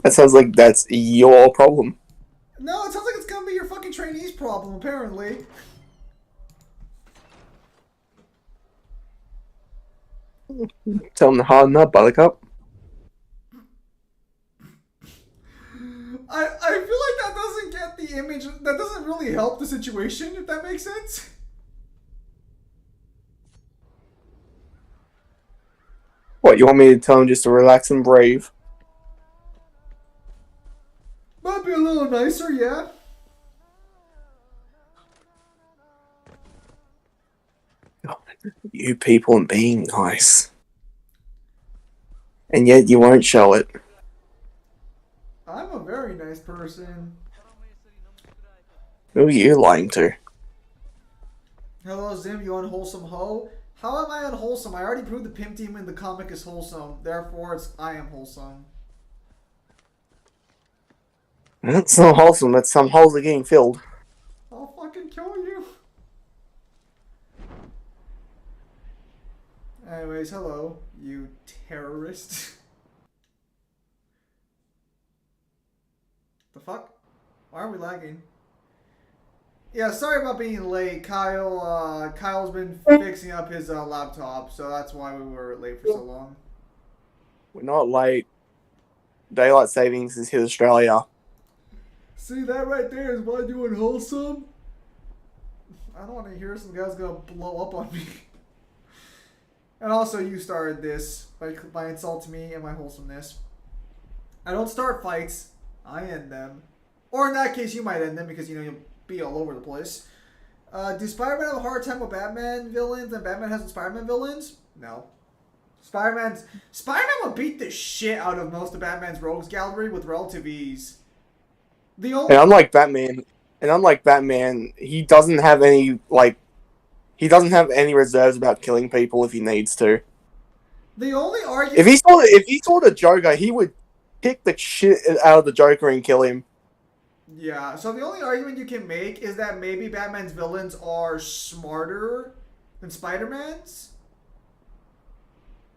That sounds like that's your problem. No, it sounds like it's gonna be your fucking trainee's problem, apparently. Tell them to harden up, Buttercup. I feel like that doesn't get the image. That doesn't really help the situation, if that makes sense. What, you want me to tell them just to relax and breathe? Might be a little nicer, yeah. You people and being nice. And yet you won't show it. I'm a very nice person. Who are you lying to? Hello, Zim, you unwholesome hoe? How am I unwholesome? I already proved the pimp team in the comic is wholesome. Therefore, I am wholesome. That's not wholesome, that's some holes are getting filled. I'll fucking kill you. Anyways, hello, you terrorist. The fuck? Why are we lagging? Yeah, sorry about being late. Kyle's been fixing up his laptop, so that's why we were late for so long. We're not late. Daylight savings is here, Australia. See, that right there is why you unwholesome? I don't want to hear some guy's gonna blow up on me. And also, you started this by insulting me and my wholesomeness. I don't start fights. I end them. Or in that case, you might end them because, you know, you'll be all over the place. Do Spider-Man have a hard time with Batman villains and Batman has with Spider-Man villains? No. Spider-Man will beat the shit out of most of Batman's rogues gallery with relative ease. The And only unlike Batman, he doesn't have any reserves about killing people if he needs to. the only If argument he saw the Joker, he would kick the shit out of the Joker and kill him. Yeah, so the only argument you can make is that maybe Batman's villains are smarter than Spider-Man's.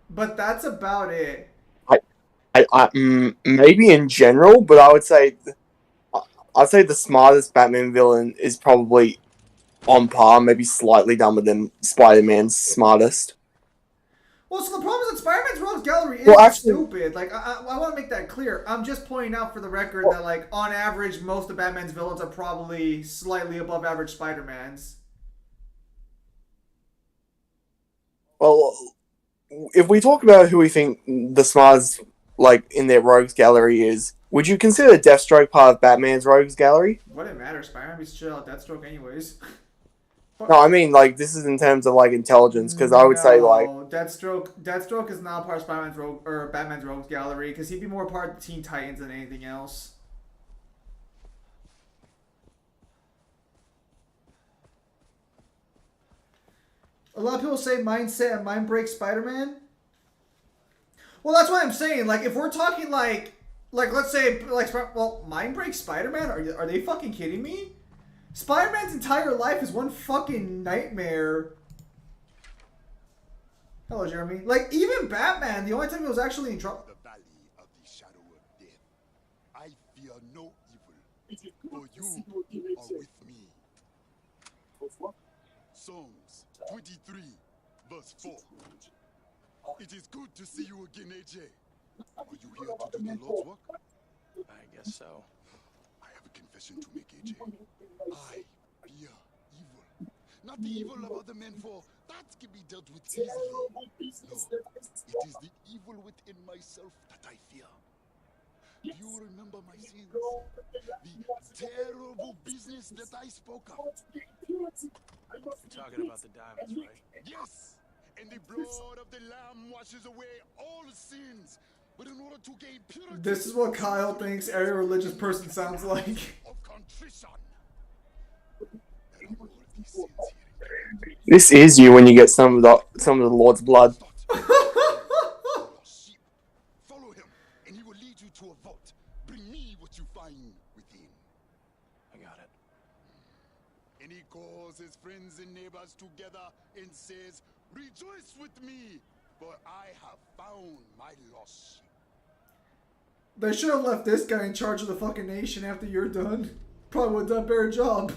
But that's about it. Maybe in general, but I'd say the smartest Batman villain is probably on par, maybe slightly dumber than Spider-Man's smartest. Well, so the problem is that Spider-Man's Rogues Gallery Well, isn't actually, stupid. Like, I want to make that clear. I'm just pointing out for the record that, like, on average, most of Batman's villains are probably slightly above average Spider-Man's. well, if we talk about who we think the smartest, like in their rogues gallery is, would you consider Deathstroke part of Batman's rogues gallery? What it matters, Spider-Man beats chill out Deathstroke anyways. No, I mean like this is in terms of like intelligence, because I would say like, No, Deathstroke is not part of Spider-Man's Rogue or Batman's Rogues Gallery because he'd be more part of the Teen Titans than anything else. A lot of people say mindset and mind break Spider-Man. Well, that's what I'm saying. Like, if we're talking like let's say well, mind break Spider-Man? Are they fucking kidding me? Spider-Man's entire life is one fucking nightmare. Hello, Jeremy. Like, even Batman, the only time he was actually in trouble. The valley of the shadow of death. I fear no evil, for you are with me. Psalms 23, verse 4. It is good to see you again, AJ. Are you here to do the Lord's work? I guess so. I have a confession to make, AJ. I fear evil. Not the evil of other men, for that can be dealt with easily. No, it is the evil within myself that I fear. Do you remember my sins? The terrible business that I spoke of? You're talking about the diamonds, right? Yes! And the blood of the Lamb washes away all sins. But in order to gain purity, This is what Kyle thinks every religious person sounds like. of contrition. And all of these sins here this is you when you get some of the Lord's blood. sheep. Follow him, and he will lead you to a vault. Bring me what you find within. I got it. And he calls his friends and neighbors together and says, "Rejoice with me, for I have found my lost sheep." They should have left this guy in charge of the fucking nation after you're done. Probably would have done a better job.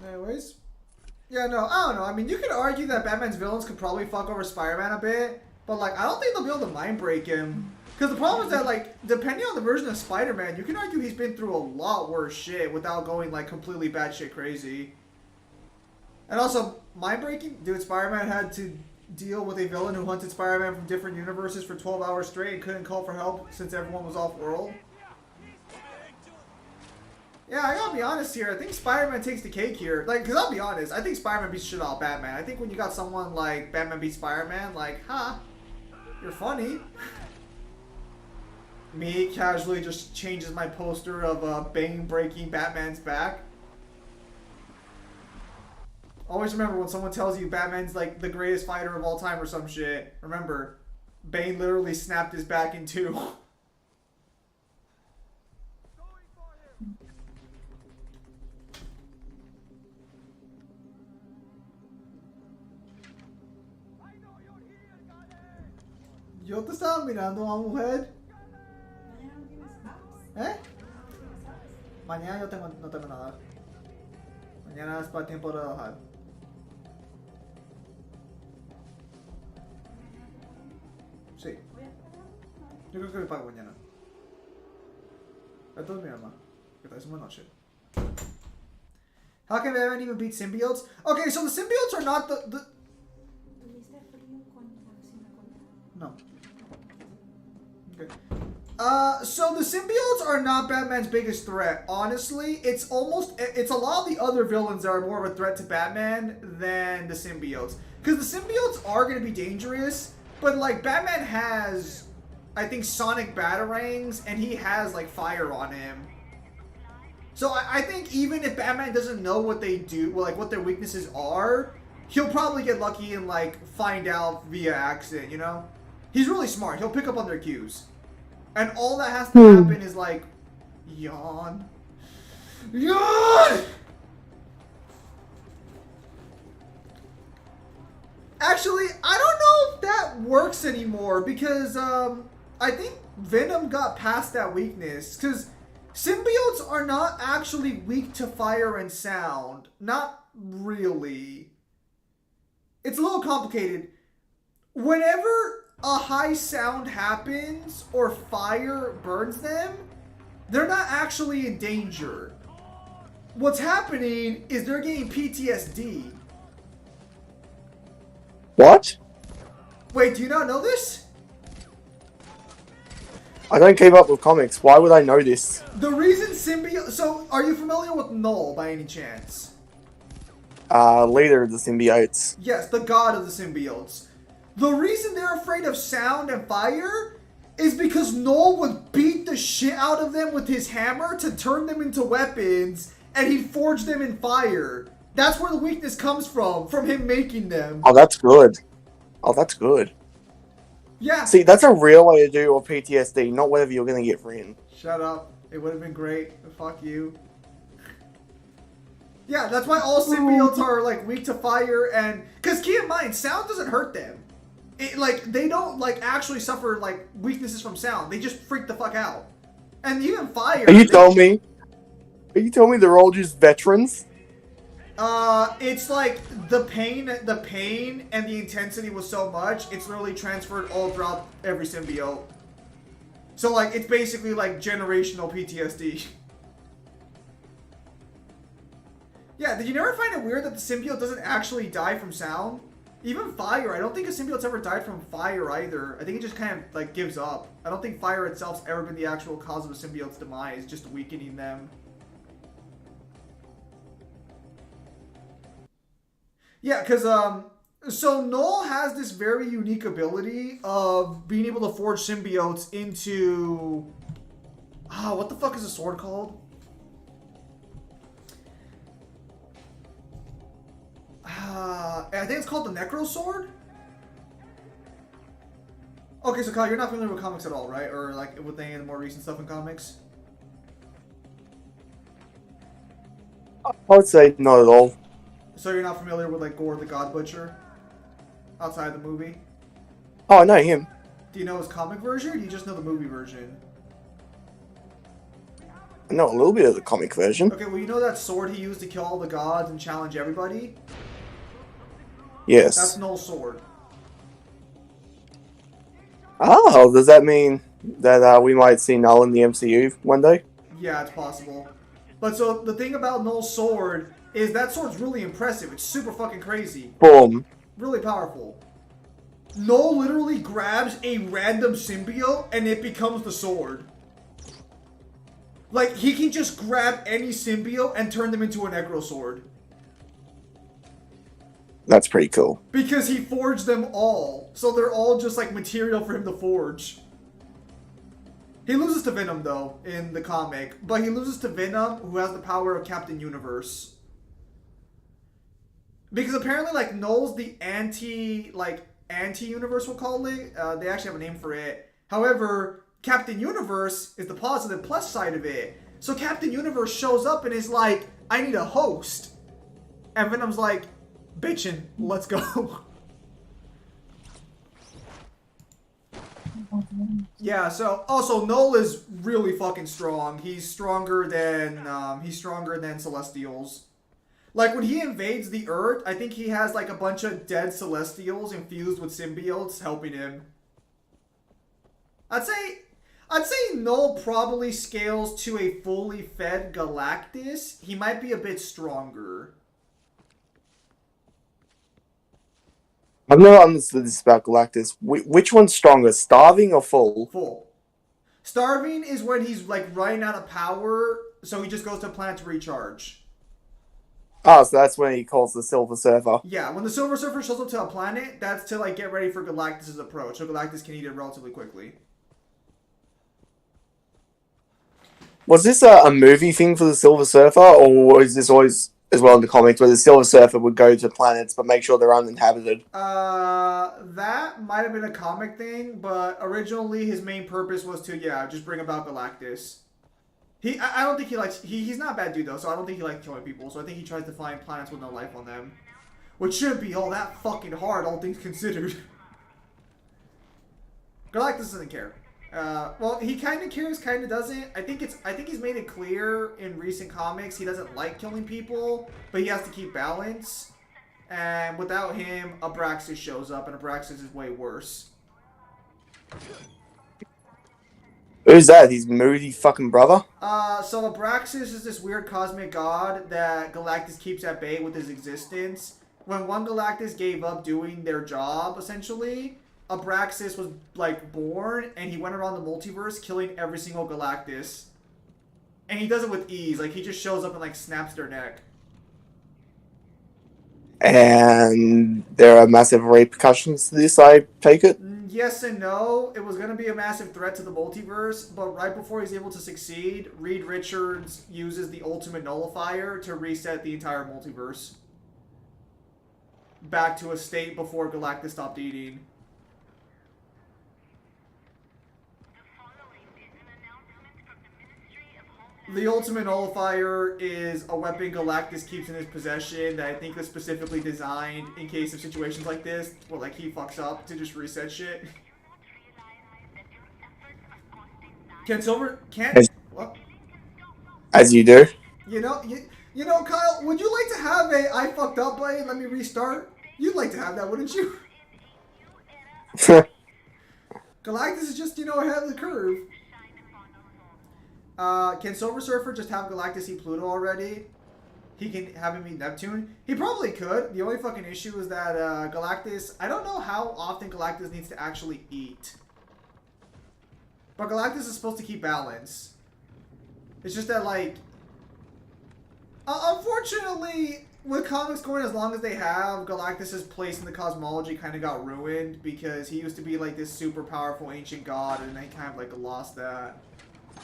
Anyways. Yeah, no, I don't know. I mean, you could argue that Batman's villains could probably fuck over Spider-Man a bit, but, like, I don't think they'll be able to mind break him. Because the problem is that, like, depending on the version of Spider-Man, you can argue he's been through a lot worse shit without going, like, completely batshit crazy. And also, mind breaking? Dude, Spider-Man had to deal with a villain who hunted Spider-Man from different universes for 12 hours straight and couldn't call for help since everyone was off-world. Yeah, I gotta be honest here. I think Spider-Man takes the cake here. Like, because I'll be honest, I think Spider-Man beats shit out of Batman. I think when you got someone like Batman beats Spider-Man, like, huh, you're funny. Me casually just changes my poster of Bane breaking Batman's back. Always remember when someone tells you Batman's like the greatest fighter of all time or some shit. Remember, Bane literally snapped his back in two. ¿Yo te estaba mirando a mujer? ¿Eh? Mañana yo no tengo nada. Mañana es para tiempo de trabajar. Sí. Yo creo que le pago mañana. Esto es mi mamá. Que tal es una noche. How can Batman even beat symbiotes? Okay, so the symbiotes are not the... No. Okay. So the symbiotes are not Batman's biggest threat. Honestly, it's a lot of the other villains that are more of a threat to Batman than the symbiotes. Because the symbiotes are going to be dangerous, but like Batman has, I think, sonic batarangs, and he has like fire on him. So I think even if Batman doesn't know what they do, like what their weaknesses are, he'll probably get lucky and like find out via accident, you know? He's really smart. He'll pick up on their cues. And all that has to happen is like, yawn. Yawn! Actually, I don't know if that works anymore because I think Venom got past that weakness. Because symbiotes are not actually weak to fire and sound. Not really. It's a little complicated. Whenever a high sound happens or fire burns them, they're not actually in danger. What's happening is they're getting PTSD. What? Wait, do you not know this? I don't keep up with comics. Why would I know this? The reason symbiote... So, are you familiar with Null by any chance? Leader of the symbiotes. Yes, the god of the symbiotes. The reason they're afraid of sound and fire is because Null would beat the shit out of them with his hammer to turn them into weapons, and he'd forge them in fire. That's where the weakness comes from him making them. Oh, that's good. Oh, that's good. Yeah. See, that's a real way to do with PTSD, not whatever you're gonna get written. Shut up. It would have been great. Fuck you. Yeah, that's why all symbiotes are like weak to fire and... Because keep in mind, sound doesn't hurt them. They don't actually suffer like weaknesses from sound. They just freak the fuck out. And even fire... Are you telling me they're all just veterans? It's like the pain and the intensity was so much, it's literally transferred all throughout every symbiote. So like, it's basically like generational PTSD. Yeah, did you never find it weird that the symbiote doesn't actually die from sound? Even fire, I don't think a symbiote's ever died from fire either. I think it just kind of like gives up. I don't think fire itself's ever been the actual cause of a symbiote's demise, just weakening them. Yeah, because, so Null has this very unique ability of being able to forge symbiotes into... what the fuck is the sword called? I think it's called the Necro Sword? Okay, so Kyle, you're not familiar with comics at all, right? Or like with any of the more recent stuff in comics? I would say not at all. So you're not familiar with like Gore the God Butcher? outside the movie? Oh, I know him. Do you know his comic version, or do you just know the movie version? I know a little bit of the comic version. Okay, well, you know that sword he used to kill all the gods and challenge everybody? Yes. That's Null's sword. Oh, does that mean that we might see Null in the MCU one day? Yeah, it's possible. But so, the thing about Null's sword is that sword's really impressive. It's super fucking crazy. Boom. Really powerful. Null literally grabs a random symbiote and it becomes the sword. Like, he can just grab any symbiote and turn them into a Necro sword. That's pretty cool. Because he forged them all. So they're all just like material for him to forge. He loses to Venom though in the comic. But he loses to Venom, who has the power of Captain Universe. Because apparently like Null's the anti-universe, we'll call it. They actually have a name for it. However, Captain Universe is the positive plus side of it. So Captain Universe shows up and is like, I need a host. And Venom's like, bitchin', let's go. Yeah, so also Null is really fucking strong. He's stronger than Celestials. Like when he invades the Earth, I think he has like a bunch of dead Celestials infused with symbiotes helping him. I'd say Null probably scales to a fully fed Galactus. He might be a bit stronger. I've never understood this about Galactus. Which one's stronger, starving or full? Full. Starving is when he's like running out of power, so he just goes to a planet to recharge. Ah, so that's when he calls the Silver Surfer. Yeah, when the Silver Surfer shows up to a planet, that's to like get ready for Galactus' approach, so Galactus can eat it relatively quickly. Was this a movie thing for the Silver Surfer, or was this always as well in the comics where the Silver Surfer would go to planets but make sure they're uninhabited? That might have been a comic thing, but originally his main purpose was to, just bring about Galactus. I don't think he likes, he's not a bad dude though, so I don't think he likes killing people, so I think he tries to find planets with no life on them. Which shouldn't be all that fucking hard, all things considered. Galactus doesn't care. Well, he kind of cares, kind of doesn't. I think he's made it clear in recent comics he doesn't like killing people, but he has to keep balance. And without him, Abraxas shows up, and Abraxas is way worse. Who's that? His moody fucking brother? So Abraxas is this weird cosmic god that Galactus keeps at bay with his existence. When one Galactus gave up doing their job, essentially, Abraxas was like born, and he went around the multiverse killing every single Galactus. And he does it with ease. Like, he just shows up and like snaps their neck. And there are massive repercussions to this, I take it? Yes and no. It was going to be a massive threat to the multiverse, but right before he's able to succeed, Reed Richards uses the ultimate nullifier to reset the entire multiverse back to a state before Galactus stopped eating. The ultimate nullifier is a weapon Galactus keeps in his possession that I think was specifically designed in case of situations like this, where like he fucks up, to just reset shit. What? As you do. You know, Kyle, would you like to have a I fucked up button, let me restart? You'd like to have that, wouldn't you? Galactus is just, ahead of the curve. Can Silver Surfer just have Galactus eat Pluto already? He can have him eat Neptune? He probably could. The only fucking issue is that Galactus... I don't know how often Galactus needs to actually eat. But Galactus is supposed to keep balance. It's just that, like... unfortunately, with comics going as long as they have, Galactus' place in the cosmology kind of got ruined because he used to be, like, this super powerful ancient god, and they kind of, like, lost that.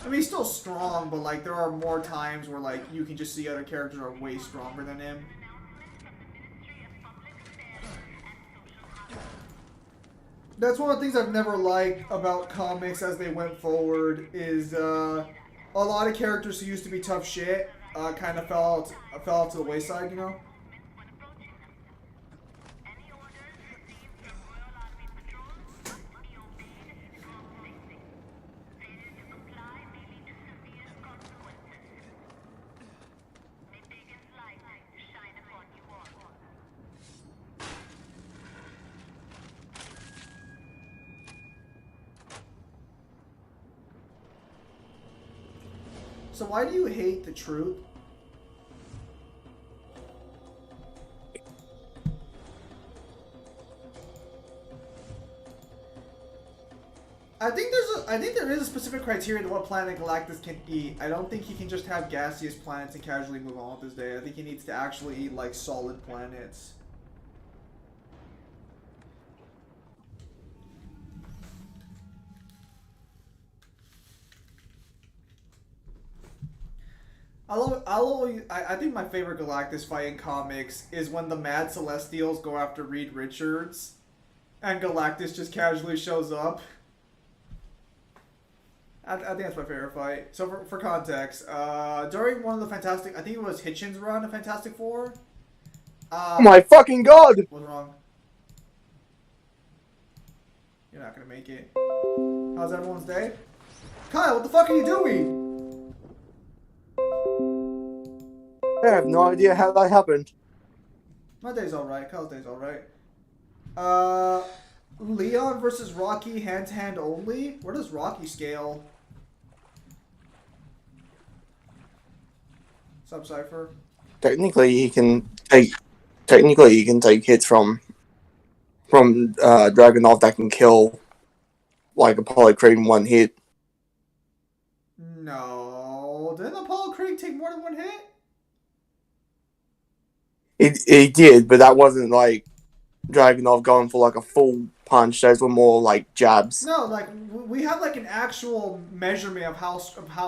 I mean, he's still strong, but, like, there are more times where, like, you can just see other characters are way stronger than him. That's one of the things I've never liked about comics as they went forward, is a lot of characters who used to be tough shit kind of fell to the wayside, So why do you hate the truth? I think there is a specific criteria to what planet Galactus can eat. I don't think he can just have gaseous planets and casually move on with his day. I think he needs to actually eat like solid planets. I think my favorite Galactus fight in comics is when the Mad Celestials go after Reed Richards, and Galactus just casually shows up. I think that's my favorite fight. So for context, during one of the Fantastic, I think it was Hitchens' run of Fantastic Four. Oh my fucking god! What's wrong? You're not gonna make it. How's everyone's day? Kyle, what the fuck are you doing? I have no idea how that happened. My day's alright. Kyle's day's alright. Leon versus Rocky hand-to-hand only? Where does Rocky scale? Sub-Cypher? Technically, he can take hits from Dragunov that can kill like Apollo Creed in one hit. No. Didn't Apollo Creed take more than one hit? It did, but that wasn't like Dragunov going for like a full punch. Those were more like jabs. No, like we have like an actual measurement of how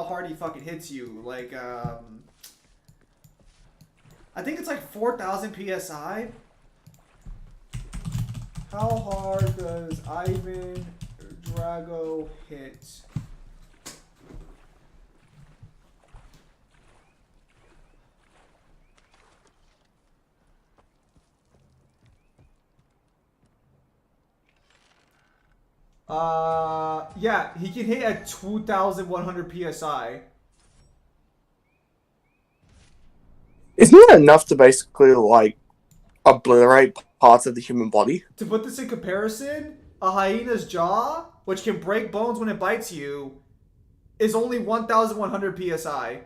hard he fucking hits you. Like I think it's like 4,000 psi. How hard does Ivan Drago hit? Yeah, he can hit at 2,100 psi. Isn't that enough to basically like obliterate parts of the human body? To put this in comparison, a hyena's jaw, which can break bones when it bites you, is only 1,100 psi.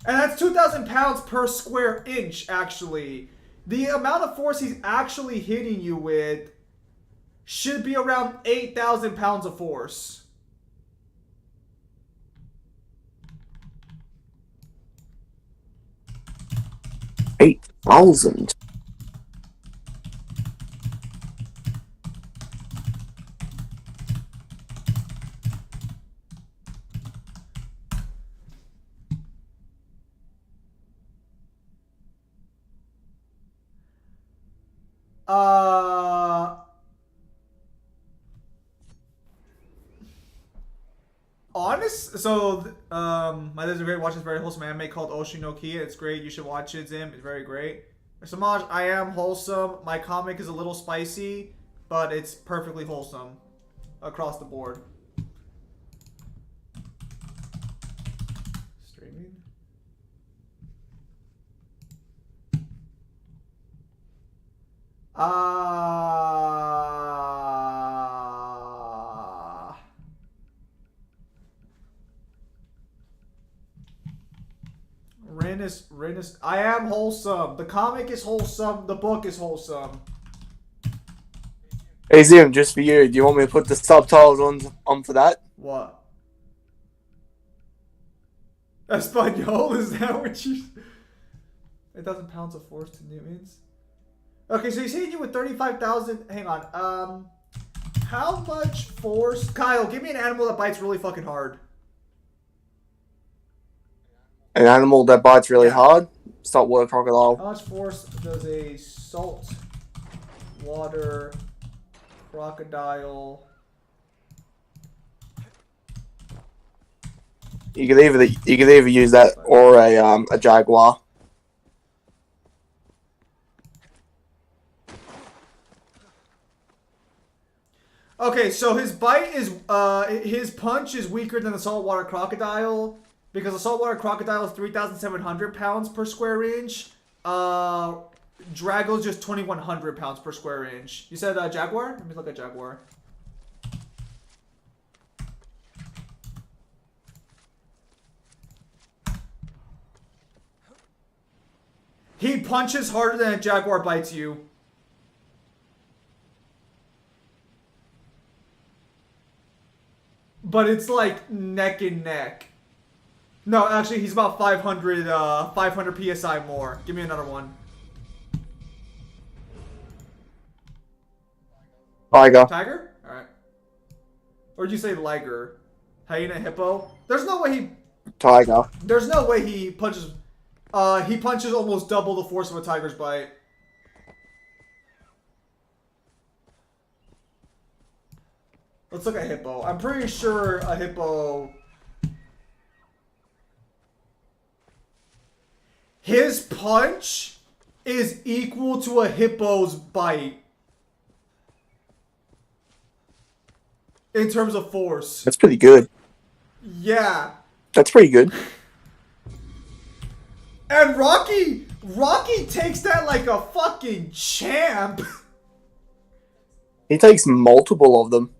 And that's 2,000 pounds per square inch, actually. The amount of force he's actually hitting you with should be around 8,000 pounds of force. $8,000. My dad's a great watch this very wholesome anime called Oshi no Ki. It's great. You should watch it, Zim. It's very great. Samaj, I am wholesome. My comic is a little spicy, but it's perfectly wholesome across the board. Streaming. Renus, I am wholesome. The comic is wholesome. The book is wholesome. Hey Zim, just for you, do you want me to put the subtitles on for that? What? Espanol? Is that what you... 8,000 pounds of force to Newtons? Okay, so he's hitting you with 35,000... Hang on. How much force... Kyle, give me an animal that bites really fucking hard. An animal that bites really hard? Saltwater crocodile. How much force does a salt water crocodile... You could either use that or a jaguar. Okay, so his bite is his punch is weaker than the saltwater crocodile because the saltwater crocodile is 3,700 pounds per square inch, Drago's just 2,100 pounds per square inch. You said Jaguar? Let me look at Jaguar. He punches harder than a Jaguar bites you. But it's like neck and neck. No, actually, he's about 500 PSI more. Give me another one. Tiger. Tiger? Alright. Or did you say liger? Hyena, hippo? There's no way Tiger. he punches... he punches almost double the force of a tiger's bite. Let's look at hippo. I'm pretty sure a hippo... His punch is equal to a hippo's bite. In terms of force. That's pretty good. Yeah. That's pretty good. And Rocky takes that like a fucking champ. He takes multiple of them.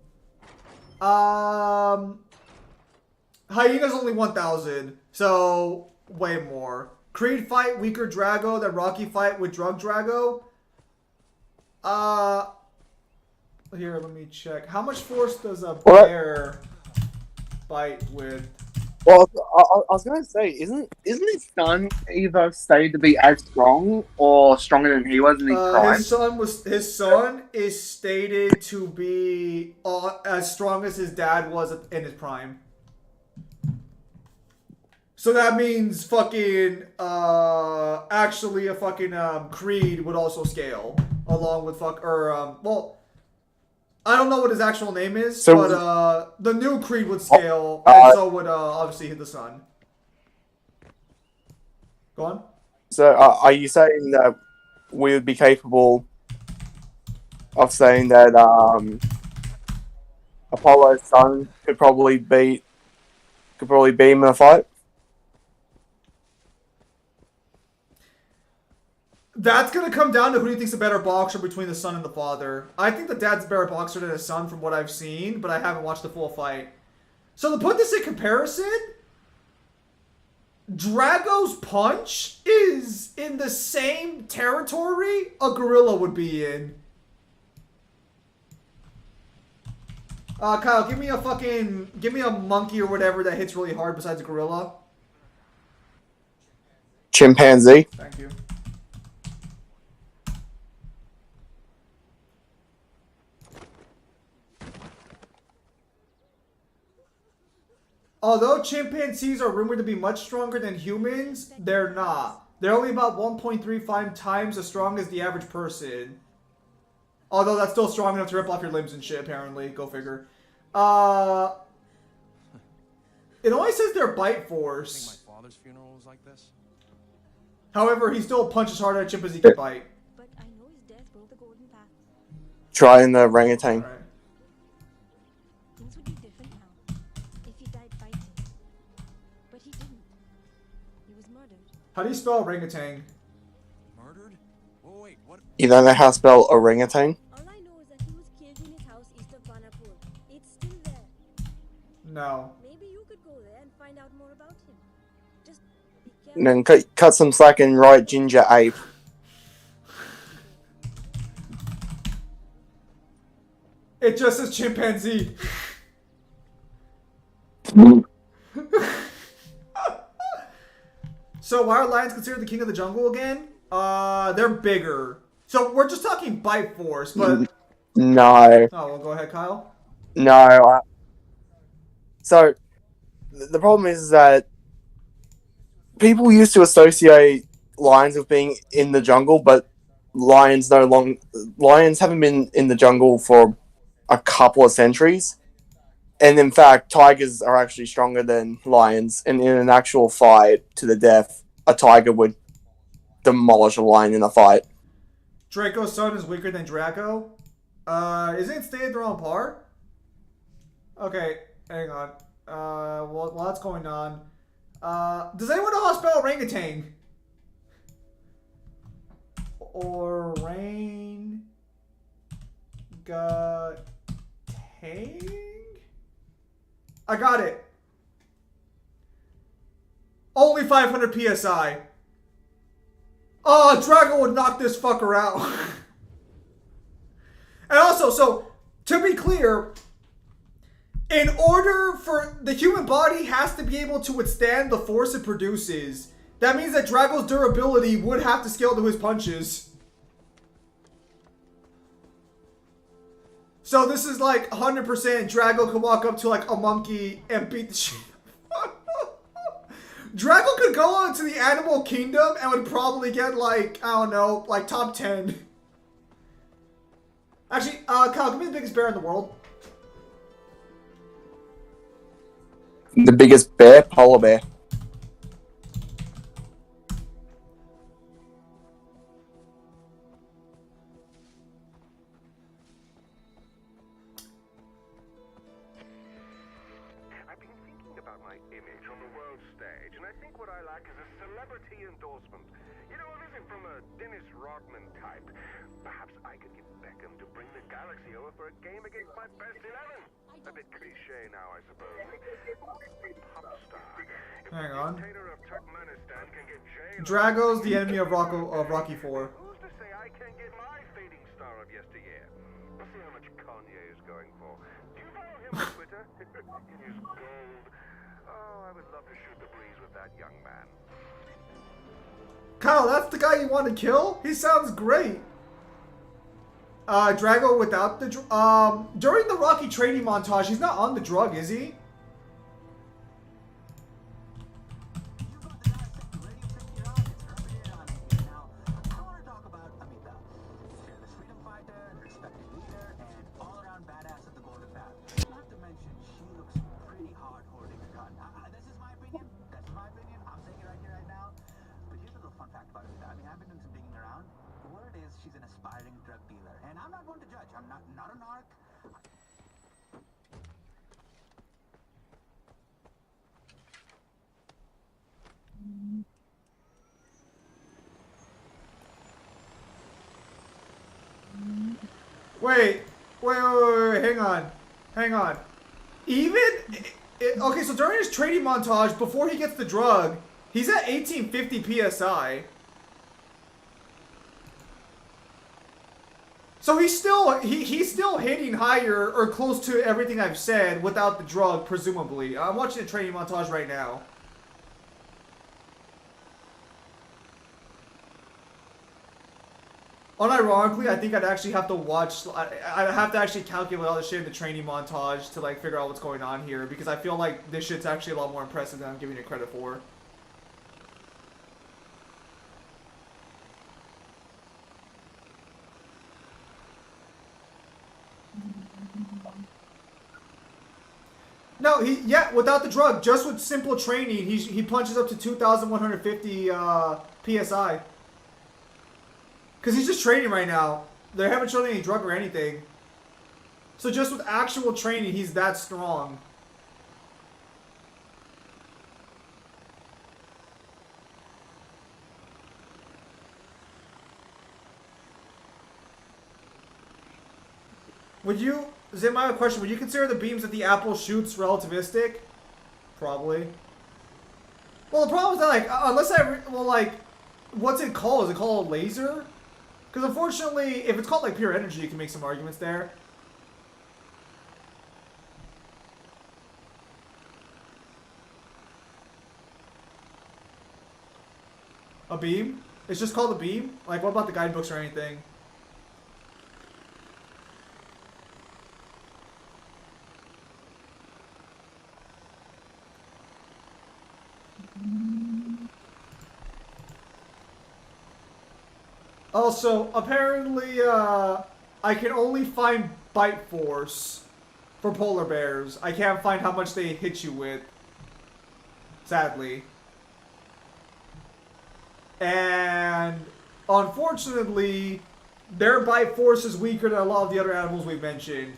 Hyena's only 1,000, so way more. Creed fight weaker Drago than Rocky fight with drug Drago. Here, let me check. How much force does a bear bite with? Well, I was going to say, isn't his son either stated to be as strong or stronger than he was in his prime? His son is stated to be as strong as his dad was in his prime. So that means fucking actually a fucking Creed would also scale along with well, I don't know what his actual name is, but the new Creed would scale, and so would obviously hit the sun. Go on. So are you saying that we would be capable of saying that Apollo's son could probably beat him in a fight? That's going to come down to who do you think's a better boxer between the son and the father. I think the dad's a better boxer than his son from what I've seen, but I haven't watched the full fight. So to put this in comparison, Drago's punch is in the same territory a gorilla would be in. Kyle, give me a monkey or whatever that hits really hard besides a gorilla. Chimpanzee. Thank you. Although chimpanzees are rumored to be much stronger than humans, they're not. They're only about 1.35 times as strong as the average person. Although that's still strong enough to rip off your limbs and shit, apparently. Go figure. It only says their bite I think force. my father's funeral was like this. However, he still punches harder at a chimpanzee can bite. But I know his death broke the golden path. Trying the orangutan. Alright. Things would be different now if he died fighting. But he didn't. He was murdered. How do you spell orangutan? Murdered? Whoa, wait, what? You don't know how to spell orangutan? All I know is that he was killed in his house east of Banapur. It's still there. No. Maybe you could go there and find out more about him. Just be careful. And then cut some slack and write ginger ape. It just says chimpanzee. So why are lions considered the king of the jungle again? They're bigger. So we're just talking bite force, but... No. Oh, well, go ahead, Kyle. No. So, the problem is that people used to associate lions with being in the jungle, but lions haven't been in the jungle for a couple of centuries. And in fact, tigers are actually stronger than lions. And in an actual fight to the death, a tiger would demolish a lion in a fight. Draco's son is weaker than Draco. Isn't it stated they're on par? Okay, hang on. While that's going on, does anyone know how to spell orangutan? Orang Tang? I got it. Only 500 PSI. Oh, Drago would knock this fucker out. And also, so, to be clear, in order for the human body has to be able to withstand the force it produces. That means that Drago's durability would have to scale to his punches. So this is like 100% Drago could walk up to like a monkey and beat the shit. Drago could go on to the animal kingdom and would probably get like, I don't know, like top 10. Actually, Kyle, give me the biggest bear in the world. The biggest bear, polar bear. I've been thinking about my image on the world stage, and I think what I like is a celebrity endorsement. You know, a visit from a Dennis Rodman type. Perhaps I could get Beckham to bring the Galaxy over for a game against my best 11. A bit cliche now, I suppose. Pop star. Hang on. Dictator of Turkmenistan can get jailed. Drago's the enemy of Rocky 4. Who's to say I can't get my fading star of yesteryear? We'll see how much Kanye is going for. Do you follow him on Twitter? It is gold. Oh, I would love to shoot the breeze with that young man. Kyle, that's the guy you want to kill? He sounds great. Drago without the during the Rocky training montage, he's not on the drug, is he? Wait, hang on. Okay, so during his training montage, before he gets the drug, he's at 1850 PSI. So he's still hitting higher or close to everything I've said without the drug, presumably. I'm watching a training montage right now. Unironically, I think I'd actually have to watch. I'd have to actually calculate all the shit in the training montage to like figure out what's going on here, because I feel like this shit's actually a lot more impressive than I'm giving it credit for. No, without the drug, just with simple training, he punches up to 2,150 PSI. Because he's just training right now. They haven't shown any drug or anything. So just with actual training, he's that strong. Would you, Zim, I have a question. Would you consider the beams that the apple shoots relativistic? Probably. Well, the problem is that, like, what's it called? Is it called a laser? Because unfortunately, if it's called like pure energy, you can make some arguments there. A beam? It's just called a beam? Like, what about the guidebooks or anything? Also, apparently, I can only find bite force for polar bears. I can't find how much they hit you with. Sadly. And, unfortunately, their bite force is weaker than a lot of the other animals we've mentioned.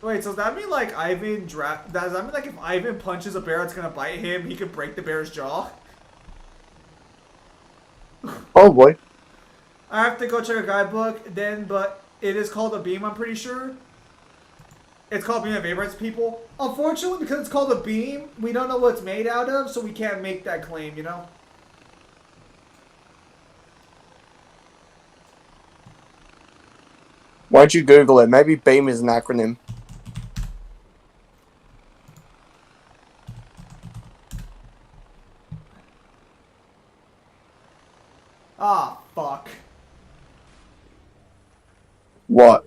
Wait, so does that mean like does that mean like if Ivan punches a bear that's gonna bite him, he could break the bear's jaw? Oh boy. I have to go check a guidebook then, but it is called a beam, I'm pretty sure. It's called Beam of Abrams, people. Unfortunately, because it's called a beam, we don't know what it's made out of, so we can't make that claim, you know? Why'd you Google it? Maybe BEAM is an acronym. Ah, fuck. What?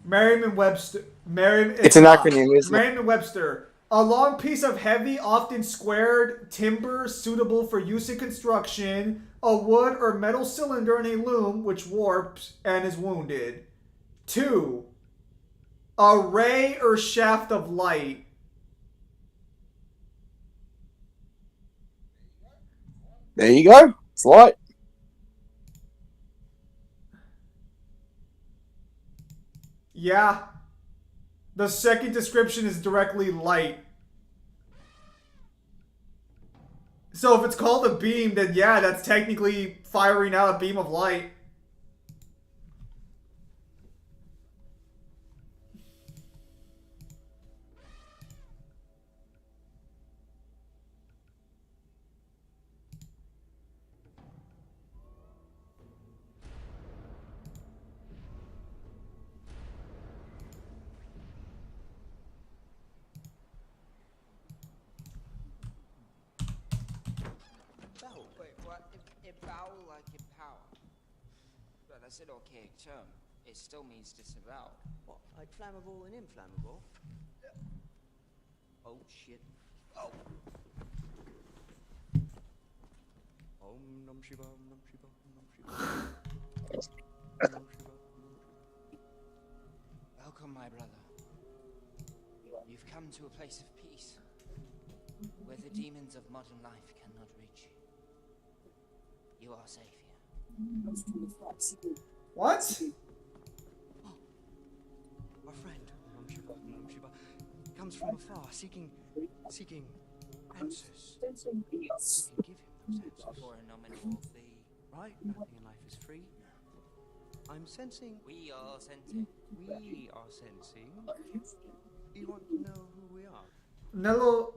Merriam-Webster. It's an acronym, isn't it? Merriam-Webster. A long piece of heavy, often squared timber suitable for use in construction. A wood or metal cylinder in a loom which warps and is wounded. 2. A ray or shaft of light. There you go. It's light. Yeah. The second description is directly light. So if it's called a beam, then yeah, that's technically firing out a beam of light. Bow? Wait, what? If bow like in power? But that's an archaic term. It still means disavow. What? Like flammable and inflammable? Oh shit. Oh. Om Nam Shiva, Om Nam Shiva, Om Nam Shiva. Om Nam Shiva, Om Nam Shiva. Welcome, my brother. You've come to a place of peace, where the demons of modern life cannot reach you. You are safe here. What? Our friend, Om Nam Shiva, Om Nam Shiva, comes from afar, seeking answers. We can give him those answers. For a nominal fee. Right? Nothing in life is free. I'm sensing. We are sensing. We are sensing. You want to know who we are? Nello,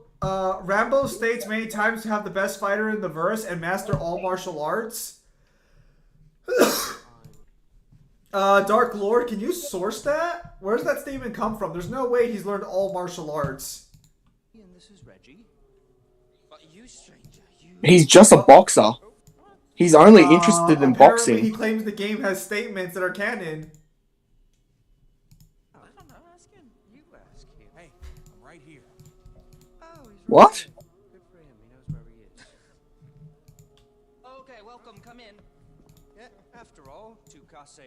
Rambo states many times to have the best fighter in the verse and master all martial arts. Dark Lord, can you source that? Where does that statement come from? There's no way he's learned all martial arts. And this is Reggie. But you, stranger, you... He's just a boxer. He's only interested in Apparently he boxing. claims the game has statements that are canon. I don't know. Ask him. You ask him. Hey, I'm right here. Oh, he's right What? there. Good for him. He knows where he is. Okay, welcome, come in. Yeah. After all, two casse.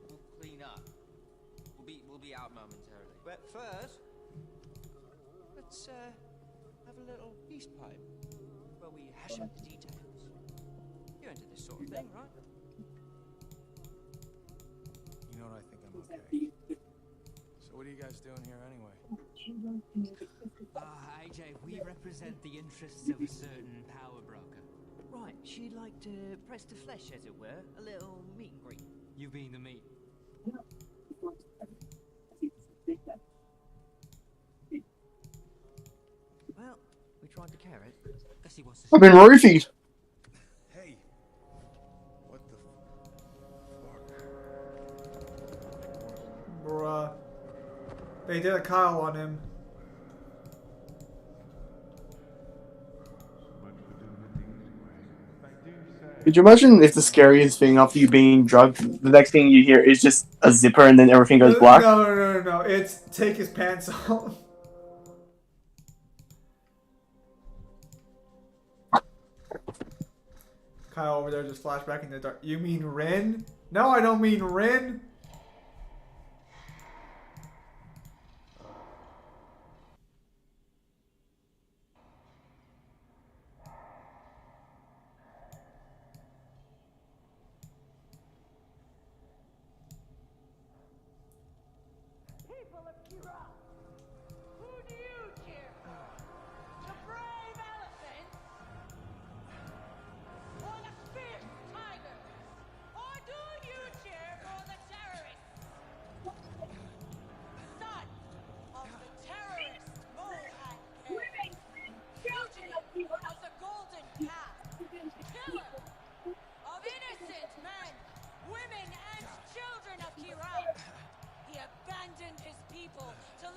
We'll clean up. We'll be out momentarily. But first, let's have a little peace pipe where we hash out the details. You're into this sort of thing, right? You know what? I think I'm okay. So what are you guys doing here anyway? AJ, we represent the interests of a certain power broker. Right. She'd like to press the flesh, as it were. A little meet and greet. You being the meat. Well, we tried the carrot. Guess he wants to. I've been roofied. Hey! What the fuck? Bruh. They did a Kyle on him. Could you imagine if the scariest thing after you being drugged, the next thing you hear is just a zipper and then everything goes black? No. It's take his pants off. Kyle over there just flashback in the dark. You mean Ren? No, I don't mean Ren. People of Kira, who do you cheer for? The brave elephants or the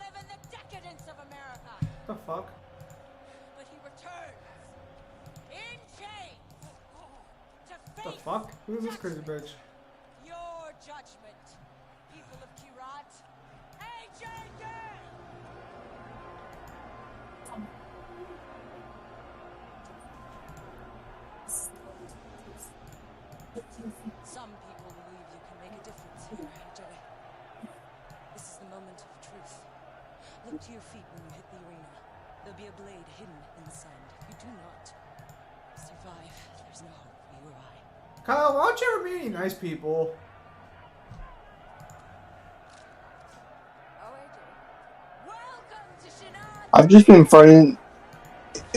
live in the decadence of America. The fuck? But he returns in chains to The face fuck? Who is this crazy bitch? your judgment, people of Kirat. AJ Gay! Some people believe you can make a difference here, AJ. This is the moment of truth. Look to your feet when you hit the arena. There'll be a blade hidden in the sand. If you do not survive, there's no hope for you or I. Kyle, why don't you ever meet any nice people? Oh, AJ. Welcome to Shinad! I've just been thrown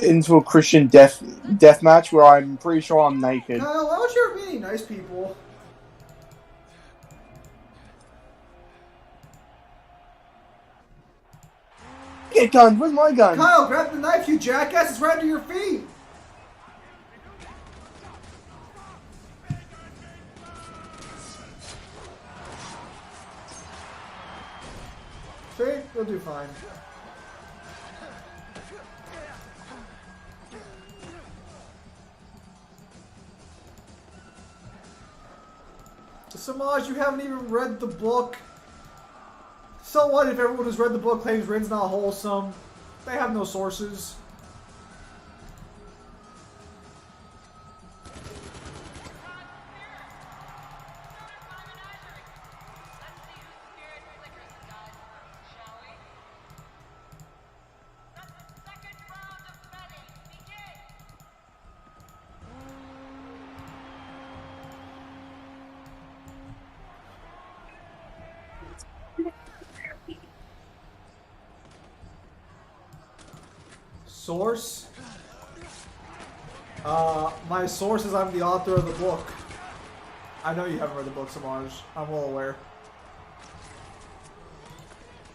into a Christian death match where I'm pretty sure I'm naked. Kyle, why don't you ever meet any nice people? Get gunned. Where's my gun? Kyle, grab the knife, you jackass! It's right under your feet! See? You'll do fine. Samaj, you haven't even read the book. So what if everyone who's read the book claims Rin's not wholesome? They have no sources. Source? My source is I'm the author of the book. I know you haven't read the book, Samaj. I'm well aware.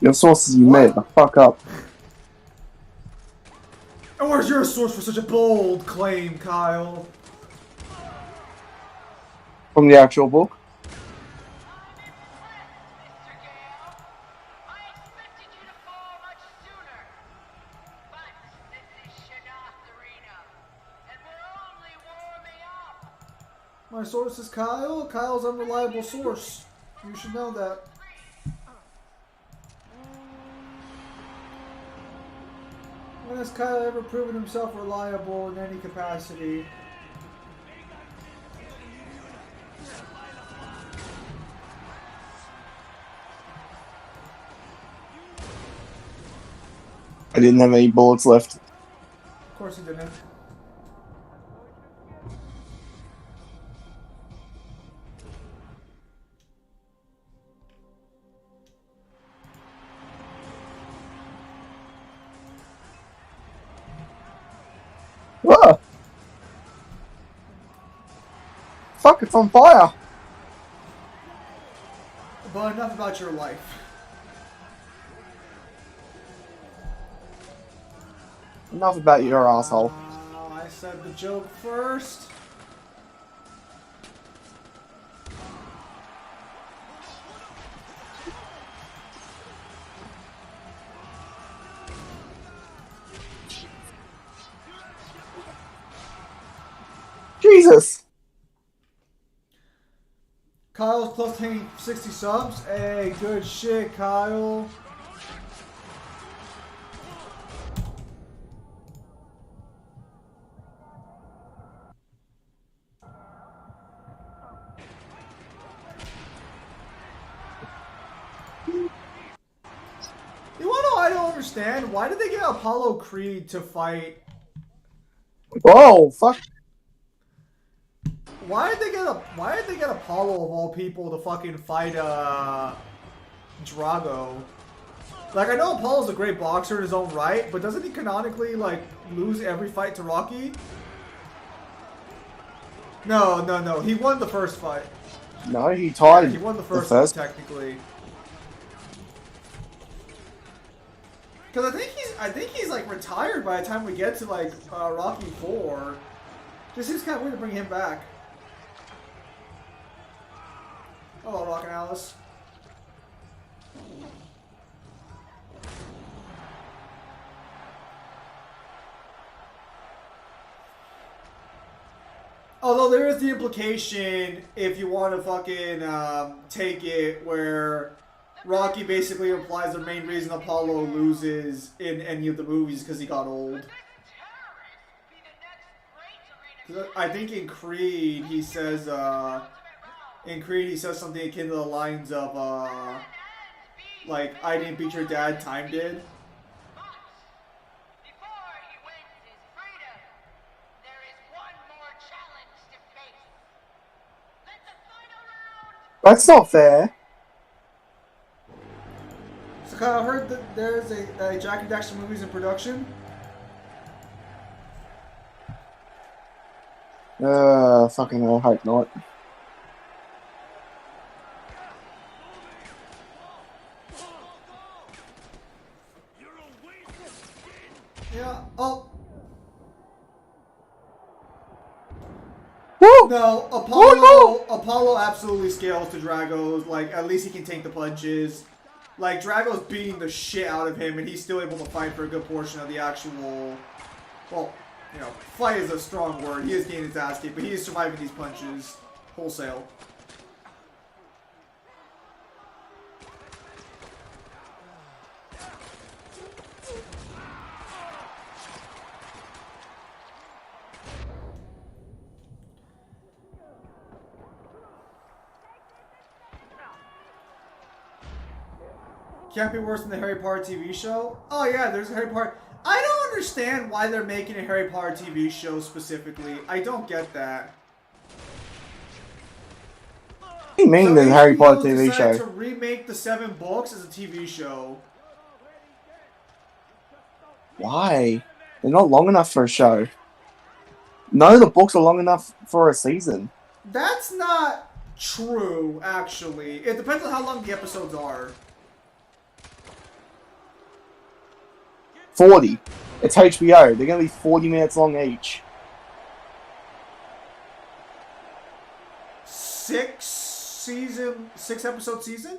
Your sources you made the fuck up. And where's your source for such a bold claim, Kyle? From the actual book. My source is Kyle. Kyle's unreliable source. You should know that. When has Kyle ever proven himself reliable in any capacity? I didn't have any bullets left. Of course he didn't. Ah! Fuck, it's on fire! But enough about your life. Enough about your asshole. I said the joke first. Jesus! Kyle's close to hitting 60 subs. Hey, good shit, Kyle. You wanna know, I don't understand. Why did they get Apollo Creed to fight? Whoa, fuck. Why did they get Apollo of all people to fucking fight Drago? Like, I know Apollo's a great boxer in his own right, but doesn't he canonically like lose every fight to Rocky? No. He won the first fight. No, he tied. Yeah, he won the first one technically. Because I think he's like retired by the time we get to like Rocky 4. Just seems kind of weird to bring him back. Hello, Rockin' Alice. Although there is the implication, if you want to fucking take it, where Rocky basically implies the main reason Apollo loses in any of the movies because he got old. I think in Creed he says something akin to the lines of like, I didn't beat your dad, time did. That's not fair. So Kyle, I heard that there's a Jack and Daxter movies in production. Fucking hell, hope not. Yeah. Oh. Woo! No, Apollo absolutely scales to Drago's. Like, at least he can take the punches. Like, Drago's beating the shit out of him, and he's still able to fight for a good portion of the actual. Well, you know, fight is a strong word. He is getting his ass kicked, but he is surviving these punches wholesale. Can't be worse than the Harry Potter TV show. Oh yeah, there's a Harry Potter. I don't understand why they're making a Harry Potter TV show specifically. I don't get that. What do you mean there's a Harry Potter TV decided show? to remake the 7 books as a TV show. Why? They're not long enough for a show. No, the books are long enough for a season. That's not true, actually. It depends on how long the episodes are. 40. It's HBO. They're going to be 40 minutes long each. 6 episode season?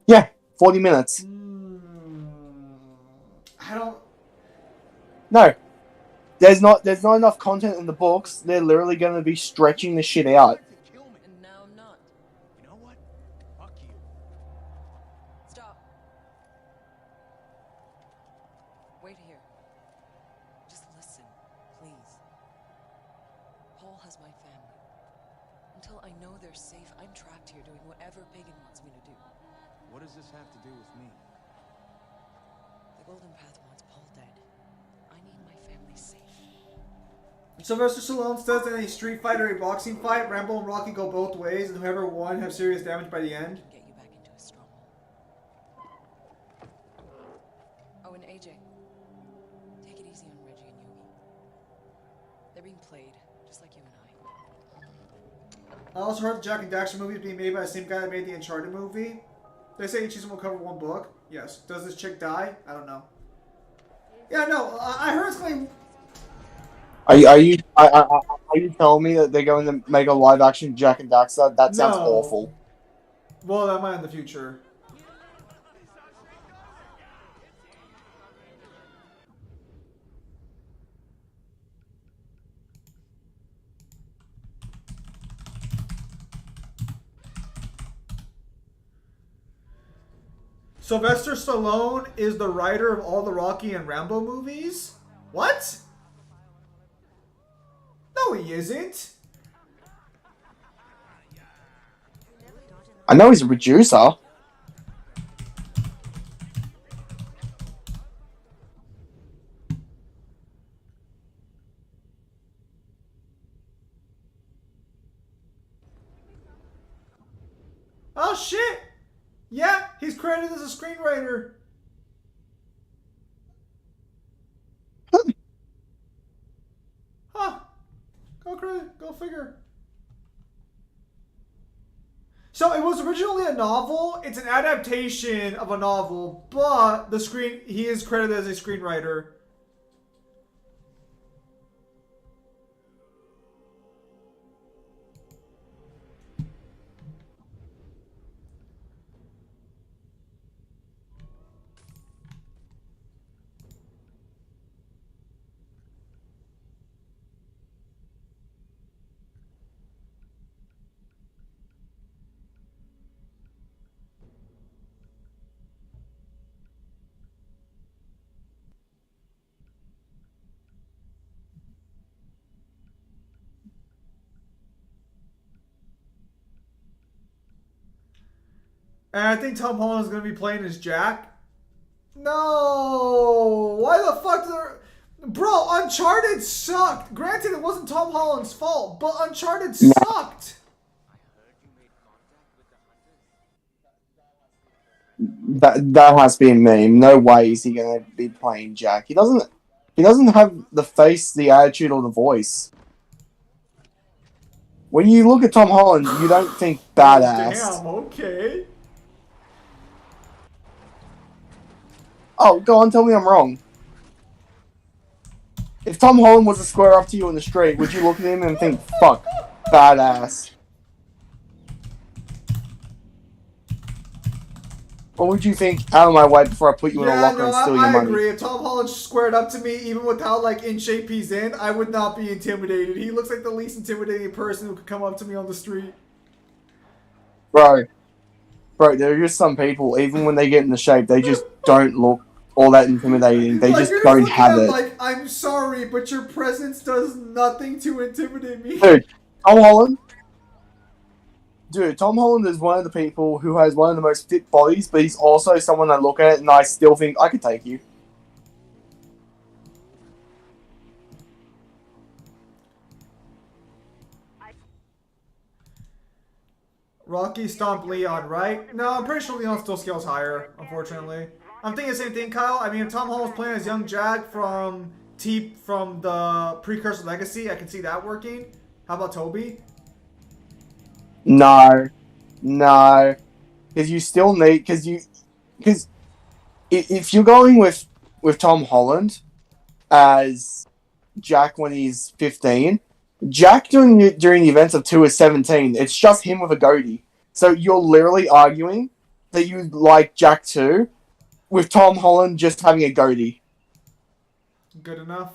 Yeah, 40 minutes. I don't. No. There's not enough content in the books. They're literally going to be stretching the shit out. And now I'm not. You know what? Fuck you. Stop. Wait here. Just listen, please. Paul has my family. Until I know they're safe, I'm trapped here doing whatever Pagan wants me to do. What does this have to do with me? The Golden Path wants Paul dead. I need my family safe. Sylvester Stallone says that in a street fight or a boxing fight, Rambo and Rocky go both ways, and whoever won have serious damage by the end. Get you back into a stronghold. Oh, and AJ, take it easy on Reggie and Yogi. They're being played, just like you and I. I also heard the Jack and Daxter movie is being made by the same guy that made the Uncharted movie. They say each season will cover 1 book. Yes. Does this chick die? I don't know. Yeah, no. I heard it's going. Are you telling me that they're going to make a live action Jack and Daxter? That sounds No. awful. Well, that might in the future. Sylvester Stallone is the writer of all the Rocky and Rambo movies? What? No, he isn't. I know he's a producer. Oh shit! Yeah, he's credited as a screenwriter. Huh. Go figure. So it was originally a novel. It's an adaptation of a novel, but he is credited as a screenwriter. And I think Tom Holland's gonna be playing as Jack. No! Why the fuck did Bro, Uncharted sucked! Granted, it wasn't Tom Holland's fault, but Uncharted sucked! That has been meme. No way is he gonna be playing Jack. He doesn't have the face, the attitude, or the voice. When you look at Tom Holland, you don't think badass. Damn, okay. Oh, go on, tell me I'm wrong. If Tom Holland was to square up to you in the street, would you look at him and think, fuck, badass? Or would you think, out of my way before I put you in a locker and steal your money? I agree. If Tom Holland squared up to me, even with how in shape he's in, I would not be intimidated. He looks like the least intimidating person who could come up to me on the street. Bro, there are just some people, even when they get into shape, they just don't look all that intimidating. They just don't have it. I'm sorry, but your presence does nothing to intimidate me. Dude, Tom Holland is one of the people who has one of the most fit bodies, but he's also someone I look at and I still think I could take you. Rocky stomped Leon, right? No, I'm pretty sure Leon still scales higher, unfortunately. I'm thinking the same thing, Kyle. I mean, if Tom Holland's playing as young Jack from the Precursor Legacy, I can see that working. How about Toby? No. Because you still need... Because if you're going with Tom Holland as Jack when he's 15... Jack during the events of 2 is 17. It's just him with a goatee. So you're literally arguing that you like Jack 2 with Tom Holland just having a goatee. Good enough.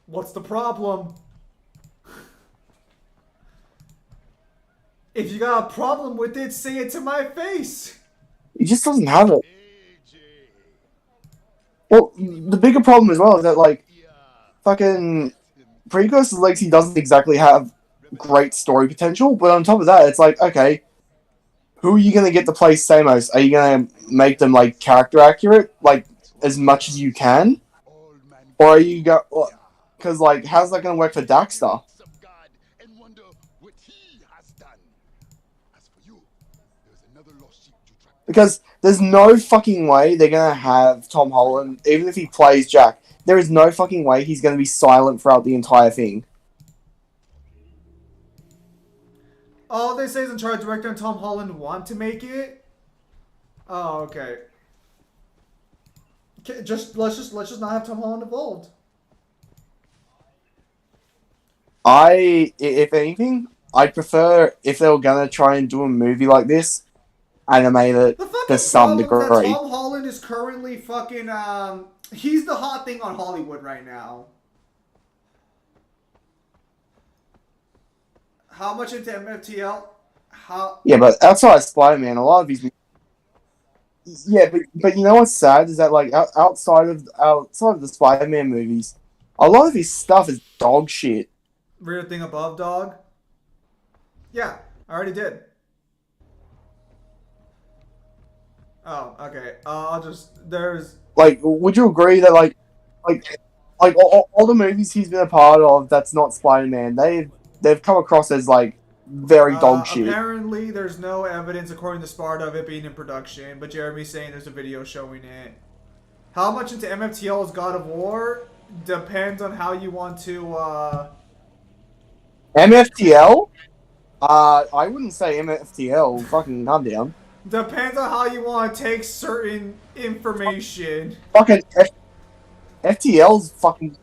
What's the problem? If you got a problem with it, say it to my face. He just doesn't have it. Well, the bigger problem as well is that, fucking... Precursor Legacy doesn't exactly have great story potential, but on top of that, it's okay, who are you going to get to play Samos? Are you going to make them, character accurate, as much as you can? Or are you because, how's that going to work for Daxter? Because there's no fucking way they're going to have Tom Holland, even if he plays Jack, there is no fucking way he's going to be silent throughout the entire thing. All they say is Uncharted director and Tom Holland want to make it. Oh, okay. Let's just not have Tom Holland involved. If anything, I'd prefer if they were gonna try and do a movie like this, animate it to some degree. Tom Holland is currently fucking he's the hot thing on Hollywood right now. How much into MFTL? Yeah, but outside of Spider-Man, a lot of his... Yeah, but you know what's sad is that outside of the Spider-Man movies, a lot of his stuff is dog shit. Rear thing above, dog. Yeah, I already did. Oh, okay. There's... would you agree that all the movies he's been a part of that's not Spider-Man, they've come across as very dog shit. Apparently, there's no evidence, according to Sparta, of it being in production, but Jeremy's saying there's a video showing it. How much into MFTL is God of War? Depends on how you want to, MFTL? I wouldn't say MFTL. Fucking calm down. Depends on how you want to take certain information. Fucking FTL's fucking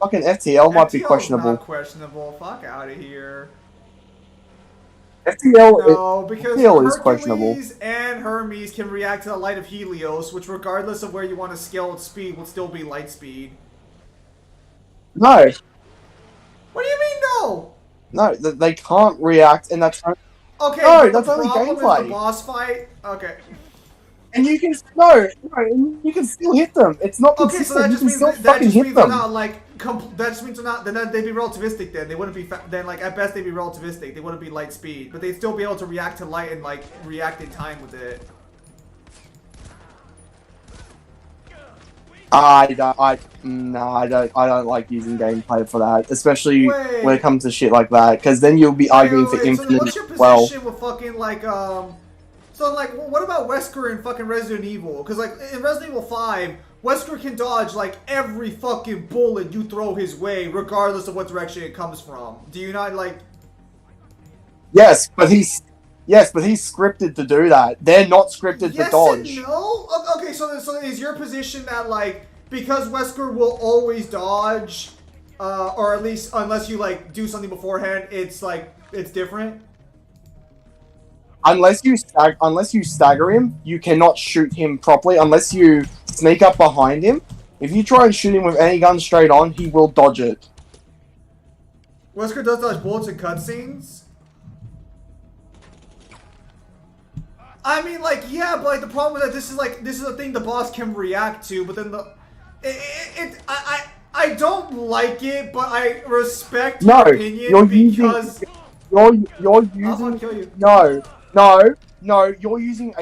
FTL might be questionable. Not questionable. Fuck out of here. FTL because FTL is questionable. Hercules and Hermes can react to the light of Helios, which, regardless of where you want to scale its speed, will still be light speed. No. What do you mean, no? No, they can't react, and that's... Okay, no, that's only gameplay. The boss fight? Okay. And you can you can still hit them. It's not Okay, so consistent. that You just can means still that fucking just hit means they're them. not like that just means they're not. Then they'd be relativistic. Then they wouldn't be. Then like at best they'd be relativistic. They wouldn't be light speed, but they'd still be able to react to light and like react in time with it. I don't like using gameplay for that, especially Wait. when it comes to shit like that, because then you'll be arguing for So then infinite what's your as well. position with fucking like So like, what about Wesker in fucking Resident Evil? Because like in Resident Evil 5, Wesker can dodge like every fucking bullet you throw his way, regardless of what direction it comes from. Do you not like? Yes, but he's scripted to do that. They're not scripted Yes to dodge. and no. Okay, so is your position that like because Wesker will always dodge, or at least unless you like do something beforehand, it's like it's different? Unless you stagger him, you cannot shoot him properly unless you sneak up behind him. If you try and shoot him with any gun straight on, he will dodge it. Wesker does dodge bullets in cutscenes? I mean, like, yeah, but like the problem is that this is a thing the boss can react to, but then I don't like it, but I respect your opinion because you're using I'll kill you. you're using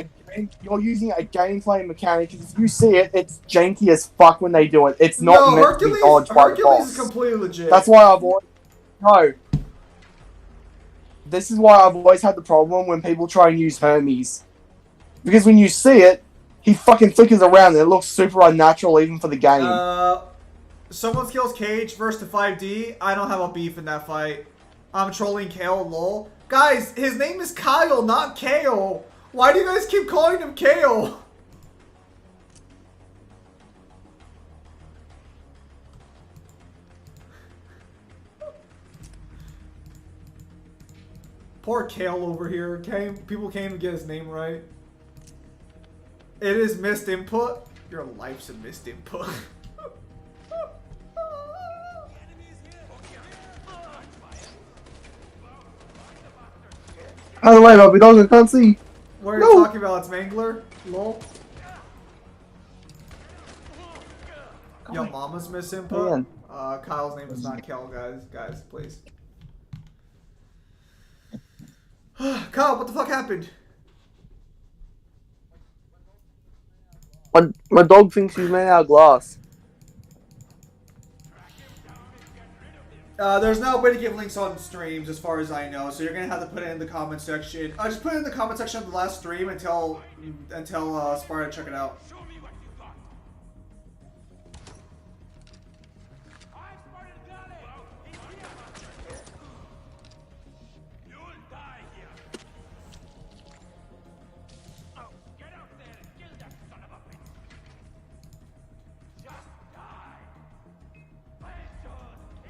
a gameplay mechanic. If you see it, it's janky as fuck when they do it. It's not meant to be dodged by the boss. Hercules is completely legit. That's why I've always This is why I've always had the problem when people try and use Hermes. Because when you see it, he fucking flickers around and it looks super unnatural even for the game. Someone kills Cage versus the 5D. I don't have a beef in that fight. I'm trolling Kale, lol. Guys, his name is Kyle, not Kale. Why do you guys keep calling him Kale? Poor Kale over here. People can't even get his name right. It is missed input. Your life's a missed input. By the way, Bobby Dog, I can't see. What are you talking about? It's Mangler? Lol. Yo, mama's miss input. Kyle's name is not Kel, guys. Guys, please. Kyle, what the fuck happened? My dog thinks he's made out of glass. There's no way to give links on streams as far as I know, so you're gonna have to put it in the comment section. Just put it in the comment section of the last stream until Sparta check it out.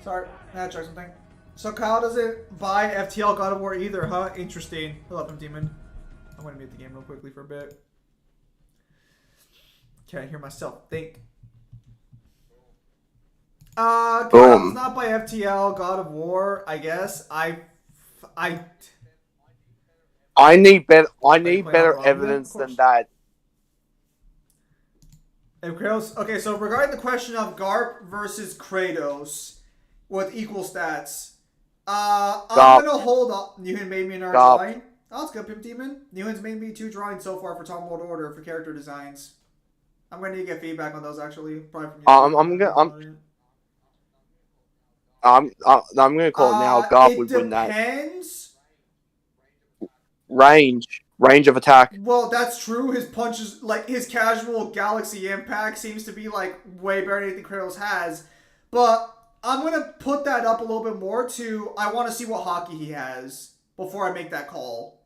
Sorry, I had to check something. So Kyle doesn't buy FTL God of War either, huh? Interesting. Hello, Demon. I'm gonna mute the game real quickly for a bit. Can't hear myself think. Kyle does not buy FTL God of War. I guess I need better evidence than that. If Kratos, okay, so regarding the question of Garp versus Kratos with equal stats, I'm gonna hold up. Newhan made me an art drawing. Oh, that's good, Pimp Demon. Newhan's made me 2 drawings so far for Tom World Order for character designs. I'm gonna need to get feedback on those actually. Probably from you. I'm gonna call it now. Garp would win that. Depends. Range of attack. Well, that's true. His punches, like his casual galaxy impact, seems to be like way better than anything Kratos has. But I'm gonna put that up a little bit more to I want to see what hockey he has before I make that call.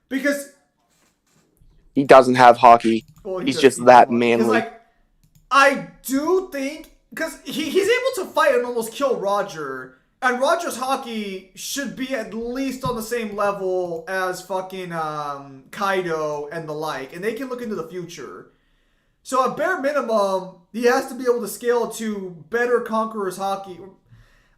Because he doesn't have hockey. Well, he's just that manly. Like, I do think because he's able to fight and almost kill Roger. And Roger's hockey should be at least on the same level as fucking Kaido and the like. And they can look into the future. So at bare minimum, he has to be able to scale to better Conqueror's hockey.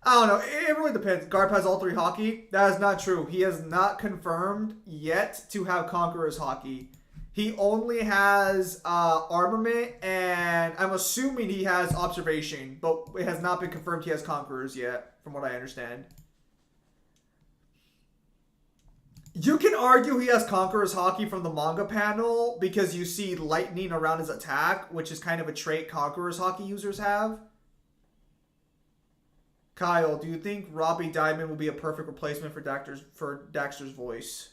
I don't know. It really depends. Garp has all 3 hockey. That is not true. He has not confirmed yet to have Conqueror's hockey. He only has armament, and I'm assuming he has observation, but it has not been confirmed he has conquerors yet, from what I understand. You can argue he has Conqueror's Haki from the manga panel because you see lightning around his attack, which is kind of a trait Conqueror's Haki users have. Kyle, do you think Robbie Diamond will be a perfect replacement for Daxter's voice?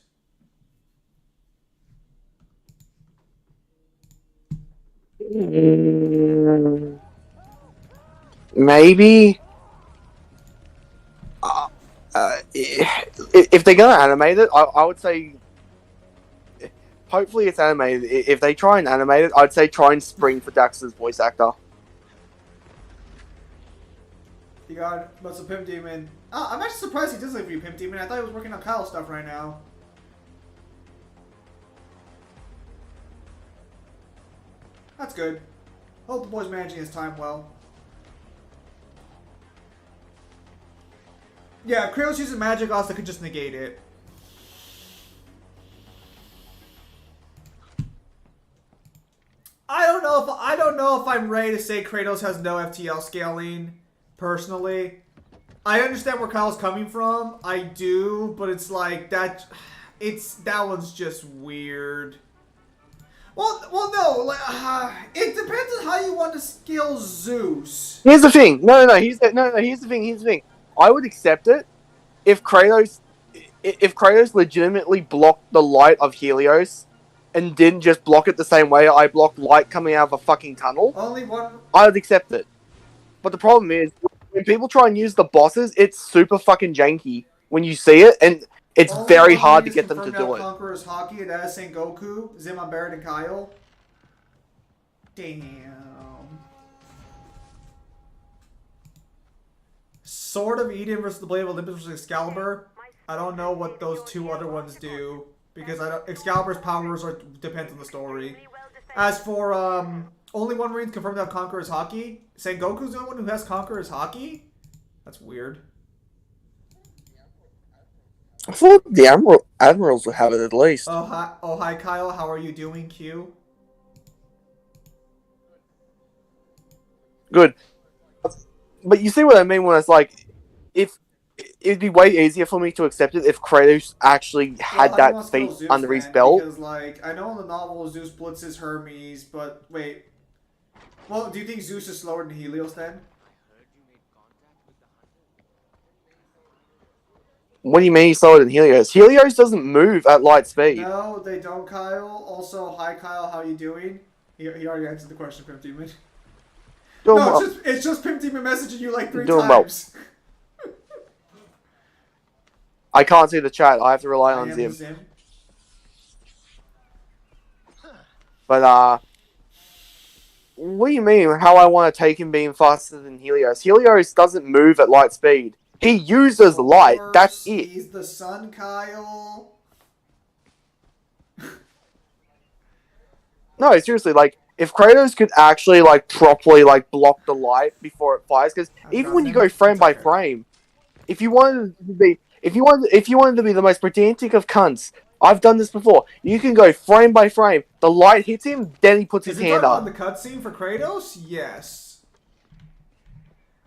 Maybe. If they're gonna animate it, I would say. Hopefully, it's animated. If they try and animate it, I'd say try and spring for Daxter's voice actor. You got Muscle Pimp Demon. I'm actually surprised he does like for you, Pimp Demon. I thought he was working on Kyle's stuff right now. That's good. Hope the boy's managing his time well. Yeah, if Kratos uses magic, also could just negate it. I don't know if I'm ready to say Kratos has no FTL scaling, personally. I understand where Kyle's coming from. I do, but it's like that one's just weird. Well, no, like, it depends on how you want to scale Zeus. Here's the thing. Here's the thing. I would accept it if Kratos legitimately blocked the light of Helios and didn't just block it the same way I blocked light coming out of a fucking tunnel. Only one. I would accept it. But the problem is, when people try and use the bosses, it's super fucking janky when you see it, and it's very hard to get them to do it. Conqueror's Haki, and that is Sengoku, Zimon Barrett, and Kyle. Damn. Sword of Eden versus the Blade of Olympus versus Excalibur. I don't know what those two other ones do because Excalibur's powers depends on the story. As for only one Marine's confirmed to have Conqueror's Haki. Sengoku's the only one who has Conqueror's Haki. That's weird. I thought the admirals would have it at least. Oh hi Kyle. How are you doing, Q? Good. But you see what I mean when it's like, if it'd be way easier for me to accept it if Kratos actually had that feat under his belt. Because, like, I know in the novel Zeus blitzes Hermes, but wait. Well, do you think Zeus is slower than Helios then? What do you mean he's slower than Helios? Helios doesn't move at light speed. No, they don't, Kyle. Also, hi Kyle, how you doing? He already answered the question, Pimp Demon. It's just Pimp Demon messaging you like 3 times. Well. I can't see the chat. I have to rely on Zim. But, what do you mean? How I want to take him being faster than Helios? Helios doesn't move at light speed. He uses light. That's it. He's the sun, Kyle. No, seriously, like, if Kratos could actually, like, properly, like, block the light before it fires, because even when you go frame by frame, if you wanted to be the most pedantic of cunts, I've done this before. You can go frame by frame. The light hits him, then he puts his hand up. On the cutscene for Kratos, yes.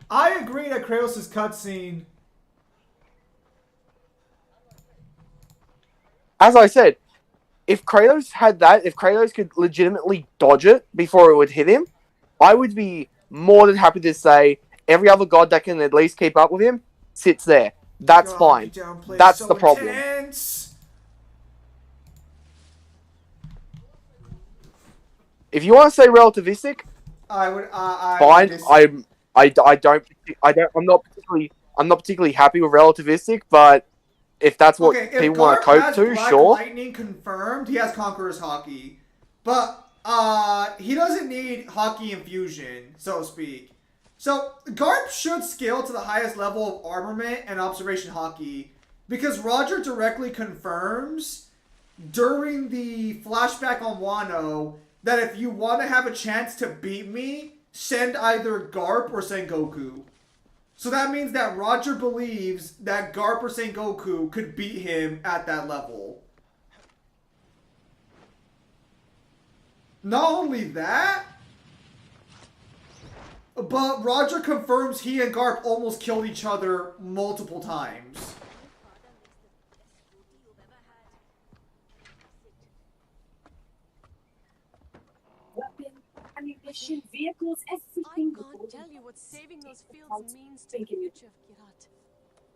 I agree that Kratos' cutscene. As I said, if Kratos had that, if Kratos could legitimately dodge it before it would hit him, I would be more than happy to say every other god that can at least keep up with him sits there. That's fine. That's the problem. Intense. If you want to say relativistic, I would. Fine. I'm not particularly happy with relativistic, but if that's what people want to cope to, sure. Lightning confirmed. He has Conqueror's Haki, but he doesn't need Haki infusion, so to speak. So Garp should scale to the highest level of armament and observation Haki, because Roger directly confirms during the flashback on Wano that if you want to have a chance to beat me, send either Garp or Sengoku. So that means that Roger believes that Garp or Sengoku could beat him at that level. Not only that, but Roger confirms he and Garp almost killed each other multiple times. Ammunition, vehicles, everything. I can't tell you what saving those fields means to the future of Kirat.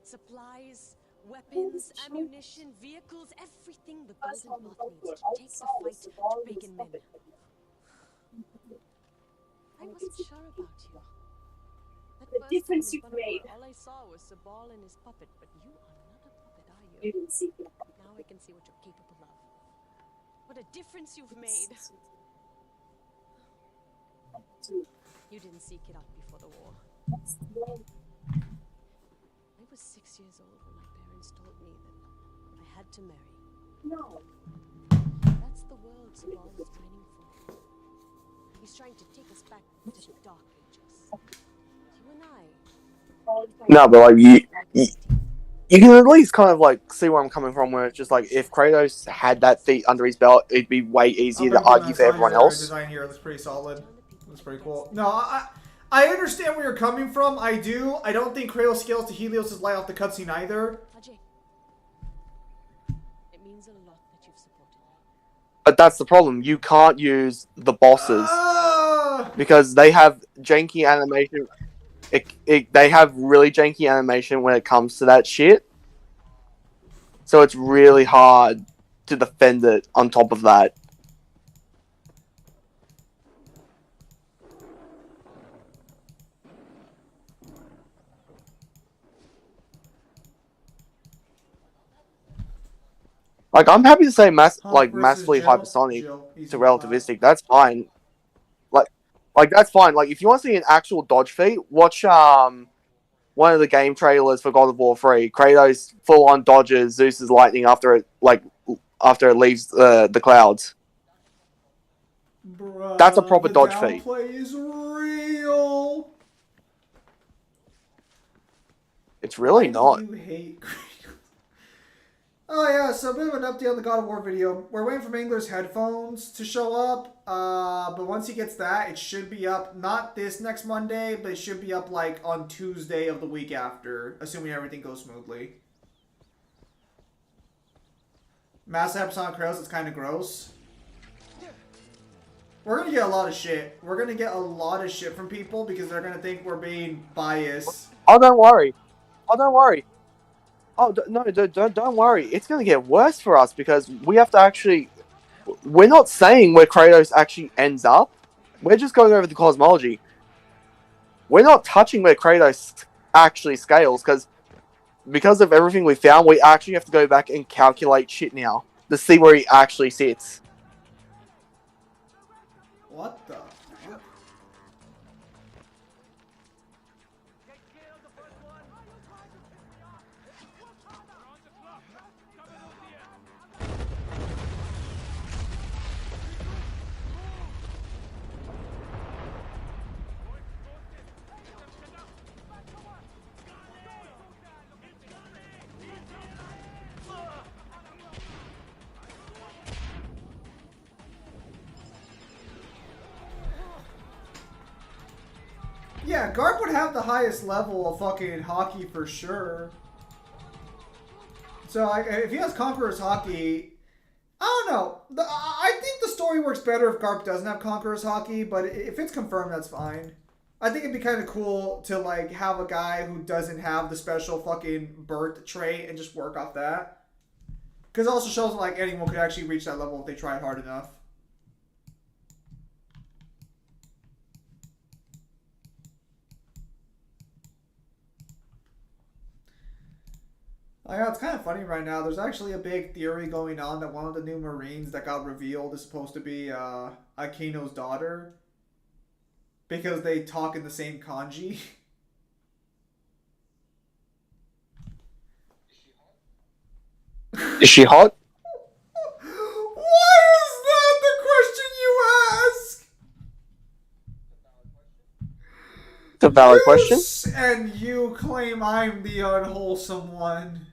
Supplies, weapons, ammunition, vehicles, everything the Golden Path needs to take the fight to Pagan men. I wasn't sure about you. The difference you've made. All I saw was Sabal and his puppet, but you are not a puppet, are you? You didn't see it. Now I can see what you're capable of. What a difference you've made. You didn't seek it out before the war. I was 6 years old when my parents told me that I had to marry. No. That's the world Sabal is pining for. He's trying to take us back to the Dark Ages. You and I. No, but like you can at least kind of like see where I'm coming from. Where it's just like if Kratos had that feat under his belt, it'd be way easier to argue for everyone else. Design here looks pretty solid. Looks pretty cool. No, I understand where you're coming from. I do. I don't think Kratos scales to Helios' light off the cutscene either. Ajay, it means a lot that you've supported me. But that's the problem. You can't use the bosses because they have janky animation. They have really janky animation when it comes to that shit. So it's really hard to defend it on top of that. Like, I'm happy to say massively hypersonic to relativistic. That's fine. Like that's fine. Like, if you want to see an actual dodge feat, watch one of the game trailers for God of War 3. Kratos full on dodges Zeus's lightning after it leaves the clouds. Bruh, that's a proper dodge feat. The downplay is real. It's really not. You hate Kratos. Oh yeah, so a bit of an update on the God of War video. We're waiting for Mangler's headphones to show up, but once he gets that, it should be up, not this next Monday, but it should be up like on Tuesday of the week after, assuming everything goes smoothly. Massive episode on Kratos, it's kind of gross. We're going to get a lot of shit. We're going to get a lot of shit from people because they're going to think we're being biased. Oh, don't worry. Oh, don't worry. Oh, no, don't worry. It's going to get worse for us because we have to actually... We're not saying where Kratos actually ends up. We're just going over the cosmology. We're not touching where Kratos actually scales because of everything we found, we actually have to go back and calculate shit now to see where he actually sits. What the fuck? Yeah, Garp would have the highest level of fucking hockey for sure. So if he has Conqueror's Hockey, I don't know. I think the story works better if Garp doesn't have Conqueror's Hockey, but if it's confirmed, that's fine. I think it'd be kind of cool to like have a guy who doesn't have the special fucking birth trait and just work off that. Because it also shows like anyone could actually reach that level if they tried hard enough. Yeah, it's kind of funny right now. There's actually a big theory going on that one of the new Marines that got revealed is supposed to be Akino's daughter. Because they talk in the same kanji. Is she hot? Why is that the question you ask? It's a valid question. And you claim I'm the unwholesome one.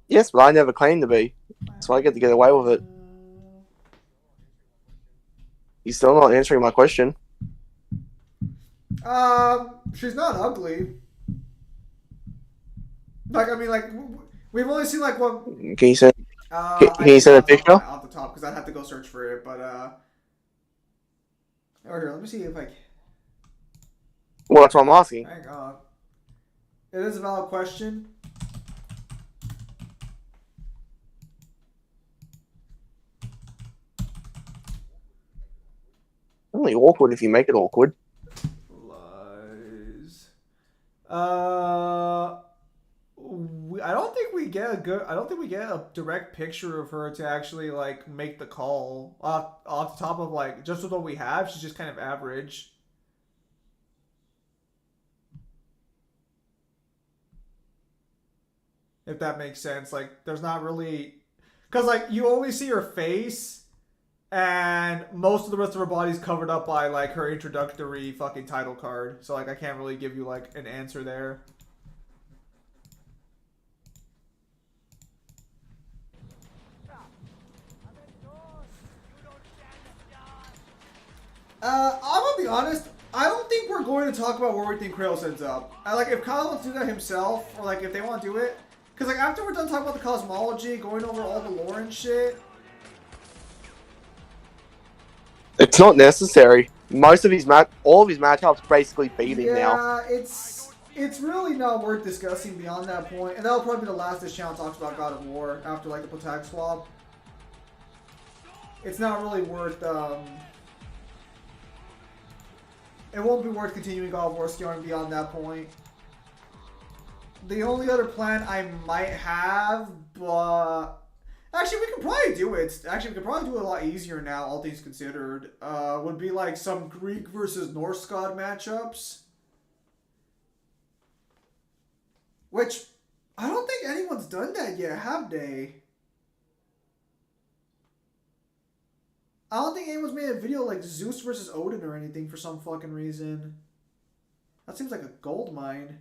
Yes, but I never claimed to be. So I get to get away with it. You're still not answering my question. She's not ugly. Like, I mean, like, we've only seen, like, what... Can you send? Can you send a picture? Off the top, because I'd have to go search for it, but, Or here, let me see if I can... Well, that's what I'm asking. Hang on. It is a valid question. Only awkward if you make it awkward. Lies. I don't think we get a direct picture of her to actually like make the call off the top of like just with what we have. She's just kind of average. If that makes sense, like there's not really, cause like you only see her face, and most of the rest of her body's covered up by like her introductory fucking title card. So like I can't really give you like an answer there. I'm gonna be honest. I don't think we're going to talk about where we think Kratos ends up. Like, if Kyle wants to do that himself, or like if they want to do it, because like after we're done talking about the cosmology, going over all the lore and shit, it's not necessary. Most of all of his matchups basically beat him now. Yeah, it's really not worth discussing beyond that point, and that'll probably be the last this channel talks about God of War after like the Potag swap. It's not really worth. It won't be worth continuing God of War scaling beyond that point. The only other plan I might have, but actually we can probably do it. Actually, we could probably do it a lot easier now, all things considered. Would be like some Greek versus Norse god matchups, which I don't think anyone's done that yet, have they? I don't think anyone's made a video like Zeus versus Odin or anything for some fucking reason. That seems like a gold mine.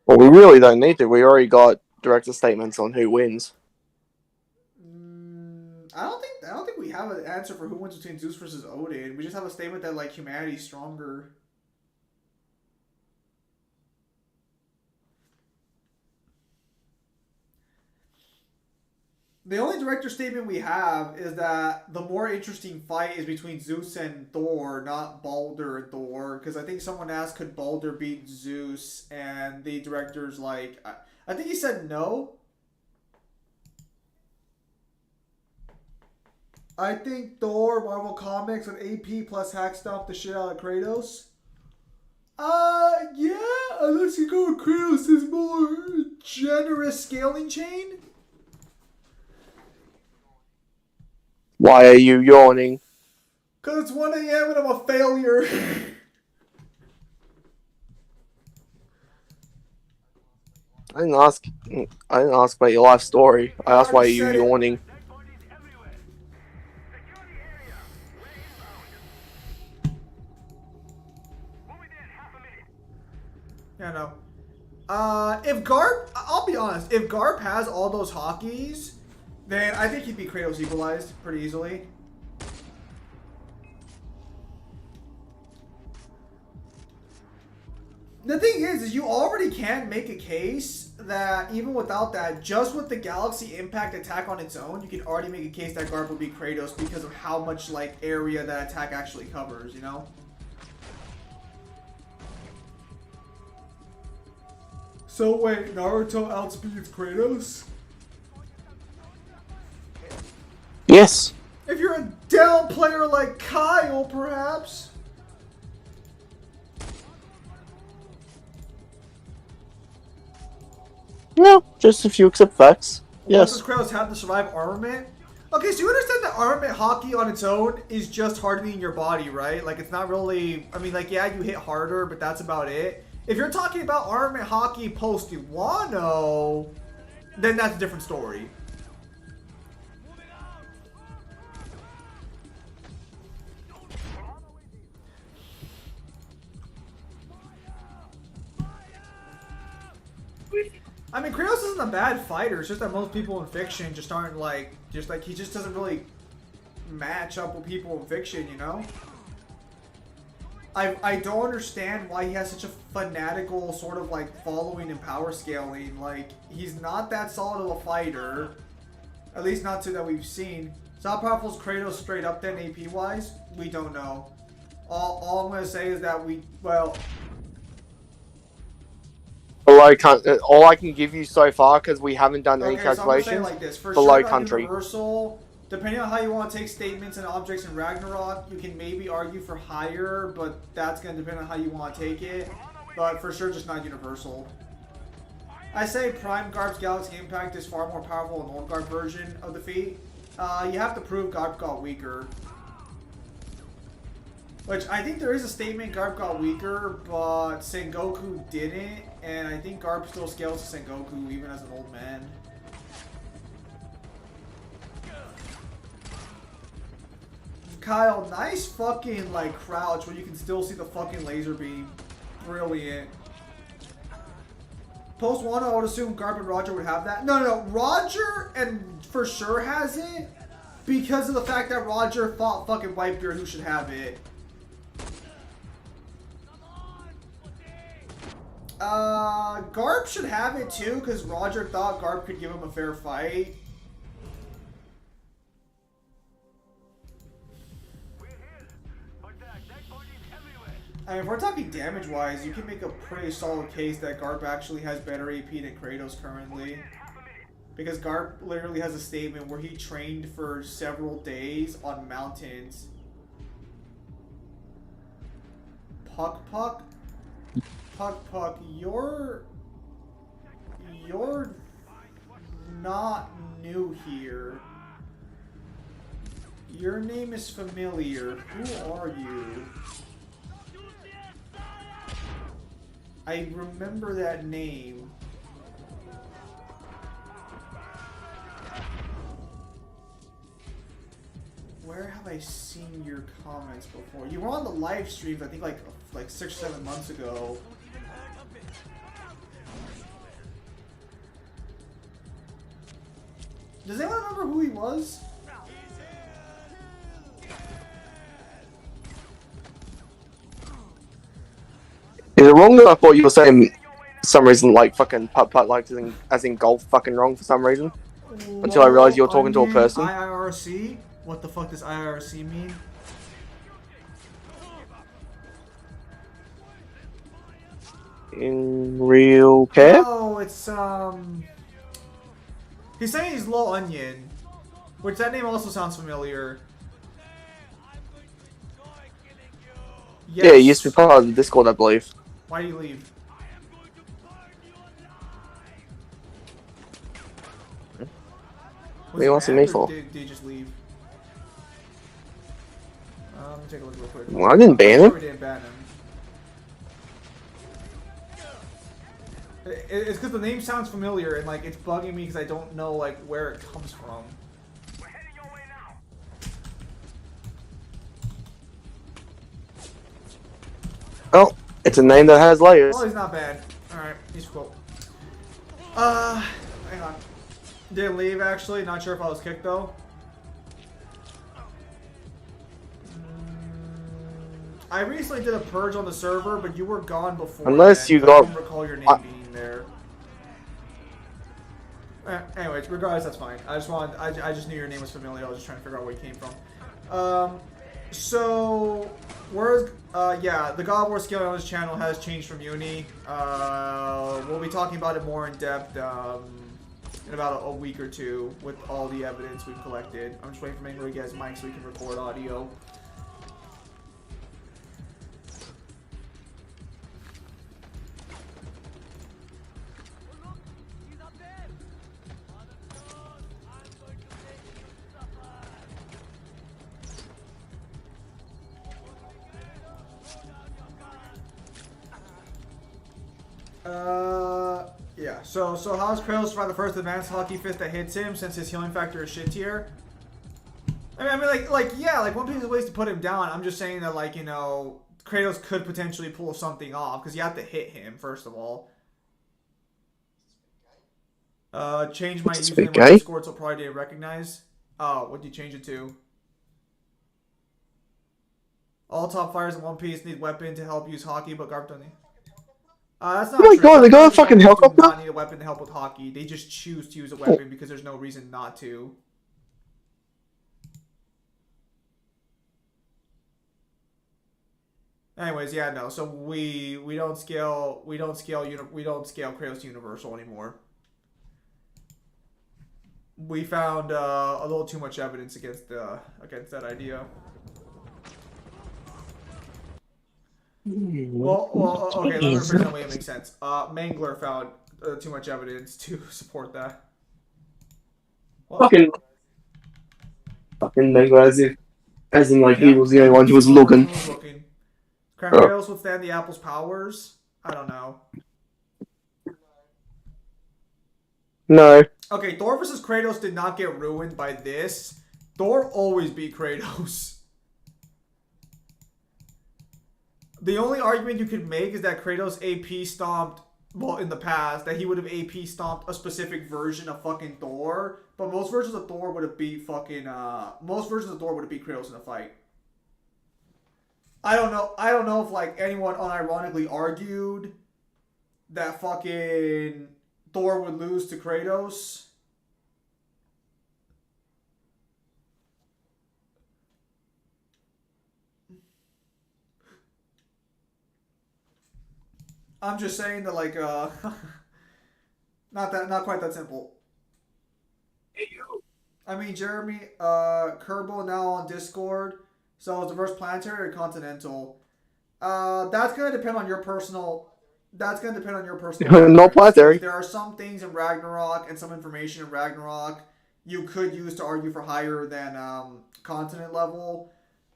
Well, we really don't need to. We already got director statements on who wins. I don't think we have an answer for who wins between Zeus versus Odin. We just have a statement that like humanity's stronger. The only director statement we have is that the more interesting fight is between Zeus and Thor, not Baldur and Thor. Because I think someone asked, could Baldur beat Zeus? And the director's like, I think he said no. I think Thor, Marvel Comics, with AP plus hack stomp the shit out of Kratos. Yeah, unless you go with Kratos' more generous scaling chain. Why are you yawning? Because it's 1 a.m. and I'm a failure. I didn't ask about your life story. I asked why are you yawning. Yeah, no. If Garp, I'll be honest, if Garp has all those hockeys, then I think he'd be Kratos equalized pretty easily. The thing is you already can make a case that even without that, just with the Galaxy Impact attack on its own, you can already make a case that Garp would be Kratos because of how much like area that attack actually covers, you know? So wait, Naruto outspeeds Kratos? Yes. If you're a down player like Kyle, perhaps. No, just if you accept facts. Yes. Does Kratos have to survive armament? Okay, so you understand that armament hockey on its own is just hardening your body, right? Like, it's not really... I mean, like, yeah, you hit harder, but that's about it. If you're talking about armament hockey post-Wano, then that's a different story. I mean, Kratos isn't a bad fighter. It's just that most people in fiction just aren't like, he just doesn't really match up with people in fiction, you know? I don't understand why he has such a fanatical sort of like following and power scaling. Like, he's not that solid of a fighter. At least not to that we've seen. So how powerful is Kratos straight up then AP wise? We don't know. All I'm gonna say is that All I can give you so far, because we haven't done any calculations, so like this. For below sure, country. Universal, depending on how you want to take statements and objects in Ragnarok, you can maybe argue for higher, but that's going to depend on how you want to take it. But for sure, just not universal. I say Prime Garb's Galaxy Impact is far more powerful than Old Garb version of the feat. You have to prove Garb got weaker. Which, I think there is a statement Garb got weaker, but Sengoku didn't. And I think Garb still scales to Sengoku even as an old man. Kyle, nice fucking like crouch where you can still see the fucking laser beam. Brilliant. Post 1, I would assume Garb and Roger would have that. No, Roger and for sure has it because of the fact that Roger fought fucking Whitebeard, who should have it. Garb should have it too because Roger thought Garb could give him a fair fight. I mean, if we're talking damage-wise, you can make a pretty solid case that Garb actually has better AP than Kratos currently. Because Garb literally has a statement where he trained for several days on mountains. Puck, you're not new here. Your name is familiar. Who are you? I remember that name. Where have I seen your comments before? You were on the live streams, I think like 6 or 7 months ago. Does anyone remember who he was? Is it wrong that I thought you were saying for some reason like fucking putt like as in golf fucking wrong for some reason? Until I realized you were talking to a person. IIRC? What the fuck does IIRC mean? In real care? Oh, it's he's saying he's Low Onion, which that name also sounds familiar. Yes. Yeah, he used to be part of the Discord, I believe. Why do you leave? What do you want to see me for? Did you just leave? Let me take a look real quick. Well, I didn't ban him. We didn't ban him. It's because the name sounds familiar and like it's bugging me because I don't know like where it comes from. Oh, it's a name that has layers. Oh, he's not bad. Alright, he's cool. Hang on. Didn't leave actually, not sure if I was kicked though. I recently did a purge on the server, but you were gone before. Unless you I got... don't recall your name being there. Anyways, regardless, that's fine. I just knew your name was familiar. I was just trying to figure out where you came from. So, where's, yeah, the God of War skill on this channel has changed from Uni. We'll be talking about it more in depth, in about a week or two with all the evidence we've collected. I'm just waiting for Mango to get his mic so we can record audio. Yeah. So how does Kratos survive the first advanced hockey fist that hits him since his healing factor is shit tier? I mean, yeah, like one piece of ways to put him down. I'm just saying that, like, you know, Kratos could potentially pull something off because you have to hit him first of all. Change my username on Discord so probably didn't recognize. Oh, what did you change it to? All top fighters in One Piece need weapon to help use hockey, but Garp don't need. That's not Oh my true. god, they got a Garp fucking do helicopter? not need a weapon to help with hockey. They just choose to use a weapon because there's no reason not to. Anyways, yeah, no. So we don't scale Kratos to Universal anymore. We found a little too much evidence against that idea. Well, okay. Let me rephrase that way. It makes sense. Mangler found too much evidence to support that. Well, Fucking Mangler, as in like he was the only one who was looking. Can Kratos withstand the Apple's powers? I don't know. No. Okay, Thor versus Kratos did not get ruined by this. Thor always beat Kratos. The only argument you could make is that Kratos AP stomped, well, in the past, that he would have AP stomped a specific version of fucking Thor, but most versions of Thor would have beat Kratos in a fight. I don't know if like anyone unironically argued that fucking Thor would lose to Kratos. I'm just saying that like not quite that simple. I mean, Jeremy, Kerbal now on Discord. So is the verse planetary or continental? That's gonna depend on your personal. That's gonna depend on your personal. No planetary. There are some things in Ragnarok and some information in Ragnarok you could use to argue for higher than continent level.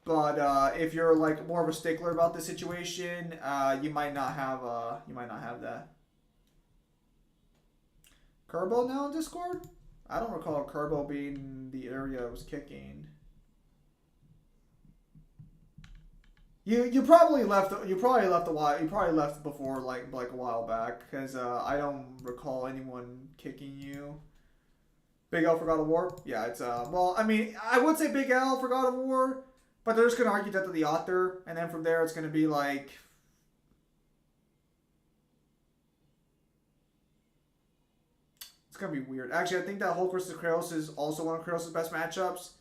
But if you're like more of a stickler about the situation, you might not have that. Kerbal now on Discord? I don't recall Kerbal being the area I was kicking. You probably left a while. You probably left before like a while back because I don't recall anyone kicking you. Big L for God of War? Yeah, it's well, I mean, I would say Big L for God of War, but they're just gonna argue that to the author, and then from there it's gonna be like. It's gonna be weird. Actually, I think that Hulk vs. Kratos is also one of Kratos' best matchups.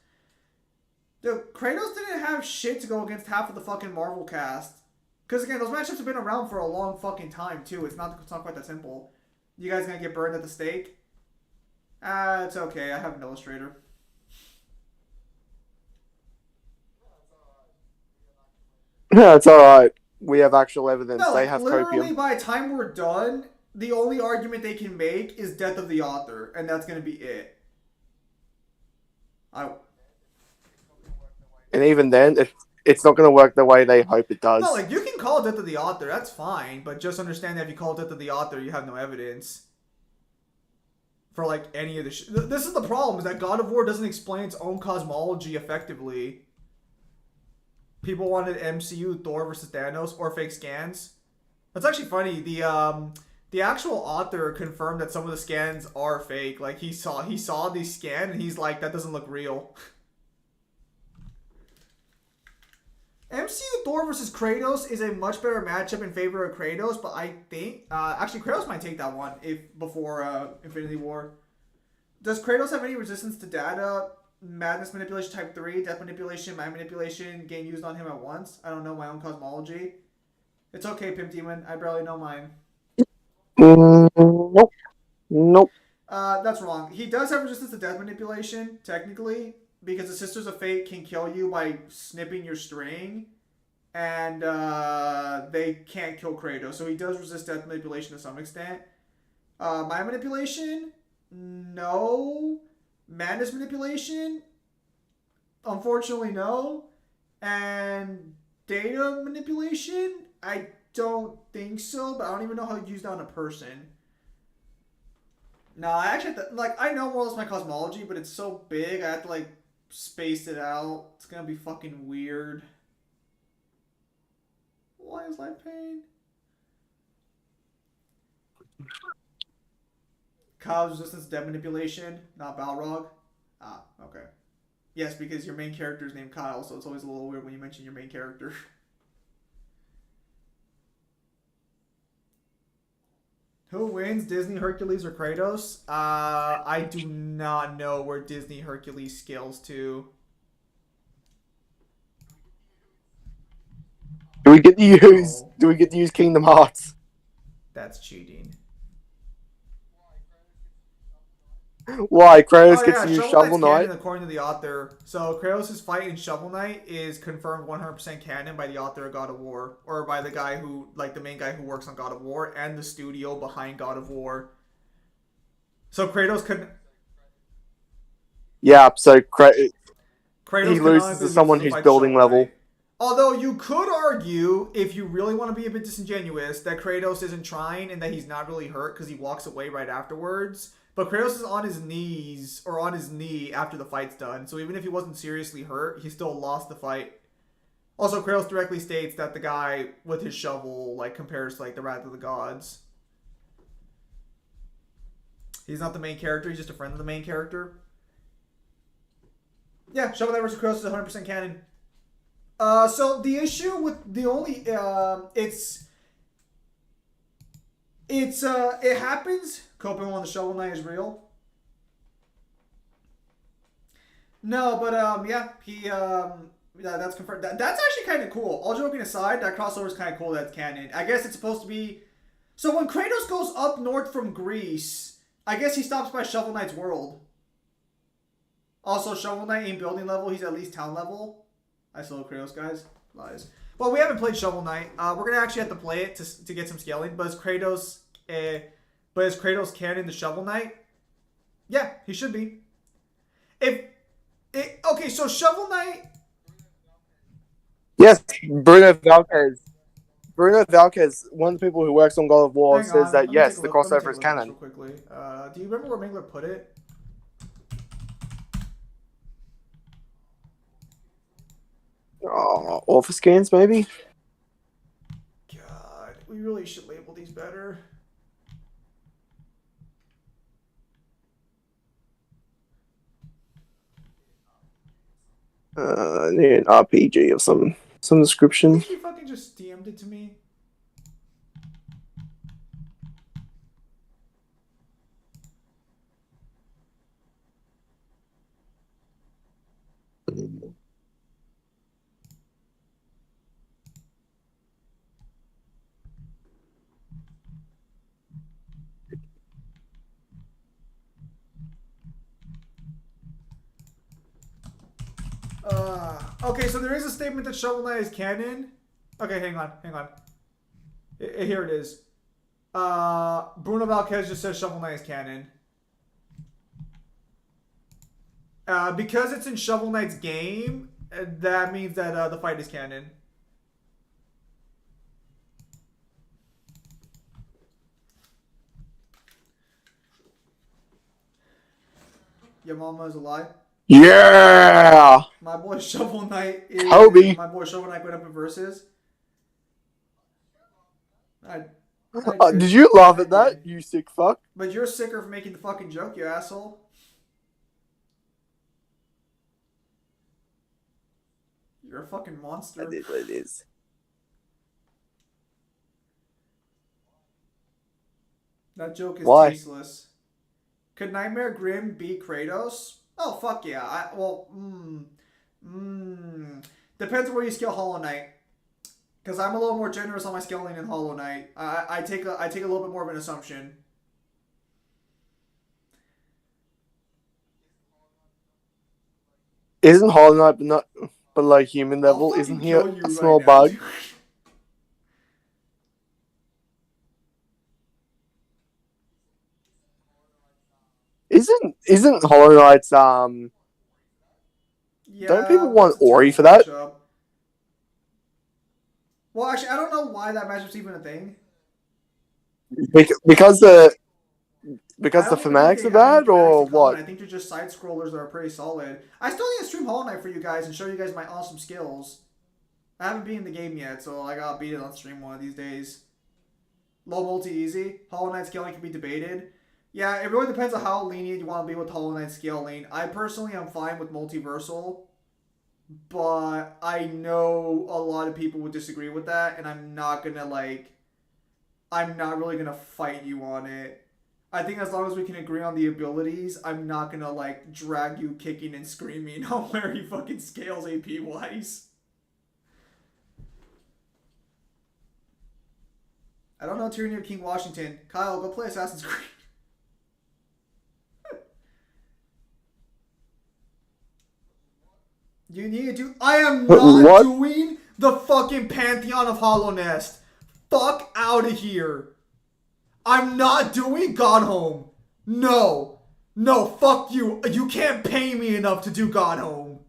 Dude, Kratos didn't have shit to go against half of the fucking Marvel cast. Because again, those matchups have been around for a long fucking time too. It's not quite that simple. You guys gonna get burned at the stake? It's okay. I have an illustrator. Yeah, it's alright. We have actual evidence. No, they have literally copium. by the time we're done, the only argument they can make is death of the author, and that's gonna be it. And even then, it's not going to work the way they hope it does. No, like, you can call death of the author, that's fine, but just understand that if you call death of the author, you have no evidence. For, like, any of the this is the problem, is that God of War doesn't explain its own cosmology effectively. People wanted MCU, Thor versus Thanos, or fake scans. That's actually funny, the actual author confirmed that some of the scans are fake. Like, he saw these scans, and he's like, that doesn't look real. MCU Thor versus Kratos is a much better matchup in favor of Kratos, but I think actually Kratos might take that one before Infinity War. Does Kratos have any resistance to data? Madness manipulation type 3, death manipulation, mind manipulation, getting used on him at once? I don't know my own cosmology. It's okay, Pimp Demon. I barely know mine. Nope. Nope. That's wrong. He does have resistance to death manipulation, technically, because the Sisters of Fate can kill you by snipping your string, and they can't kill Kratos, so he does resist death manipulation to some extent. Mind manipulation? No. Madness manipulation? Unfortunately, no. And data manipulation? I don't think so, but I don't even know how to use that on a person. No, I actually have to, like, I know more or less my cosmology, but it's so big, I have to, like, space it out. It's gonna be fucking weird. Why is life pain? Kyle's resistance to death manipulation, not Balrog. Ah, okay. Yes, because your main character is named Kyle, so it's always a little weird when you mention your main character. Who wins, Disney, Hercules, or Kratos? I do not know where Disney Hercules scales to. Do we get to use? Do we get to use Kingdom Hearts? That's cheating. Why Kratos Oh gets yeah, to use Shovel Shovel Knight's canon Knight? according to the author. So Kratos' fight in Shovel Knight is confirmed 100% canon by the author of God of War, or by the guy who, like the main guy who works on God of War and the studio behind God of War. So Kratos could. Yeah, so Kratos he canonically loses to gets someone to who's fight building Shovel level. Knight. Although you could argue, if you really want to be a bit disingenuous, that Kratos isn't trying and that he's not really hurt because he walks away right afterwards. But Kratos is on his knees, or on his knee after the fight's done. So even if he wasn't seriously hurt, he still lost the fight. Also, Kratos directly states that the guy with his shovel, like, compares to, like, the Wrath of the Gods. He's not the main character, he's just a friend of the main character. Yeah, Shovel Knight vs. Kratos is 100% canon. So the issue with the only, it happens. Coping on the Shovel Knight is real. No, but yeah, that's confirmed. That's actually kind of cool. All joking aside, that crossover is kind of cool. That's canon. I guess it's supposed to be. So when Kratos goes up north from Greece, I guess he stops by Shovel Knight's world. Also, Shovel Knight ain't building level. He's at least town level. I solo Kratos, guys. Lies. Well, we haven't played Shovel Knight. We're gonna actually have to play it to get some scaling. But is Kratos canon to Shovel Knight? Yeah, he should be. Okay, so Shovel Knight. Yes, Bruno Valquez. Bruno Valquez, one of the people who works on God of War, Hang says on, that let me yes, take a the look. Let me crossover take is a look canon. real quickly. Do you remember where Mangler put it? Office scans, maybe? God, we really should label these better. Need an RPG of some description. He fucking just DM'd it to me. Okay, so there is a statement that Shovel Knight is canon. Okay, hang on. Here it is. Bruno Valquez just says Shovel Knight is canon. Because it's in Shovel Knight's game, that means that the fight is canon. Your mama is alive. Yeah! My boy Shovel Knight is Kobe. My boy Shovel Knight went up in versus. Did you laugh at that, you sick fuck? But you're sicker for making the fucking joke, you asshole. You're a fucking monster. That is what it is. That joke is Why? tasteless. Could Nightmare Grim beat Kratos? Oh, fuck yeah. Depends on where you scale Hollow Knight. Because I'm a little more generous on my scaling in Hollow Knight. I take a little bit more of an assumption. Isn't Hollow Knight but like human level? I'll Isn't fucking he kill you a right small now, bug? dude. Isn't Hollow Knight's Yeah, don't people want it's a Ori for terrible that? matchup. Well, actually, I don't know why that matchup's even a thing. Because the I don't think fanatics they are have any bad, or fanatics in common. what? I think they're just side scrollers that are pretty solid. I still need to stream Hollow Knight for you guys and show you guys my awesome skills. I haven't beaten the game yet, so I gotta beat it on stream one of these days. Low multi easy. Hollow Knight scaling can be debated. Yeah, it really depends on how lenient you want to be with Hollow Knight scaling. I personally am fine with multiversal, but I know a lot of people would disagree with that, and I'm not really gonna fight you on it. I think as long as we can agree on the abilities, I'm not gonna like drag you kicking and screaming on where he fucking scales AP wise. I don't know Tyranny of King Washington. Kyle, go play Assassin's Creed. You need to do. I am not doing the fucking Pantheon of Hallownest. Fuck out of here. I'm not doing God Home. No. No, fuck you. You can't pay me enough to do God Home.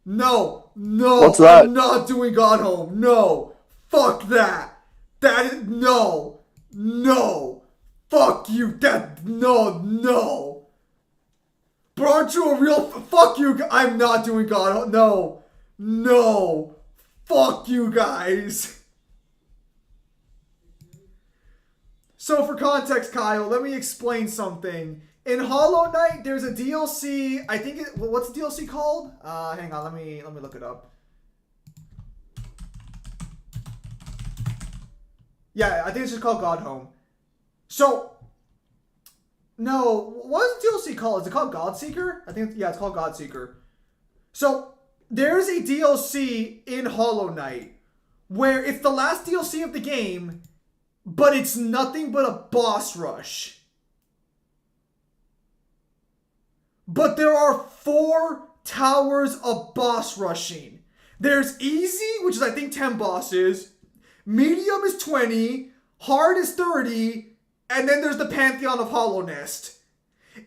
No. No. What's that? I'm not doing God Home. No. Fuck that. That is. No. No. Fuck you. That. No. No. But aren't you a real... Fuck you. I'm not doing God Home. No. No. Fuck you guys. So for context, Kyle, let me explain something. In Hollow Knight, there's a DLC. I think it... What's the DLC called? Hang on. Let me look it up. Yeah, I think it's just called God Home. So... No, what is the DLC called? Is it called Godseeker? I think, yeah, it's called Godseeker. So, there's a DLC in Hollow Knight where it's the last DLC of the game, but it's nothing but a boss rush. But there are 4 towers of boss rushing. There's easy, which is I think 10 bosses, medium is 20, hard is 30, and then there's the Pantheon of Hallownest.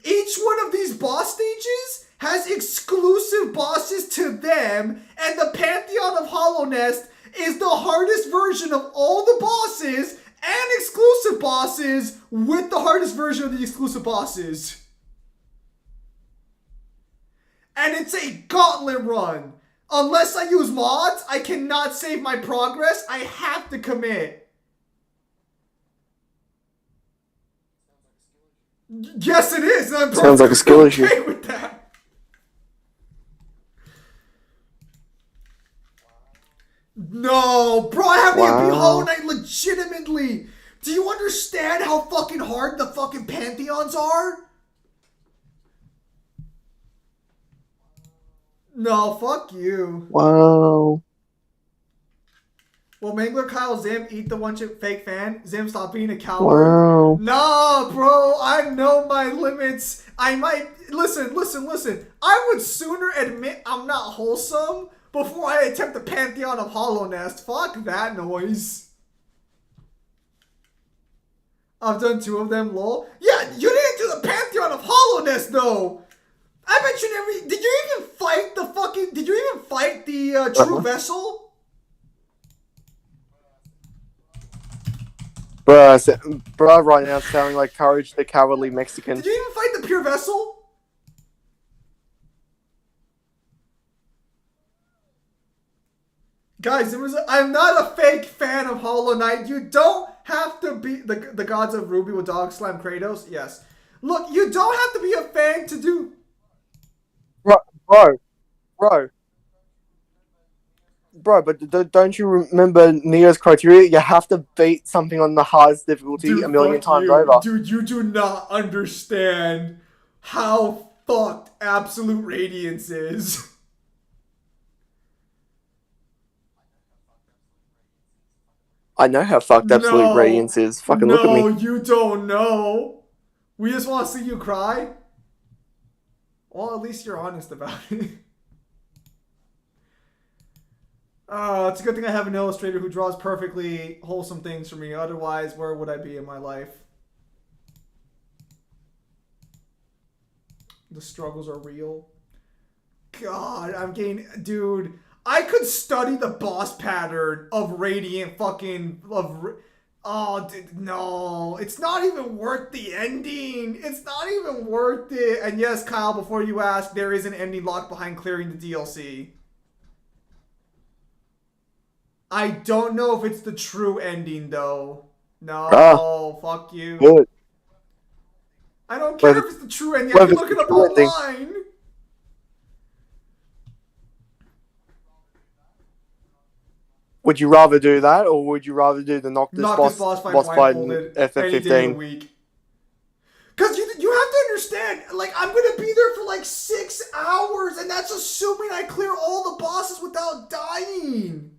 Each one of these boss stages has exclusive bosses to them, and the Pantheon of Hallownest is the hardest version of all the bosses and exclusive bosses with the hardest version of the exclusive bosses. And it's a gauntlet run. Unless I use mods, I cannot save my progress. I have to commit. Yes, it is. I'm Sounds like a skill issue. Okay with that. No, bro, I have to beat Hollow Knight legitimately. Do you understand how fucking hard the fucking Pantheons are? No, fuck you. Wow. Will Mangler Kyle Zim eat the one chip fake fan? Zim, stop being a coward. Wow. Nah, bro, I know my limits. I might... Listen. I would sooner admit I'm not wholesome before I attempt the Pantheon of Hallownest. Fuck that noise. I've done 2 of them, lol. Yeah, you didn't do the Pantheon of Hallownest, though. I bet you never... Did you even fight the fucking... Did you even fight the True Vessel? Bruh, right now sounding like Courage the Cowardly Mexican. Did you even fight the Pure Vessel? Guys, I'm not a fake fan of Hollow Knight. You don't have to be the gods of Ruby with Dog Slam Kratos. Yes. Look, you don't have to be a fan to do... Bro, but don't you remember Neo's criteria? You have to beat something on the hardest difficulty a million times over. Dude, you do not understand how fucked Absolute Radiance is. I know how fucked Absolute Radiance is. Fucking look at me. No, you don't know. We just want to see you cry. Well, at least you're honest about it. It's a good thing I have an illustrator who draws perfectly wholesome things for me. Otherwise, where would I be in my life? The struggles are real. God, I'm getting... Dude, I could study the boss pattern of Radiant fucking... Oh, dude, no. It's not even worth the ending. It's not even worth it. And yes, Kyle, before you ask, there is an ending locked behind clearing the DLC. I don't know if it's the true ending, though. No, fuck you. Good. I don't care Whether- if it's the true ending. I whether can look it it's up the true ending. online. Would you rather do that, or would you rather do the Knock this boss fight fight in blindfolded any day of the FF15? week? Because you have to understand, like, I'm going to be there for like 6 hours, and that's assuming I clear all the bosses without dying.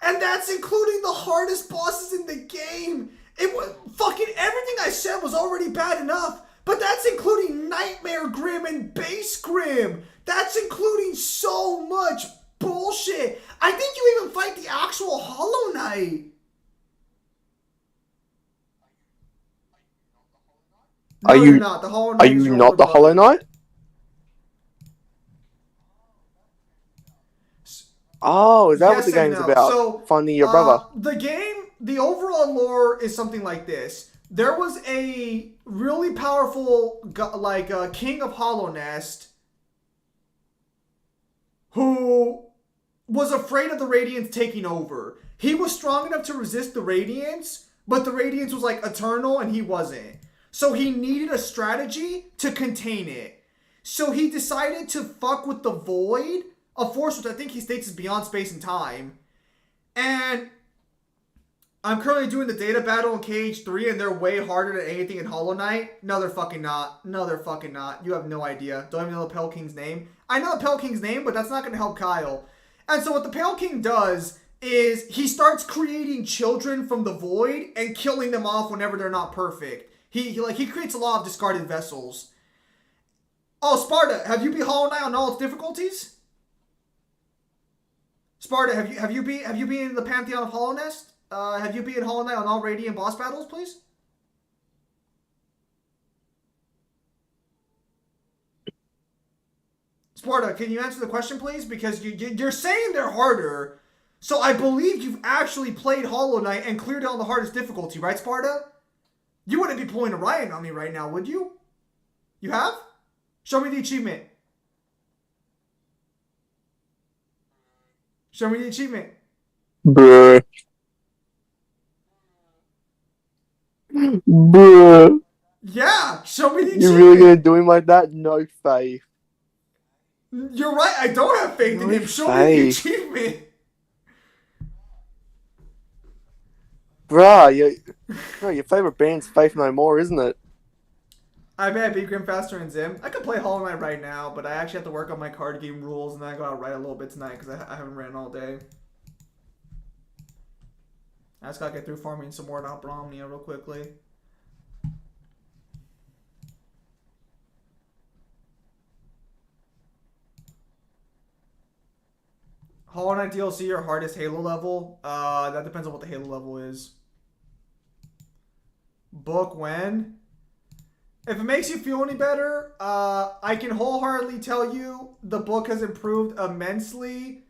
And that's including the hardest bosses in the game. It was fucking everything I said was already bad enough, but that's including Nightmare Grim and Base Grim. That's including so much bullshit. I think you even fight the actual Hollow Knight. No, Are you you're not. The Hollow Are Knight is you your not older the Hollow brother. Knight? Oh, is that what Yes the and game's no. about? So, Finding your brother. The game, the overall lore is something like this. There was a really powerful, king of Hollow Nest who was afraid of the Radiants taking over. He was strong enough to resist the Radiants, but the Radiants was like eternal and he wasn't. So he needed a strategy to contain it. So he decided to fuck with the Void, a force which I think he states is beyond space and time. And I'm currently doing the data battle in KH3 and they're way harder than anything in Hollow Knight. No, they're fucking not. No, they're fucking not. You have no idea. Don't even know the Pale King's name. I know the Pale King's name, but that's not going to help Kyle. And so what the Pale King does is he starts creating children from the Void and killing them off whenever they're not perfect. He creates a lot of discarded vessels. Oh, Sparta, have you beat Hollow Knight on all its difficulties? Sparta, have you been in the Pantheon of Hollow Nest? Have you been in Hollow Knight on all Radiant boss battles, please? Sparta, can you answer the question, please? Because you're saying they're harder, so I believe you've actually played Hollow Knight and cleared it on the hardest difficulty, right, Sparta? You wouldn't be pulling a Ryan on me right now, would you? You have? Show me the achievement. Show me the achievement. Bruh. Bruh. Yeah, show me the You achievement. really gonna do him like that? No faith. You're right, I don't have faith in No him. Show me the faith. achievement. Bruh, your favorite band's Faith No More, isn't it? I bet I beat Grimfaster and Zim. I could play Hollow Knight right now, but I actually have to work on my card game rules, and then I go out write a little bit tonight because I haven't ran all day. I just gotta get through farming some more Alp Omnia real quickly. Hollow Knight DLC or hardest Halo level? That depends on what the Halo level is. Book when? If it makes you feel any better, I can wholeheartedly tell you the book has improved immensely.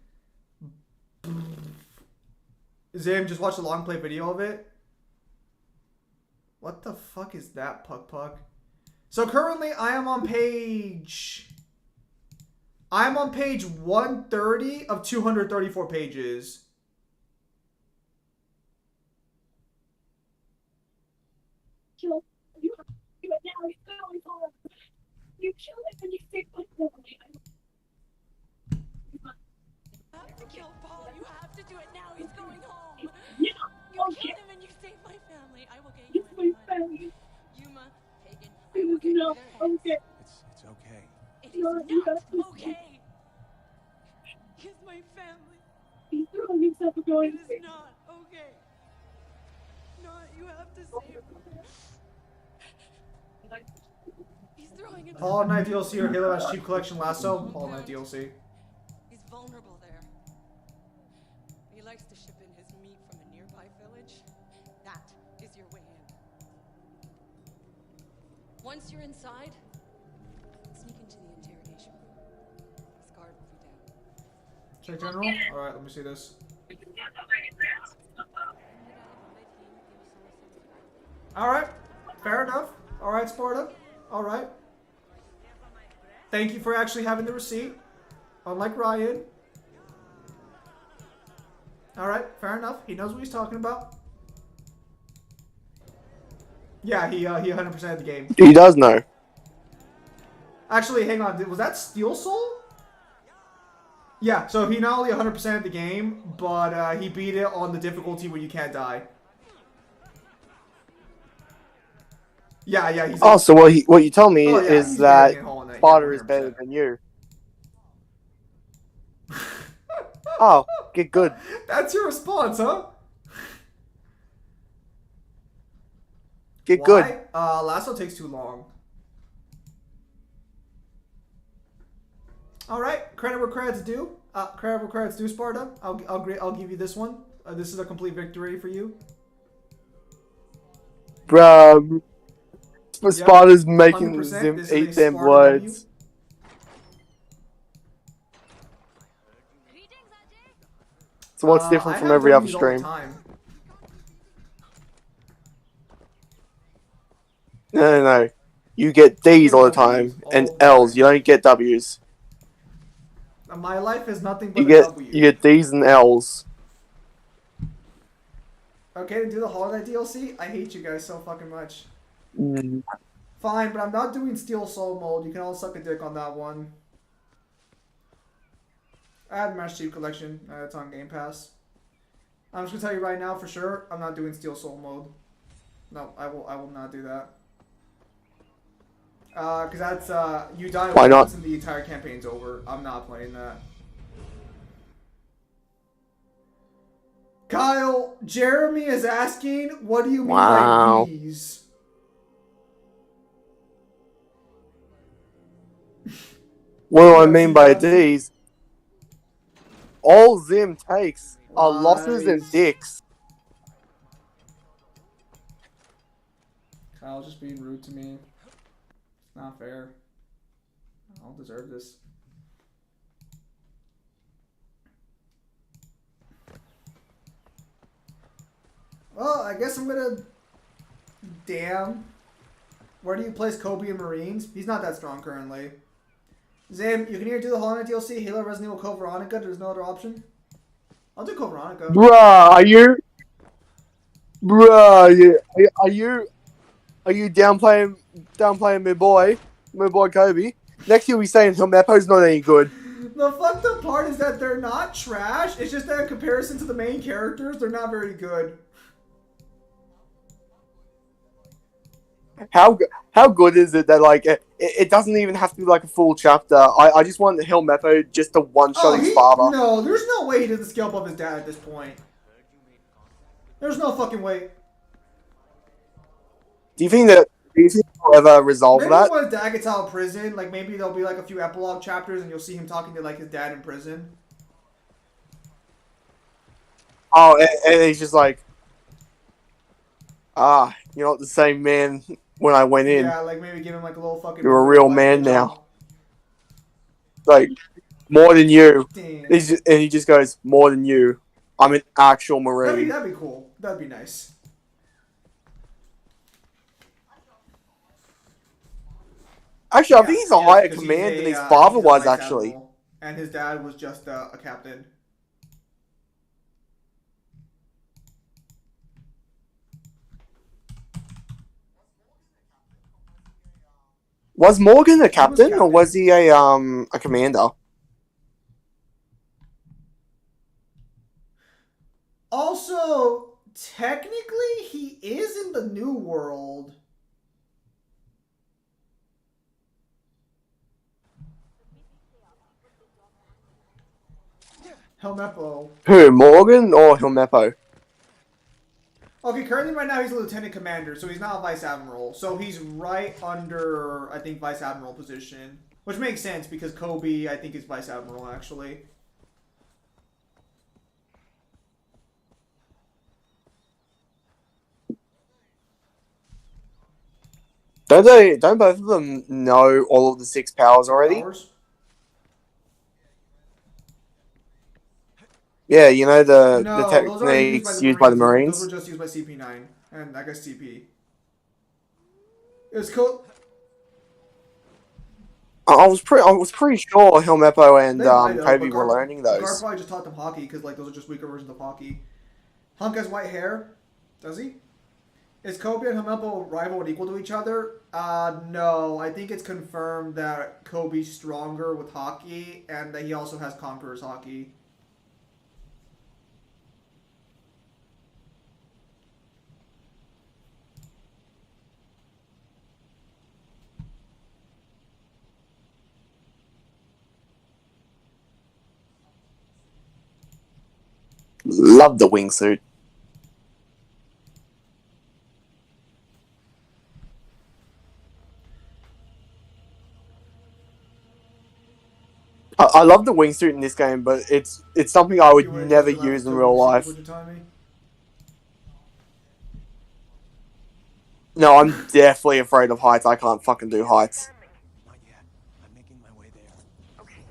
Zim, just watch the long play video of it. What the fuck is that, Puck Puck? So currently I am on page 130 of 234 pages. You now he's going home. You kill him and you take my family. You have to kill Paul. You have to do it now. He's going home. Yeah, You okay. kill him and you save my family. I will get you It's my any money. family. Yuma, Pagan, I will get No, you their hands. okay. It's okay. It is No, you not have to- okay. Kiss my family. He's throwing himself a It going is not okay. Not, you have to save him. He's throwing himself. Hollow Knight DLC or Halo S Cheap Collection Lasso? Hollow Knight DLC. He's vulnerable there. He likes to ship in his meat from a nearby village. That is your way in. Once you're inside, sneak into the interrogation room. This guard will be down. Check general? Alright, let me see this. Alright, fair enough. Alright, Sparta. Alright. Thank you for actually having the receipt. Unlike Ryan. Alright, fair enough. He knows what he's talking about. Yeah, he 100%ed the game. He does know. Actually, hang on. Was that Steel Soul? Yeah, so he not only 100%ed the game, but he beat it on the difficulty where you can't die. Yeah, he's... Oh, so what you tell me Oh, yeah, is he's that better than Hollow Knight, Sparta yeah, is better 100%. than you. Oh, get good. That's your response, huh? Get good. Lasso takes too long. Alright, credit where credit's due. Credit where credit's due, Sparta. I'll give you this one. This is a complete victory for you. Bruh. Yep, Sparta's making 100%. them This is eat a them Sparta words. So what's different I from have every other W's all the stream? time. No. You get D's all the time and L's. You don't get W's. My life is nothing but You a get W. you get D's and L's. Okay, to do the Holiday DLC? I hate you guys so fucking much. Mm. Fine, but I'm not doing Steel Soul mode. You can all suck a dick on that one. I have Master Chief Collection. It's on Game Pass. I'm just gonna tell you right now for sure, I'm not doing Steel Soul mode. No, I will not do that. Cause that's you die Why not? once and the entire campaign's over. I'm not playing that. Kyle, Jeremy is asking, what do you mean Wow. by these? What do I mean by D's? All Zim takes are losses and Lies. dicks. Kyle's just being rude to me. It's not fair. I don't deserve this. Well, I guess I'm gonna... Damn. Where do you place Kobe and Marines? He's not that strong currently. Zim, you can either do the Hollow Knight DLC, Halo, Resident Evil, Code Veronica. There's no other option. I'll do Code Veronica. Bruh, are you downplaying my boy Kobe? Next year we saying Helmeppo's not any good. The fucked up part is that they're not trash. It's just that in comparison to the main characters, they're not very good. How good is it that like it doesn't even have to be like a full chapter? I just want Helmeppo just to one shot his father. No, there's no way he doesn't scale above his dad at this point. There's no fucking way. Do you think they'll ever resolve Maybe that? when his dad gets out of prison, like maybe there'll be like a few epilogue chapters and you'll see him talking to like his dad in prison. Oh, and he's just like, you're not the same man when I went in. Yeah, like maybe give him like a little fucking... You're a real man now. Like, more than you. Damn. And he just goes, more than you. I'm an actual Marine. That'd be cool. That'd be nice. Actually, I think he's a higher because command he's than his a, father he's a was, vice actually. admiral, and his dad was just a captain. Was Morgan a captain, or captain. was he a commander? Also, technically, he is in the New World. Helmeppo. Who, Morgan or Helmeppo? Okay, currently right now he's a lieutenant commander, so he's not a vice admiral. So he's right under, I think, vice admiral position. Which makes sense because Kobe, I think, is vice admiral, actually. Don't both of them know all of the 6 powers already? Powers? Yeah, you know the No, those are techniques used by the Marines. Those were just used by CP9 and I guess CP. It was cool. I was pretty sure Helmeppo and They might have, Kobe but were learning Gar those. probably just taught them hockey because like those are just weaker versions of hockey. Hunk has white hair. Does he? Is Kobe and Helmeppo rival and equal to each other? No. I think it's confirmed that Kobe's stronger with hockey and that he also has Conqueror's hockey. Love the wingsuit. I love the wingsuit in this game, but it's something I would never use in real life. Would you tell me? No, I'm definitely afraid of heights. I can't fucking do heights. Not yet. I'm making my way there. Okay.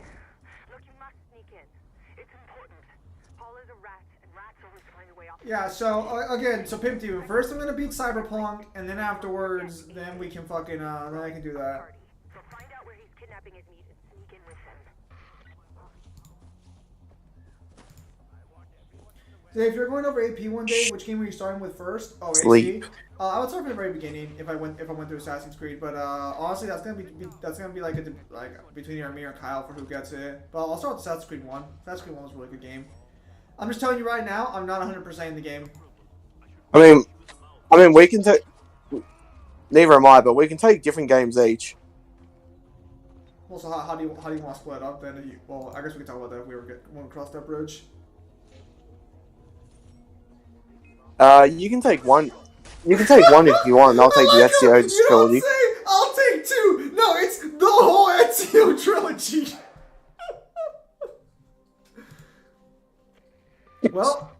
Look, you must sneak in. It's important. Paul is a rat, and rats always find a way off. Yeah, so again, so Pimp Demon. First I'm gonna beat Cyberpunk, and then afterwards, then we can fucking then I can do that. So find out where he's kidnapping his meat and sneak in with him. So if you're going over AP one day, which game are you starting with first? Oh, Sleep. AC. I would start from the very beginning if I went through Assassin's Creed, but honestly, that's gonna be like between you and me or Kyle for who gets it. But I'll start with Assassin's Creed 1. Assassin's Creed 1 was a really good game. I'm just telling you right now, I'm not 100% in the game. I mean, we can take. Neither am I, but we can take different games each. Well, so how do you want to split up then? Well, I guess we can talk about that if we when we cross that bridge. You can take one. You can take one if you want, and I'll take the Ezio trilogy. You don't say, I'll take two! No, it's the whole Ezio trilogy! Well,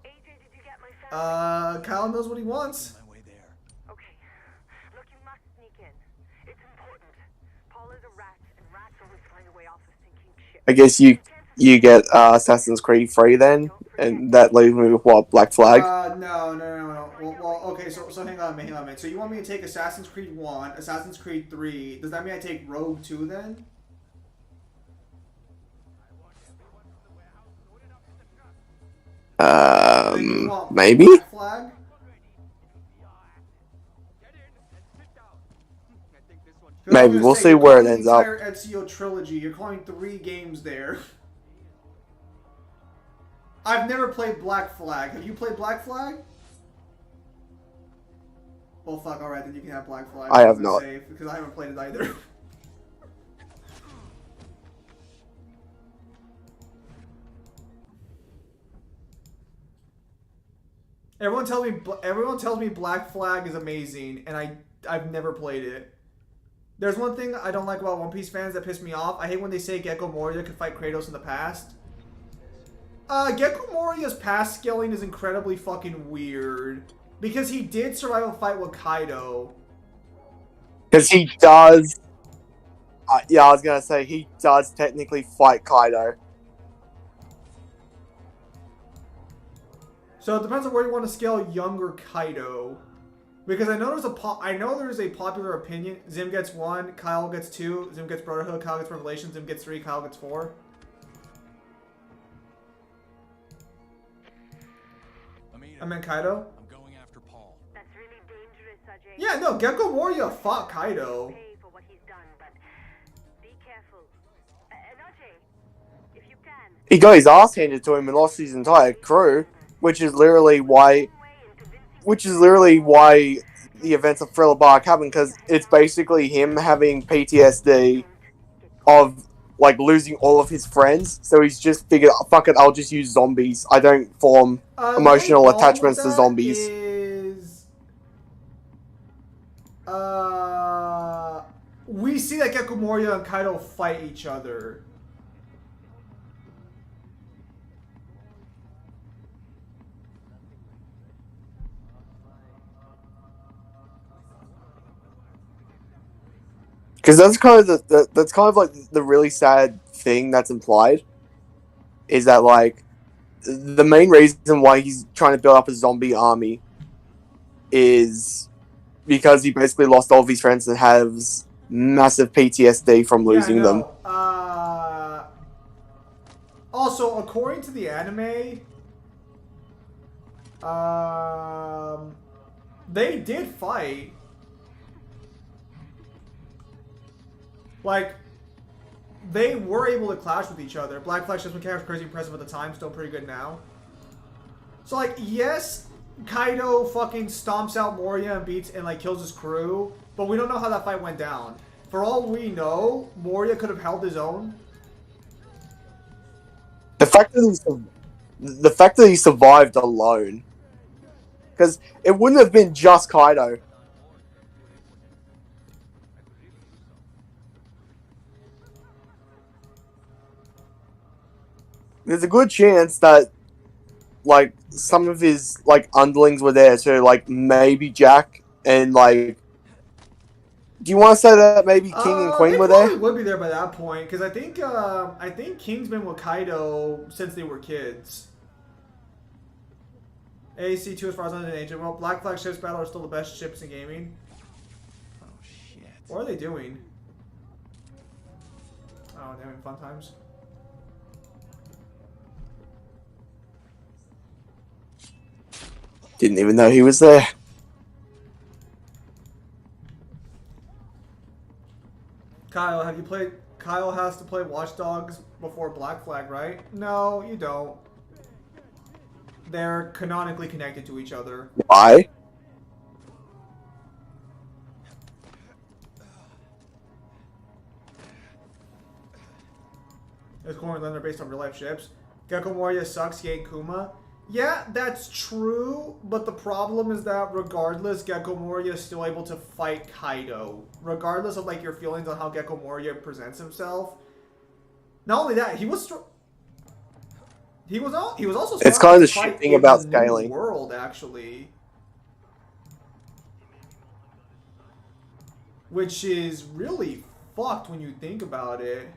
Kyle knows what he wants. My way there. Okay. Look, you must sneak in. It's important. Paul is a rat, and rats always find a way off a sinking ship. I guess you get Assassin's Creed 3 then, and that leaves me with what, Black Flag? No. Well, okay, so hang on a minute. So you want me to take Assassin's Creed 1, Assassin's Creed 3. Does that mean I take Rogue 2 then? Maybe? Black Flag? Maybe, we'll see where it ends up. The entire Ezio trilogy, you're calling 3 games there. I've never played Black Flag. Have you played Black Flag? Well, fuck, alright, then you can have Black Flag. I have not. Because I haven't played it either. Everyone tells me Black Flag is amazing, and I've never played it. There's one thing I don't like about One Piece fans that piss me off. I hate when they say Gecko Moria could fight Kratos in the past. Gecko Moria's past scaling is incredibly fucking weird. Because he did survive a fight with Kaido. Because he does... yeah, I was gonna say, he does technically fight Kaido. So it depends on where you want to scale younger Kaido. Because I know there's a popular opinion. Zim gets 1, Kyle gets 2, Zim gets Brotherhood, Kyle gets Revelation, Zim gets 3, Kyle gets 4. I meant Kaido? I'm going after Paul. That's really dangerous, Ajay. Yeah, no, Gecko Moria fought Kaido. Pay for what he's done, but be careful. And Ajay, if you can. He got his ass handed to him and lost his entire crew, which is literally why the events of Thriller Bark happen, because it's basically him having PTSD of like losing all of his friends, so he's just figured, fuck it, I'll just use zombies. I don't form emotional attachments to zombies. We see that Gecko Moria and Kaido fight each other. Because that's kind of like the really sad thing that's implied, is that like the main reason why he's trying to build up a zombie army is because he basically lost all of his friends and has massive PTSD from losing yeah, them. no. Also, according to the anime, they did fight. Like, they were able to clash with each other. Black Flag's just mechanics crazy impressive at the time, still pretty good now. So, like, yes, Kaido fucking stomps out Moria and beats and, like, kills his crew, but we don't know how that fight went down. For all we know, Moria could have held his own. The fact that he survived alone, because it wouldn't have been just Kaido. There's a good chance that, like, some of his, like, underlings were there too, like, maybe Jack and, like, do you want to say that maybe King and Queen were there? They would be there by that point, because I think King's been with Kaido since they were kids. AC2 as far as I know, Agent. Well, Black Flag ships battle are still the best ships in gaming. Oh shit. What are they doing? Oh, they're having fun times. Didn't even know he was there. Kyle, have you played? Kyle has to play Watch Dogs before Black Flag, right? No, you don't. They're canonically connected to each other. Why? It's Corn Thunder based on real life ships. Gecko Moria sucks, Yay Kuma. Yeah, that's true, but the problem is that regardless, Gecko Moria is still able to fight Kaido. Regardless of, like, your feelings on how Gecko Moria presents himself. Not only that, he was also It's kind of the shit thing about scaling. World, actually. Which is really fucked when you think about it.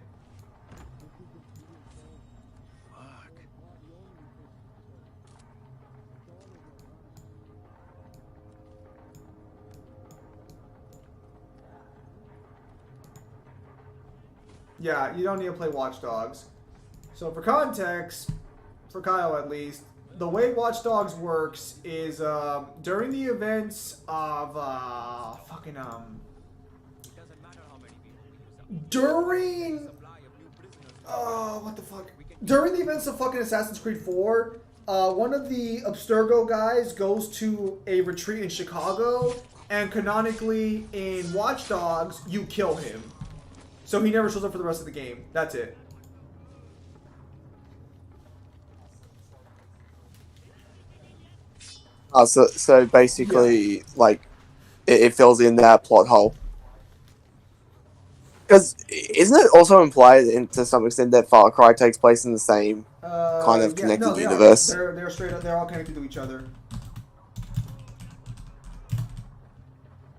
Yeah, you don't need to play Watch Dogs. So for context, for Kyle at least, the way Watch Dogs works is during the events of during the events of fucking Assassin's Creed 4, one of the Abstergo guys goes to a retreat in Chicago, and canonically in Watch Dogs, you kill him. So he never shows up for the rest of the game. That's it. So basically, like, it fills in that plot hole. Because isn't it also implied, to some extent, that Far Cry takes place in the same kind of connected universe? They're straight up. They're all connected to each other.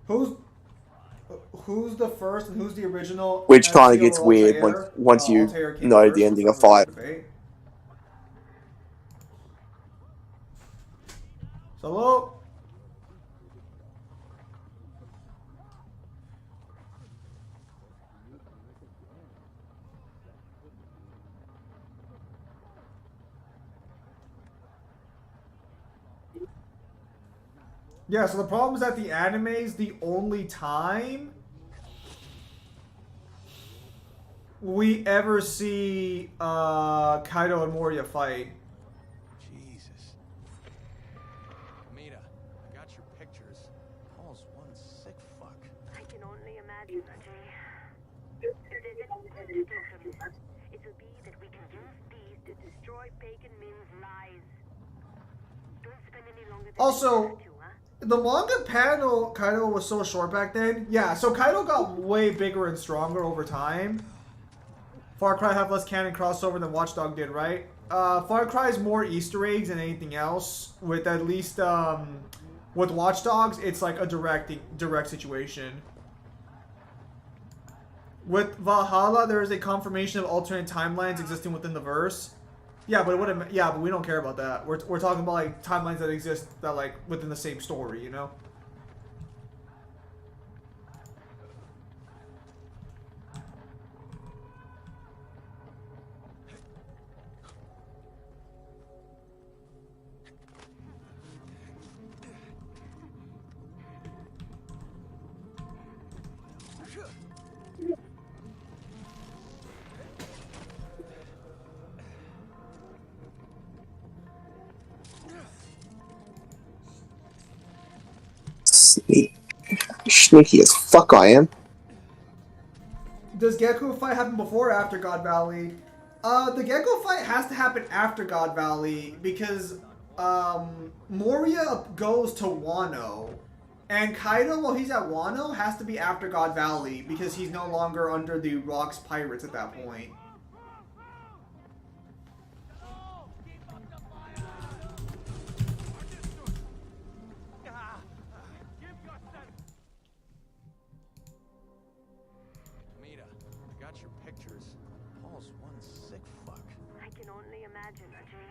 Who's the first and who's the original? Which kind of gets weird once you know the ending of 5. Hello? Yeah, so the problem is that the anime is the only time we ever see Kaido and Moria fight. Jesus. Amita, I got your pictures. Paul's one sick fuck. I can only imagine, Ajay. There's an institution. It will be that we can use these to destroy Pagan Min's lies. Don't spend any longer than Also, the manga panel Kaido was so short back then. Yeah, so Kaido got way bigger and stronger over time. Far Cry have less canon crossover than Watch Dogs did, right? Far Cry is more Easter eggs than anything else. With at least with Watch Dogs, it's like a direct situation. With Valhalla, there is a confirmation of alternate timelines existing within the verse. Yeah, but it wouldn't. Yeah, but we don't care about that. We're talking about like timelines that exist that like within the same story, you know. Sneaky. Sneaky as fuck I am. Does Gekko fight happen before or after God Valley? The Gekko fight has to happen after God Valley because Moria goes to Wano. And Kaido, while he's at Wano, has to be after God Valley because he's no longer under the Rocks Pirates at that point. Amita, I got your pictures. Paul's one sick fuck. I can only imagine, Ajay.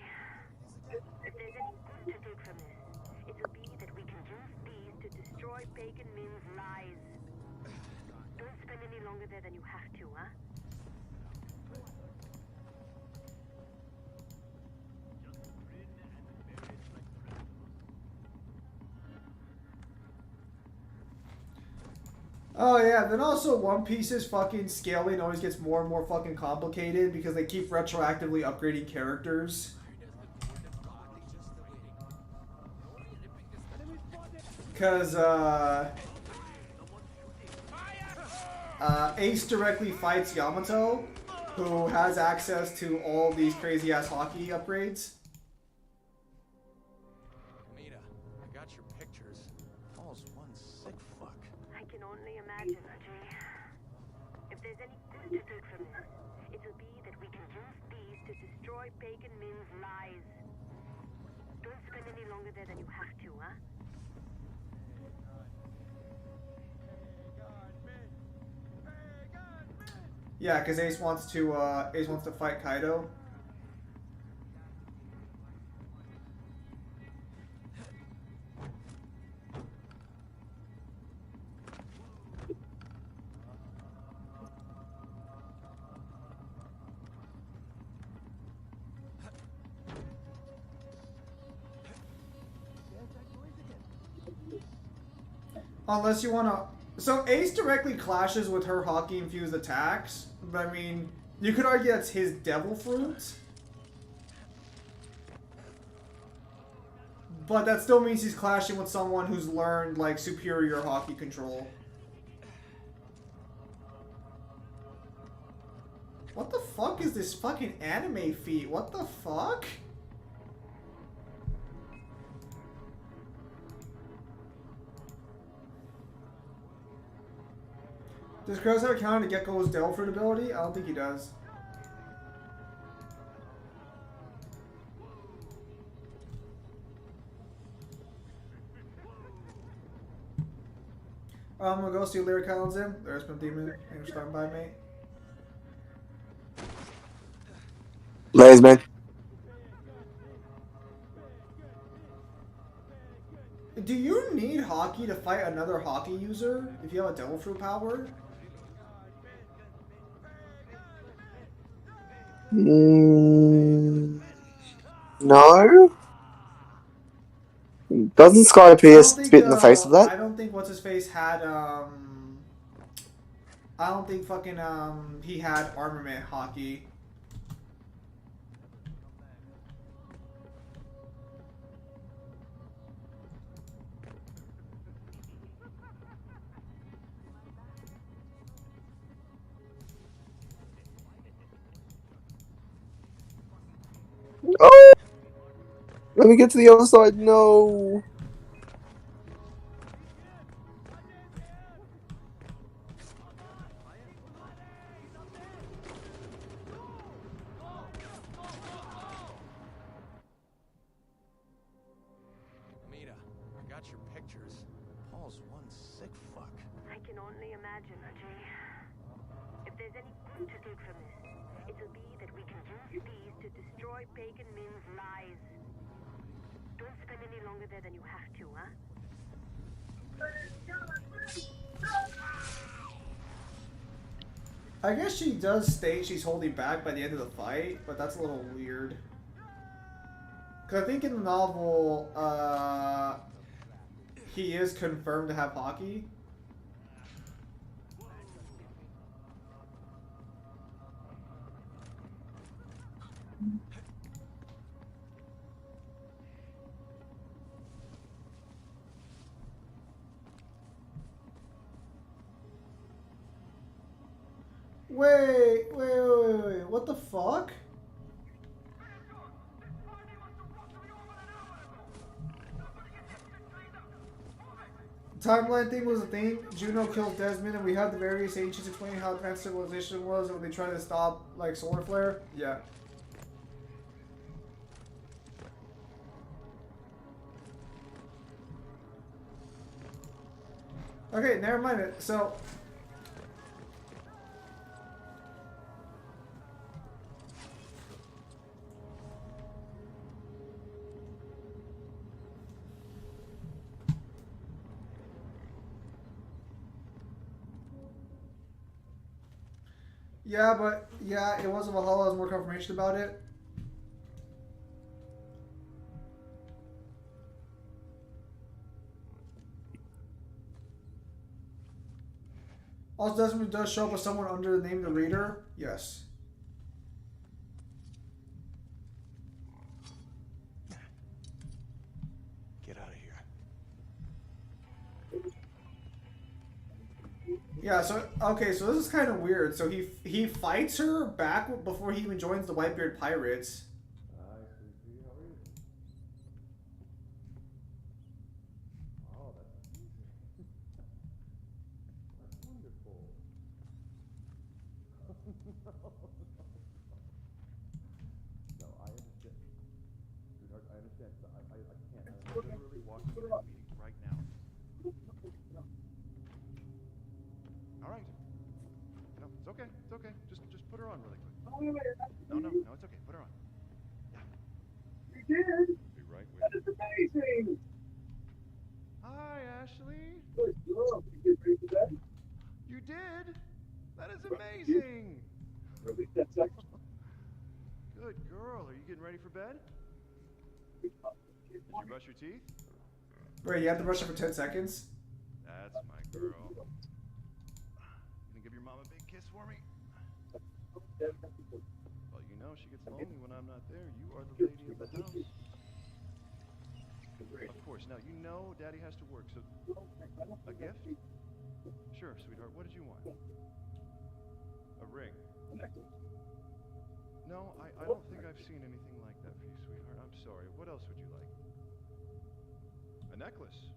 If there's any good to take from this, it will be that we can use these to destroy Pagan Min's lies. Don't spend any longer there than you have to, huh? Oh yeah, then also One Piece's fucking scaling always gets more and more fucking complicated because they keep retroactively upgrading characters. Because, Ace directly fights Yamato, who has access to all these crazy-ass hockey upgrades. Amita, I got your pictures. Paul's one sick fuck. I can only imagine, Ajay. If there's any good to take from this, it will be that we can use these to destroy Pagan Min's lies. Don't spend any longer there than you have to, huh? Yeah, because Ace wants to fight Kaido. Unless you want to... So Ace directly clashes with her hockey-infused attacks, but I mean, you could argue that's his devil fruit. But that still means he's clashing with someone who's learned, like, superior hockey control. What the fuck is this fucking anime feat? What the fuck? Does Crows have a counter to Gekko's Devil Fruit ability? I don't think he does. I'm gonna go see Lyric Islands in. There's been demon. Thanks for stopping by, mate. Layers, man. Do you need hockey to fight another hockey user if you have a Devil Fruit power? No. Doesn't Sky Pierce spit in the face of that? I don't think what's his face had I don't think fucking he had armament hockey. Oh! Let me get to the other side. No. Amita, I got your pictures. Paul's one sick fuck. I can only imagine, Ajay. If there's any good to take from this, it will be that we can use these to destroy Pagan Min's lies. Don't spend any longer there than you have to, huh? I guess she does state she's holding back by the end of the fight, but that's a little weird. Because I think in the novel, he is confirmed to have hockey. Wait. What the fuck? Timeline thing was a thing. Juno kills Desmond, and we had the various ancients explaining how advanced civilization was when they tried to stop, like, solar flare. Yeah. Okay, never mind it. So. Yeah, but yeah, it wasn't Valhalla. There's more confirmation about it. Also, Desmond does show up as someone under the name of the Reader. Yes. Get out of here. Yeah, so okay, so this is kind of weird. So he fights her back before he even joins the Whitebeard Pirates. No, I understand. Sweetheart, I understand. I can't. I'm literally walking into a meeting right now. All right. No, it's okay. It's okay. Just put her on really quick. No, it's okay. Put her on. Yeah. You did. Be right with That is amazing. Hi, Ashley. Good girl. You get ready for bed? You did? That is amazing. Really? That's excellent. Good girl. Are you getting ready for bed? Did you brush your teeth? Wait, you have to brush it for 10 seconds? That's my girl. Gonna give your mom a big kiss for me? Well, you know she gets lonely when I'm not there. You are the lady of the house. Of course. Now, you know Daddy has to work, so... A gift? Sure, sweetheart. What did you want? A ring? No, I don't think I've seen anything like that for you, sweetheart. I'm sorry. What else would you like? A necklace?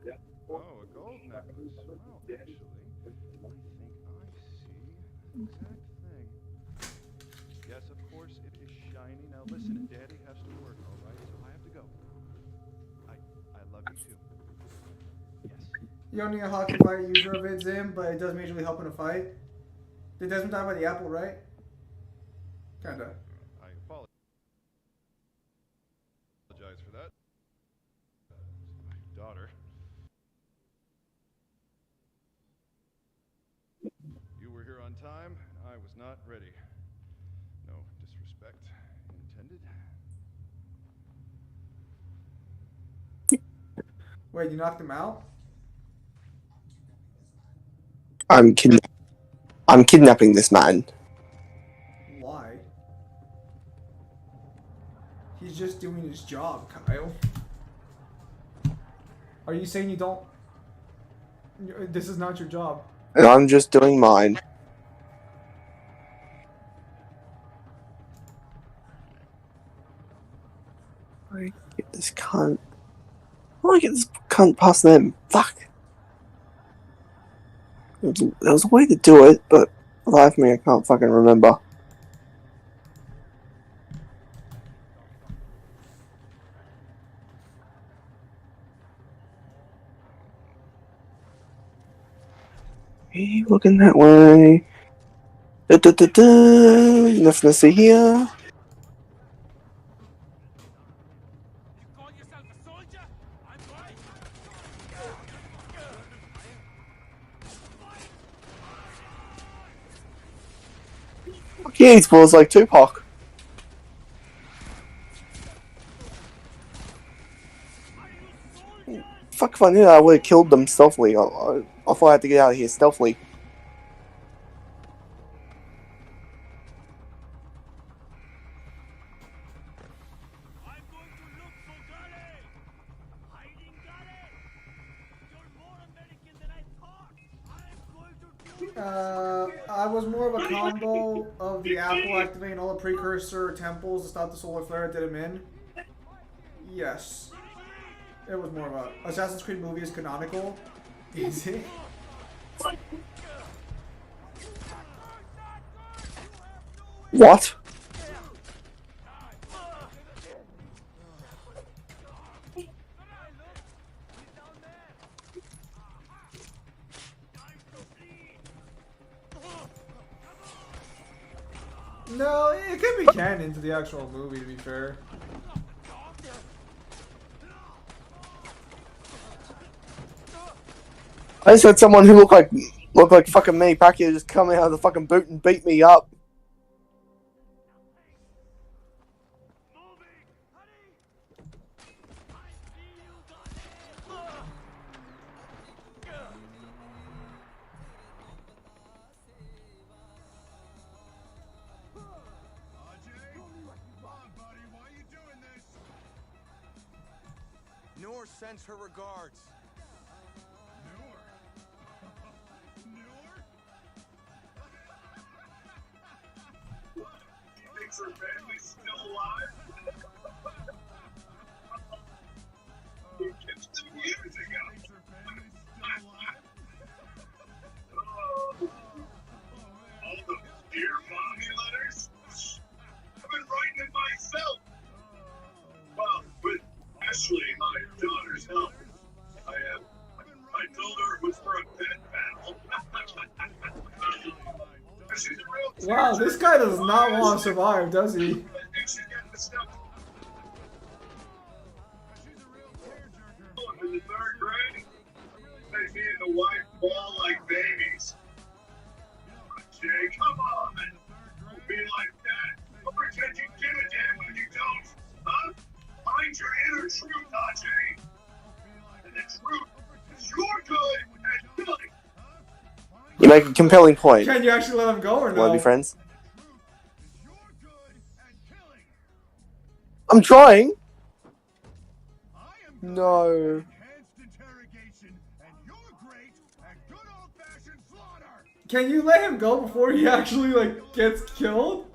Yeah. Oh, a gold necklace. Well, actually, I think I see the exact thing. Yes, of course, it is shiny. Now listen, Daddy has to work, all right? So I have to go. I love you too. Yes. You don't need a hockey fight user of it, Zim, but it does majorly help in a fight. Did Desmond die by the apple, right? Kinda. I apologize for that. My daughter. You were here on time. I was not ready. No disrespect intended. Wait, you knocked him out? I'm kidnapping this man. Why? He's just doing his job, Kyle. Are you saying you don't... This is not your job? And I'm just doing mine. I get this cunt. How do I get this cunt past them? Fuck. There was a way to do it, but life me, I can't fucking remember. Hey, looking that way. Nothing to see here. Yeah, he balls like Tupac. Fuck if I knew that, I would have killed them stealthily. I thought I had to get out of here stealthily. I was more of a combo of the apple activating all the precursor temples to stop the solar flare that did him in. Yes. It was more of a Assassin's Creed movie is canonical. Is it? What? No, it could be canon to the actual movie, to be fair. I just had someone who looked like fucking Manny Pacquiao just come out of the fucking boot and beat me up. Noor sends her regards. Thinks her family's still alive? Just 2 years ago. All the dear mommy letters? I've been writing it myself. Well, with Ashley, my daughter's help. I told her it was for a pet battle. She's a real Wow, this guy does not want to survive, does he? I think she's getting the stuff. In the 3rd grade, they me and the wife ball like babies. Jay, come on. Don't be like that. Don't pretend you give a damn when you don't. Huh? Find your inner truth, Ajay. And the truth is you're good at killing. You make a compelling point. Can you actually let him go or no? Want to be friends? I'm trying. No. Can you let him go before he actually like gets killed?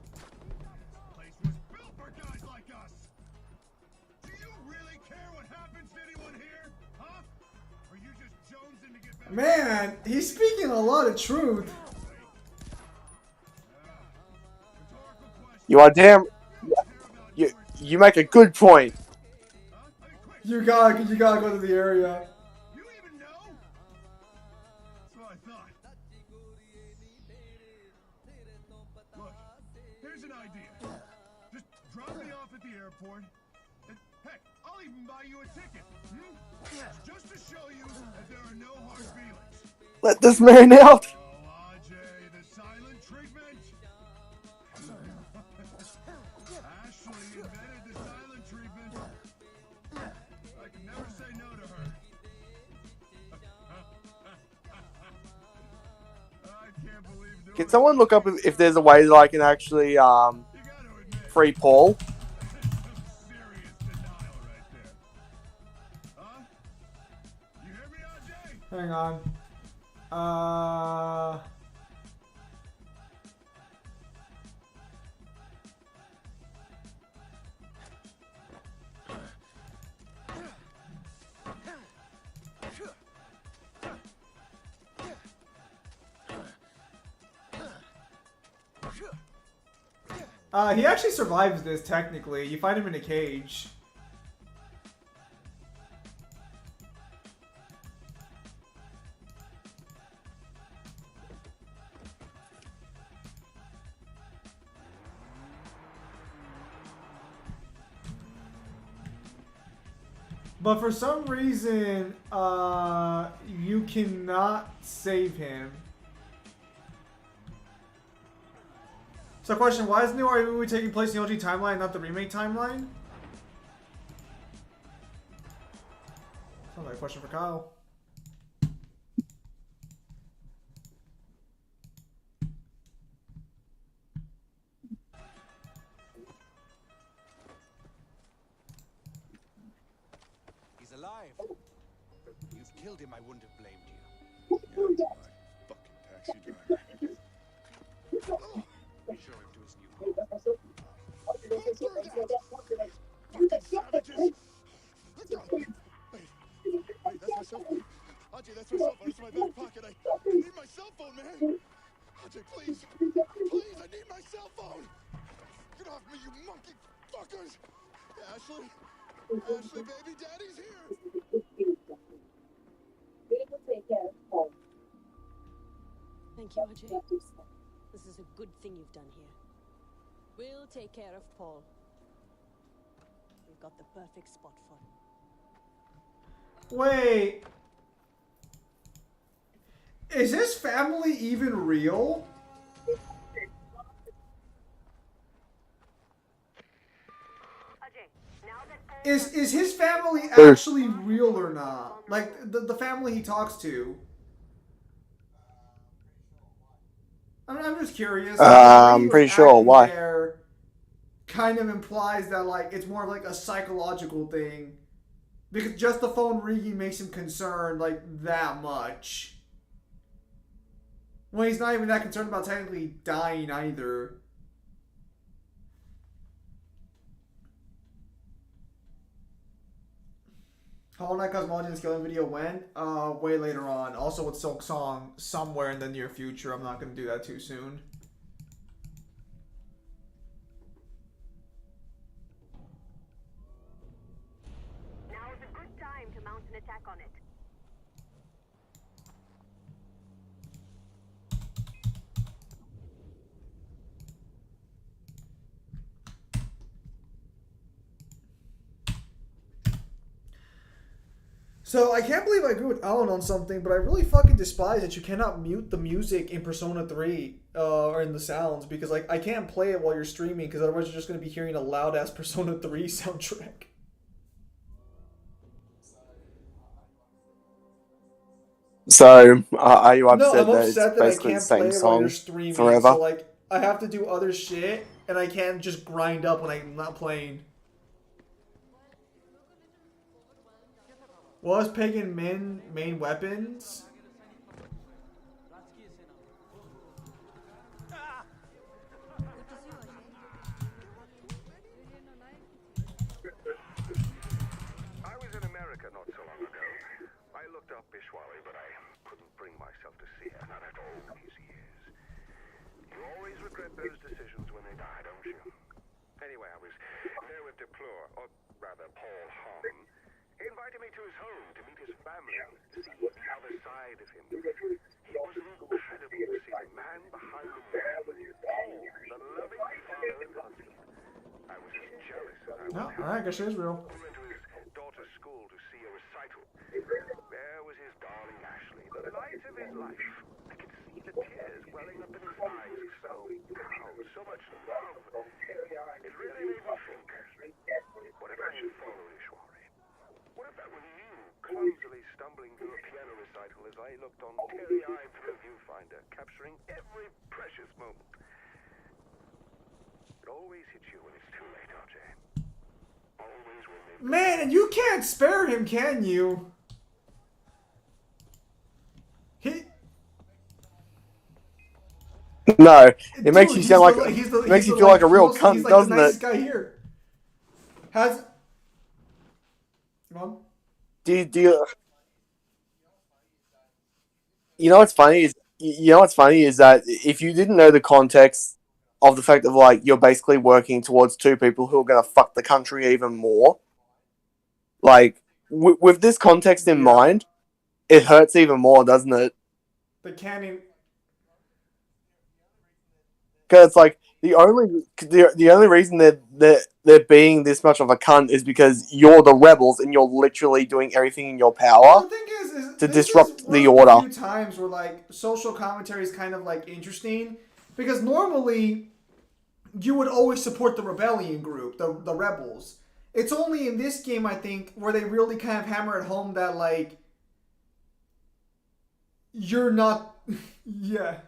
Man, he's speaking a lot of truth. You are damn. You make a good point. You gotta go to the area. Here's an idea. Just drop me off at the airport. And, heck, I'll even buy you a ticket. Just to show you that there are no hard feelings. Let this man out. Oh, Ajay, the silent treatment. Ashley invented the silent treatment. I can never say no to her. I can't believe doing Can someone look up if there's a way that I can actually free Paul? Hang on. He actually survives this, technically. You find him in a cage. But for some reason, you cannot save him. So question, why is the new Mario movie taking place in the OG timeline, not the remake timeline? Sounds like a question for Kyle. He's alive. You've killed him, I wouldn't have blamed you. Yeah, my fucking taxi driver. ask myself out of my back pocket. I need my cell phone, man. RJ, please. Please, I need my cell phone. Get off me, you monkey fuckers. Ashley. Ashley, baby, daddy's here. Thank you, RJ. This is a good thing you've done here. We'll take care of Paul. We've got the perfect spot for him. Wait. Is his family even real? Is his family actually real or not? Like, the family he talks to. I'm just curious. I'm pretty sure. Why? There kind of implies that, like, it's more of like a psychological thing. Because just the phone ringing makes him concerned, like, that much. When he's not even that concerned about technically dying either. Hollow Knight Cosmology Scaling video when? Way later on. Also with Silk Song somewhere in the near future. I'm not going to do that too soon. Now is a good time to mount an attack on it. So, I can't believe I agree with Alan on something, but I really fucking despise that you cannot mute the music in Persona 3, or in the sounds, because, like, I can't play it while you're streaming, because otherwise you're just going to be hearing a loud-ass Persona 3 soundtrack. So, are you upset No, I'm that upset it's that I basically the can't play same it while you're song streaming, forever? so, like, I have to do other shit, and I can't just grind up when I'm not playing. Was Pagan Min main weapons? I was in America not so long ago. I looked up Ishwari, but I couldn't bring myself to see her, not after all these years. You always regret those decisions when they die, don't you? Anyway, I was there with Deplore, or rather Paul Hahn. He invited me to his home to meet his family, to see the other side of him. He was an incredible the man behind the man. Paul, the loving father and husband. I was as jealous as I was. No, alright, I guess it is real. We went to his daughter's school to see a recital. There was his darling Ashley, the light of his life. I could see the tears welling up in his eyes. So proud, so much love. It really made me think. What if I should follow Ishwari? What if that were you, clumsily stumbling through a piano recital as I looked on teary-eyed through a viewfinder, capturing every precious moment? It always hits you when it's too late, RJ. Always when they... Man, and you can't spare him, can you? No, it makes Dude, you sound like he's it makes you feel like a real cunt, he's like doesn't the nicest it? guy here. Has... Come on. Do you? You know what's funny is that if you didn't know the context of the fact of like you're basically working towards two people who are gonna fuck the country even more, like with this context in mind, it hurts even more, doesn't it? The cannon. Because it's like the only reason they're being this much of a cunt is because you're the rebels and you're literally doing everything in your power The thing is to this disrupt is the one of order. the few times where like social commentary is kind of like interesting because normally you would always support the rebellion group, the rebels. It's only in this game I think where they really kind of hammer it home that like you're not yeah.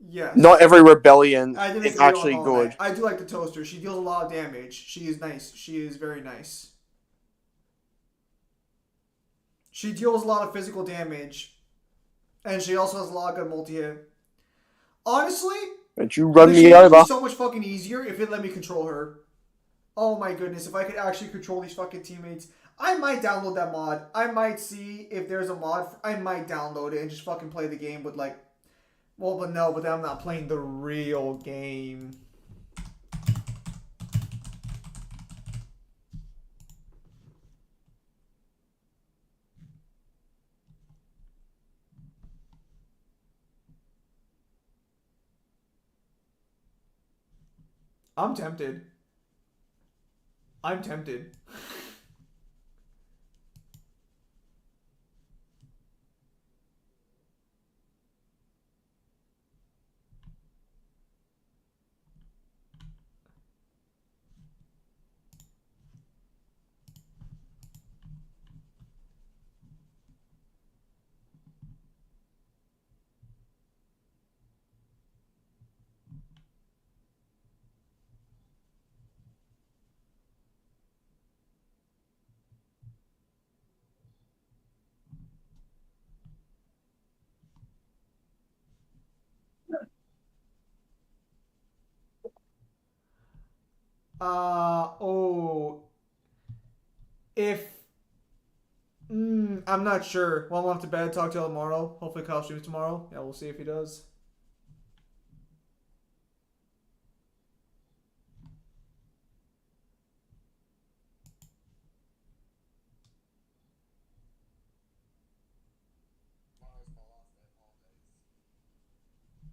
Yes. Not every rebellion I didn't is agree on actually all good. that. I do like the toaster. She deals a lot of damage. She is nice. She is very nice. She deals a lot of physical damage. And she also has a lot of good multi-hit. Honestly, But you run this me game would be over. so much fucking easier if it let me control her. Oh my goodness, if I could actually control these fucking teammates. I might download that mod. I might see if there's a mod. I might download it and just fucking play the game with like. Well, but no, but then I'm not playing the real game. I'm tempted. I'm tempted. Oh. If. I'm not sure. Well, I'm off to bed. Talk to you all tomorrow. Hopefully, Kyle streams tomorrow. Yeah, we'll see if he does.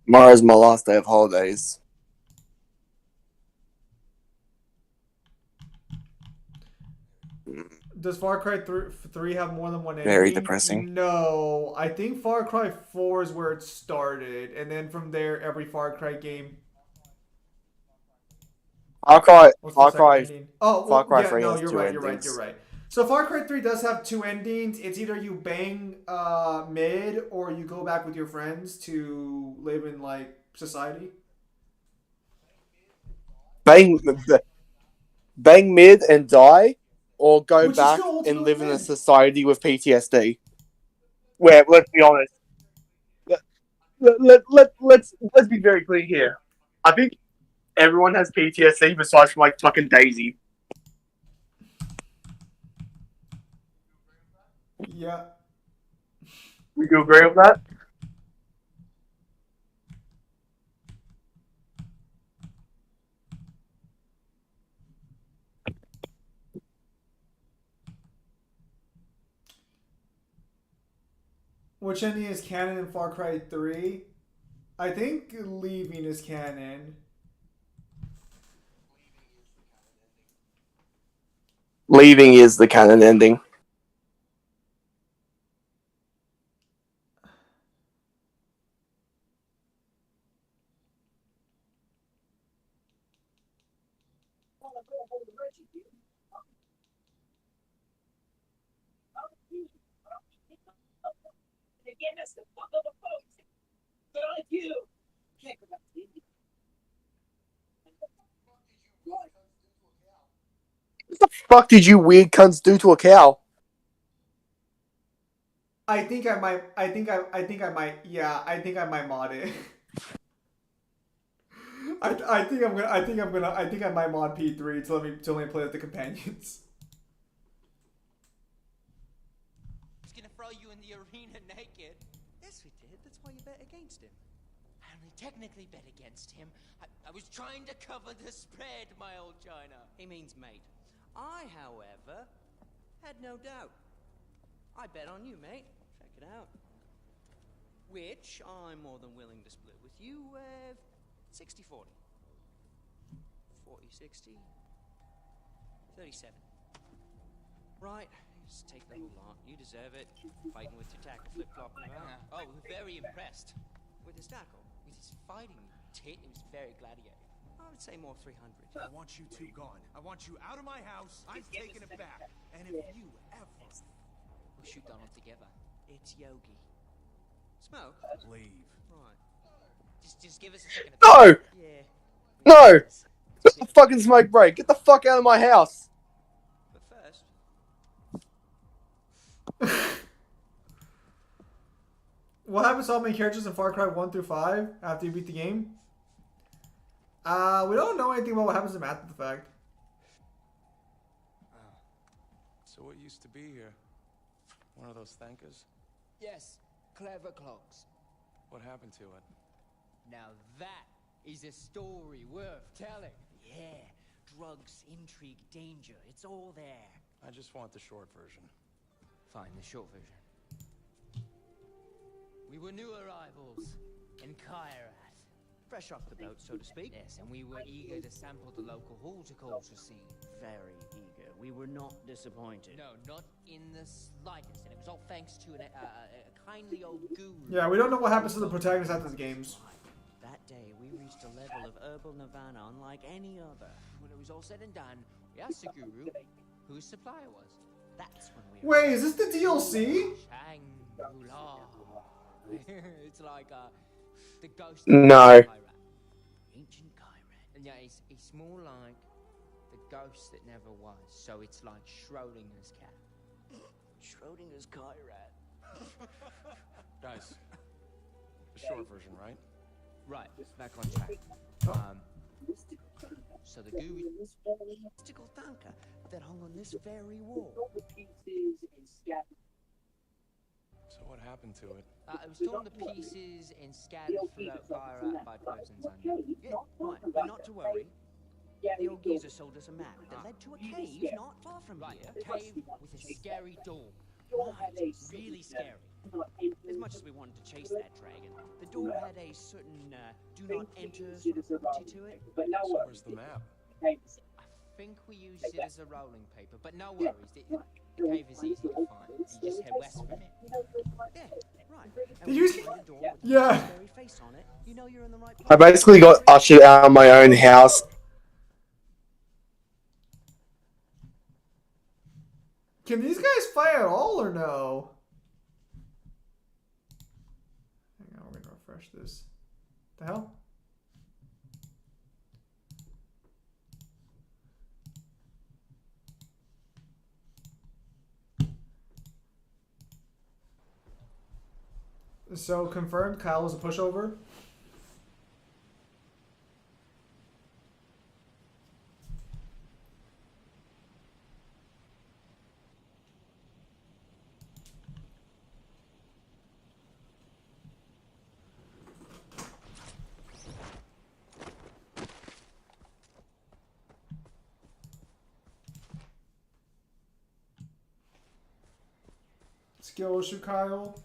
Tomorrow's my last day of holidays. Does Far Cry 3 have more than one ending? Very depressing. No. I think Far Cry 4 is where it started. And then from there, every Far Cry game... Far Cry Oh, well, Far Cry yeah, 3 no, has you're two right, endings. you're right. So Far Cry 3 does have two endings. It's either you bang mid or you go back with your friends to live in, like, society. Bang mid and die, or go Which is back still and live in a mid. society with PTSD. Where, let's be honest, let's be very clear here. I think everyone has PTSD besides from like fucking Daisy. Yeah. Would you agree with that? Which ending is canon in Far Cry 3? I think leaving is canon. Leaving is the canon ending. What the fuck did you weird cunts do to a cow? I think I might mod it. I think I might mod P3 to let me play with the companions. He's gonna throw you in the arena naked. Yes, we did. That's why you bet against him. I only technically bet against him. I was trying to cover the spread, my old China. He means mate. I, however, had no doubt. I bet on you, mate. Check it out. Which I'm more than willing to split with you, 60-40. 40-60. 37. Right, just take the whole lot. You deserve it. Fighting with your tackle flip-flopping around. Oh, very impressed. With his tackle. With his fighting tit, it was very gladiator. I would say more 300. I want you two gone. I want you out of my house. I'm taking it back. And if you ever... We'll shoot Donald together. It's Yogi. Smoke? Leave. Right. Just give us a second. No! Yeah. No! Get the fucking smoke break. Get the fuck out of my house. But first... What happens to all main characters in Far Cry 1 through 5 after you beat the game? We don't know anything about what happens to them after the fact. So So what used to be here? One of those thankers? Yes, clever clogs. What happened to it? Now that is a story worth telling. Yeah, drugs, intrigue, danger, it's all there. I just want the short version. Fine, the short version. We were new arrivals in Kyrat. Fresh off the boat, so to speak. Yes, and we were eager to sample the local horticulture scene. Very eager. We were not disappointed. No, not in the slightest. And it was all thanks to a kindly old guru. Yeah, we don't know what happens to the protagonists after the games. That day, we reached a level of herbal nirvana unlike any other. When it was all said and done, we asked the guru who his supplier was. That's when we... Wait, is this the DLC? Shangri-La. It's like the ghost of No. Kyrat. Ancient Kyrat. And yeah, it's more like the ghost that never was. So it's like Schrodinger's cat. Schrodinger's Kyrat. Guys, the short version, right? Right, back on track. So the guru... Mystical thanker that hung on this very wall. So what happened to it? It was torn to pieces and scattered throughout Kyrat by persons unknown. Yeah, right, but not to worry. The old geezer sold us a map that led to a cave not far from here. A cave with a scary door. Right, really scary. As much as we wanted to chase that dragon, the door had a certain do not enter sort of quality to it. So where's the map? I think we used it as a rolling paper, but no worries. The cave is easy to find. You just head west from it. Yeah, right. Did you find a door with a Yeah. scary face on it, you know you're in the right place. I basically got ushered out of my own house. Can these guys fight at all or no? Hang on, we're gonna refresh this. The hell? So confirmed, Kyle was a pushover. Skill issue, Kyle.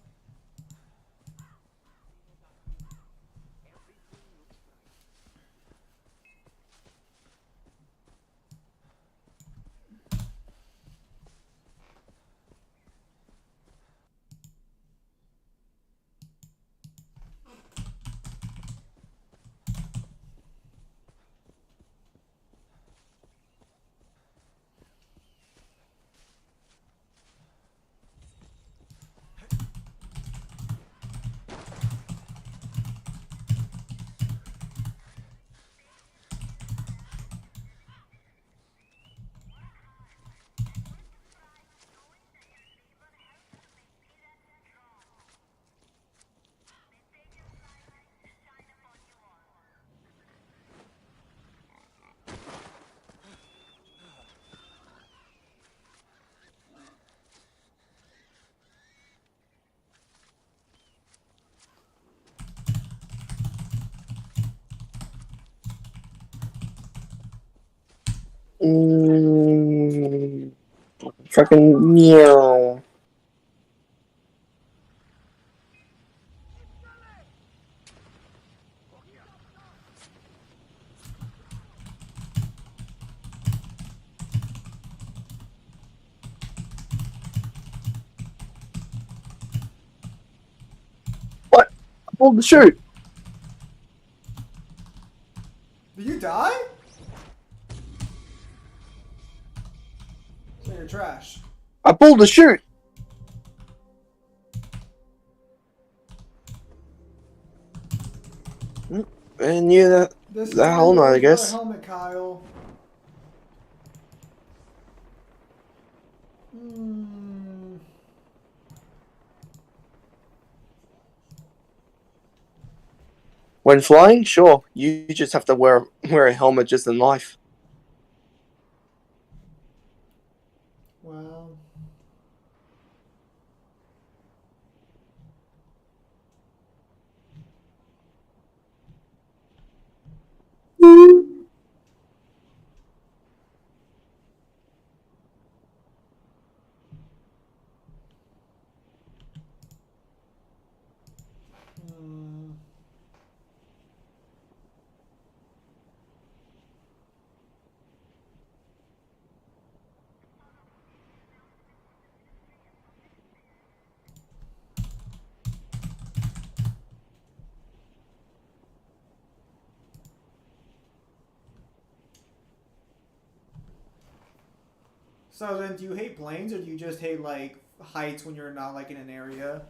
Fucking meow. What? I pulled the chute. Did you die? So you're trash. I pulled the chute. And yeah, This is the why hell you no, I always wear a guess. helmet, Kyle. Hmm. When flying, sure, you just have to wear a helmet just in life. Well. So then, do you hate planes, or do you just hate like heights when you're not like in an area?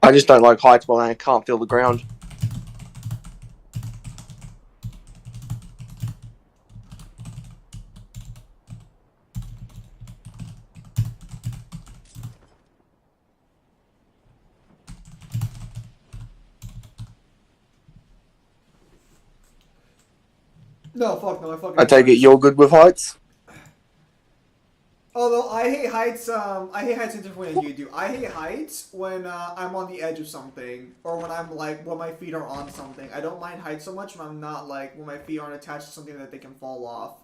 I just don't like heights when I can't feel the ground. No, fuck no. I fucking. I take it you're good with heights? Although I hate heights, I hate heights in a different way than you do. I hate heights when I'm on the edge of something, or when I'm like when my feet are on something. I don't mind heights so much when I'm not like when my feet aren't attached to something that they can fall off.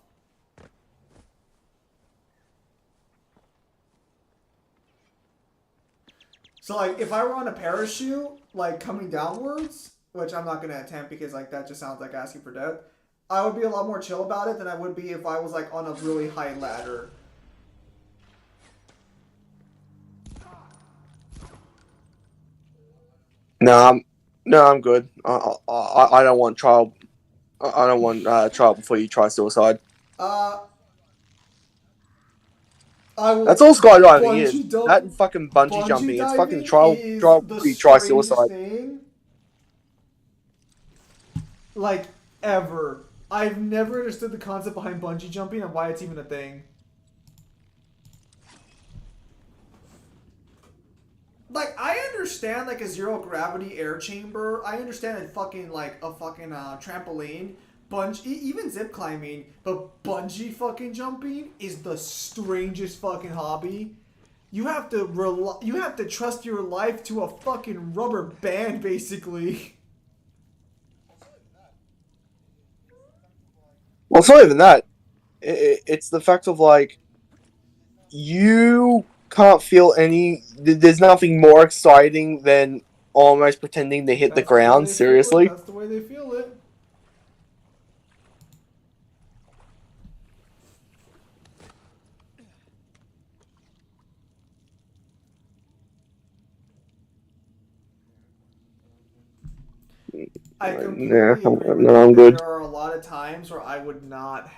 So like if I were on a parachute, like coming downwards, which I'm not gonna attempt because like that just sounds like asking for death, I would be a lot more chill about it than I would be if I was like on a really high ladder. No, I'm good. I don't want trial. I don't want trial before you try suicide. I will That's all skydiving is. bungee dump- That and fucking bungee jumping. It's fucking trial is before the you try strangest suicide. thing, like, ever. I've never understood the concept behind bungee jumping and why it's even a thing. Like, I understand, like, a zero gravity air chamber. I understand a fucking, like, a fucking trampoline. Even zip climbing. But bungee fucking jumping is the strangest fucking hobby. You have to trust your life to a fucking rubber band, basically. Well, it's not even that. It's the fact of, like, you can't feel any... There's nothing more exciting than almost pretending to hit the ground, seriously. That's the way they feel it. I completely agree with you I'm that good. there are a lot of times where I would not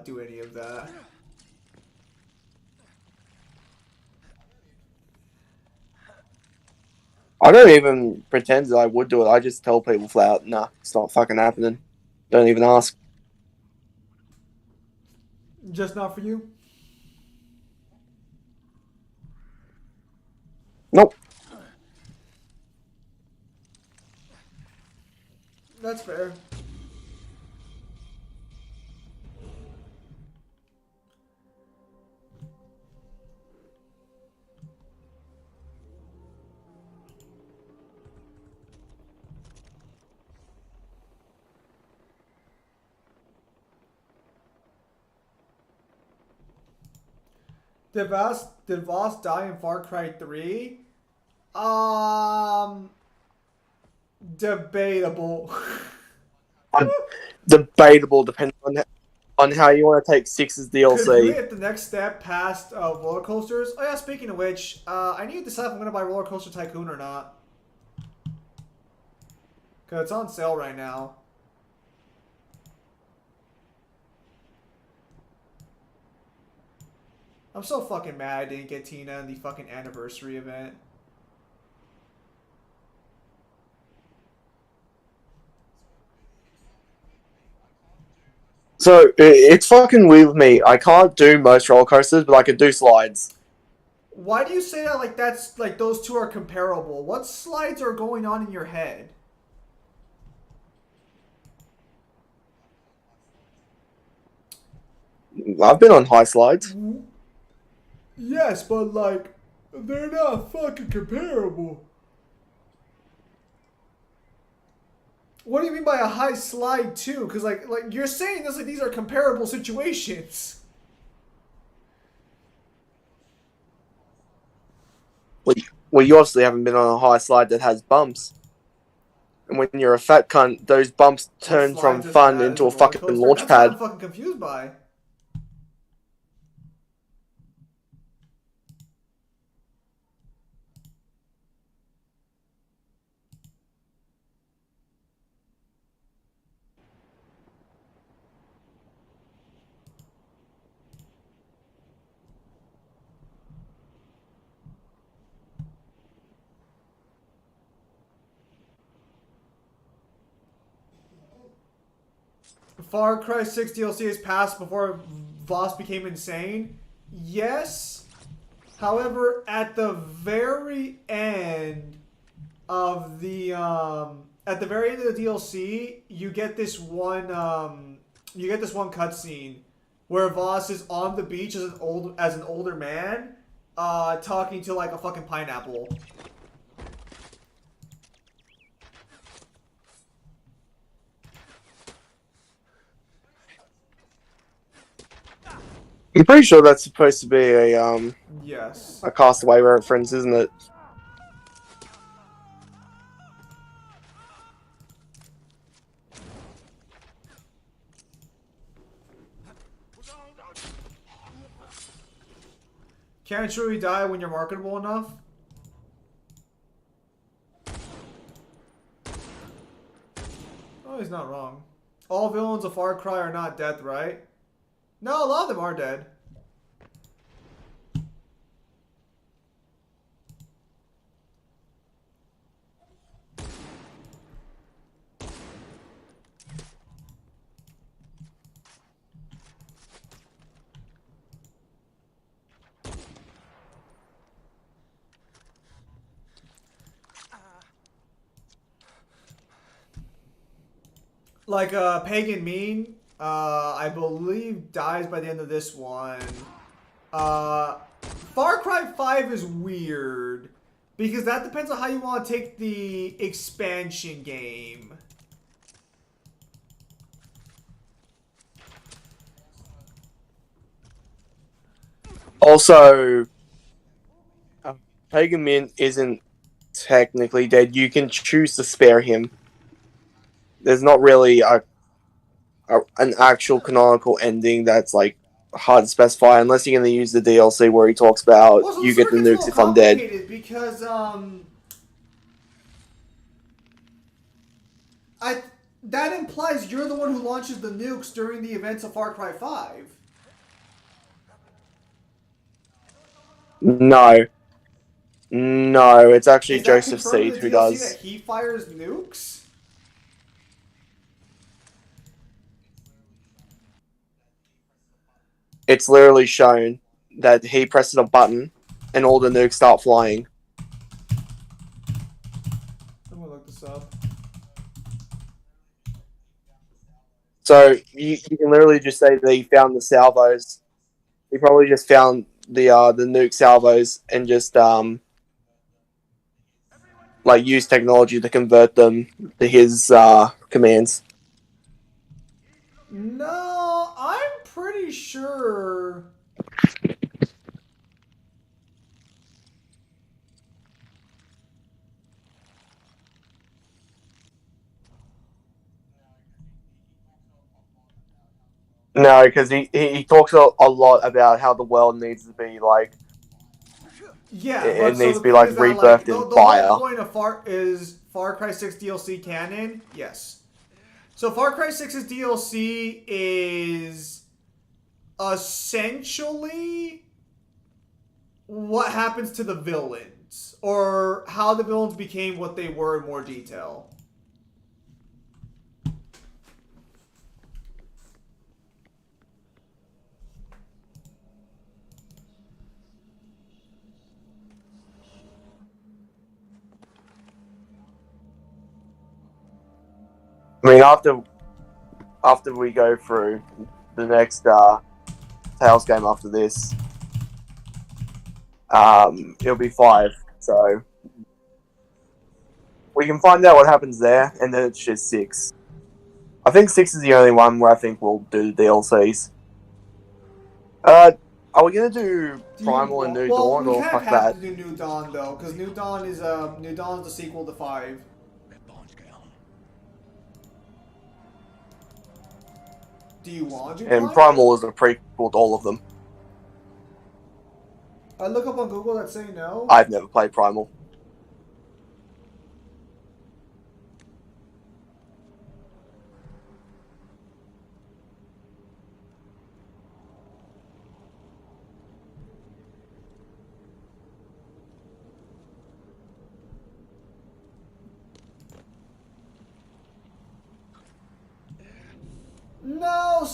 do any of that. I don't even pretend that I would do it. I just tell people flat out, nah, it's not fucking happening. Don't even ask. Just not for you? Nope. That's fair. Did Voss die in Far Cry 3? Debatable. Debatable, depending on how you want to take 6's Could we DLC. hit the next step past roller coasters? Oh yeah, speaking of which, I need to decide if I'm gonna buy Roller Coaster Tycoon or not. Cause it's on sale right now. I'm so fucking mad I didn't get Tina in the fucking anniversary event. So, it's fucking weird with me. I can't do most roller coasters, but I can do slides. Why do you say that like that's like those two are comparable? What slides are going on in your head? I've been on high slides. Yes, but like they're not fucking comparable. What do you mean by a high slide too? Because like you're saying this like these are comparable situations. Well, you obviously haven't been on a high slide that has bumps. And when you're a fat cunt, those bumps turn from fun into a fucking launch That's what I'm pad. fucking confused by. Far Cry 6 DLC is passed before Voss became insane? Yes. However, at the very end of the DLC, you get this one cutscene where Voss is on the beach as an older man, talking to like a fucking pineapple. I'm pretty sure that's supposed to be a Yes. a Castaway reference, isn't it? Can't truly die when you're marketable enough? Oh, he's not wrong. All villains of Far Cry are not dead, right? No, a lot of them are dead. Like, Pagan Mean, I believe dies by the end of this one. Far Cry 5 is weird, because that depends on how you want to take the expansion game. Also, Pagan Min isn't technically dead. You can choose to spare him. There's not really an actual canonical ending that's like hard to specify unless you're going to use the DLC where he talks about Also, you get the gets a nukes little if I'm dead. complicated because that implies you're the one who launches the nukes during the events of Far Cry 5. No, it's actually Is that Joseph confirmed in Seed the who DLC does. that he fires nukes? It's literally shown that he presses a button and all the nukes start flying. I'm gonna look this up. So you can literally just say that he found the salvos. He probably just found the nuke salvos and just like use technology to convert them to his commands. No, I'm pretty sure. No, because he talks a lot about how the world needs to be like. Yeah, it but needs so to be the like thing is that, rebirthed the in fire. whole point of Far Cry 6 DLC canon? Yes. So Far Cry 6's DLC is essentially what happens to the villains, or how the villains became what they were in more detail. I mean, after we go through the next Tales game after this, it'll be 5. So we can find out what happens there, and then it's just 6. I think 6 is the only one where I think we'll do the DLCs. Are we gonna do Primal and New Dawn, we or kind of fuck have that? to do New Dawn though, because New Dawn is the sequel to 5. Do you want to do And Primal is a prequel to all of them. I look up on Google that say no. I've never played Primal.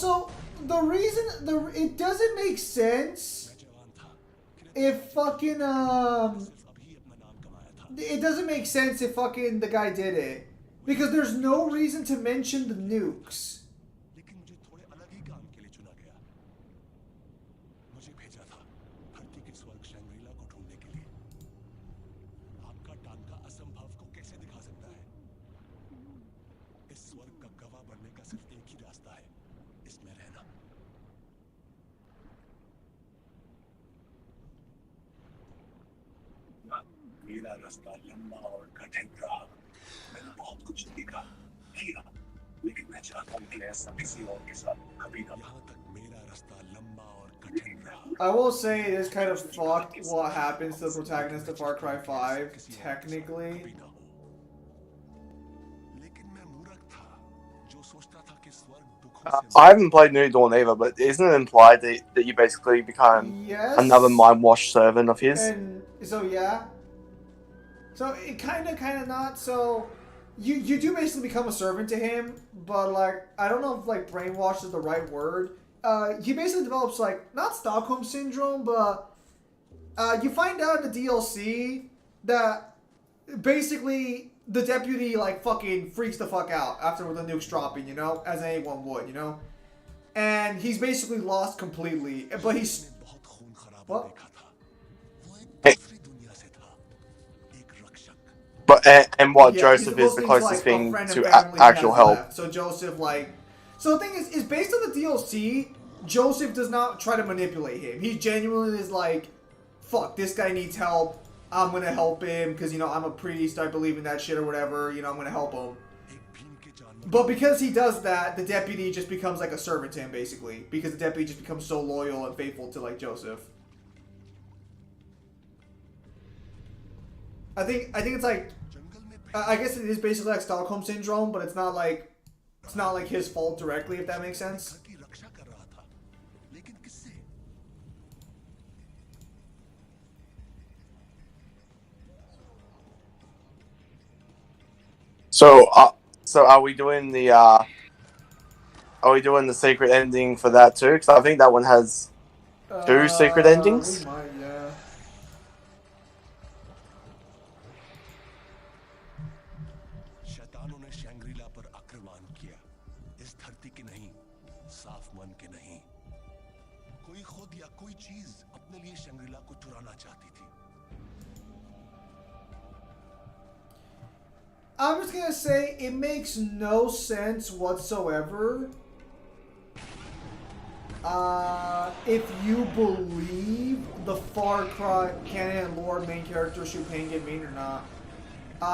Also, the reason it doesn't make sense if fucking it doesn't make sense if fucking the guy did it, because there's no reason to mention the nukes. मेरा रास्ता लंबा और कठिन रहा। मैंने बहुत कुछ देखा, किया, लेकिन मैं चाहता हूँ कि ऐसा किसी और के साथ कभी ना हो। यहाँ तक मेरा रास्ता लंबा और कठिन रहा। I will say it is kind of fucked what happens to the protagonist of Far Cry 5, technically. I haven't played New Dawn either, but isn't it implied that you basically become another mind-washed servant of his? And so yeah. So it kind of not. So you do basically become a servant to him, but like I don't know if like brainwash is the right word. He basically develops like not Stockholm syndrome, but you find out in the DLC that basically the deputy like fucking freaks the fuck out after the nukes dropping, you know, as anyone would, you know, and he's basically lost completely. But he's what? But and what Yeah, Joseph he's is the listening closest to, like, a thing friend to and family he actual has help. left. So Joseph like, so the thing is based on the DLC, Joseph does not try to manipulate him. He genuinely is like, fuck, this guy needs help. I'm gonna help him because, you know, I'm a priest, I believe in that shit or whatever, you know, I'm gonna help him. But because he does that, the deputy just becomes like a servant to him, basically. Because the deputy just becomes so loyal and faithful to, like, Joseph. I think it's like, I guess it is basically like Stockholm Syndrome, but it's not like his fault directly, if that makes sense. So are we doing the secret ending for that too? Because I think that one has two secret endings. We might, yeah. शैतानों ने शैंग्रीला पर आक्रमण किया, इस धरती के नहीं, साफ मन के नहीं। कोई खुद या कोई चीज अपने लिए शैंग्रीला को चुराना चाहती थी। I'm just gonna say it makes no sense whatsoever. If you believe the Far Cry canon and lore main character shoot Penguin mean or not.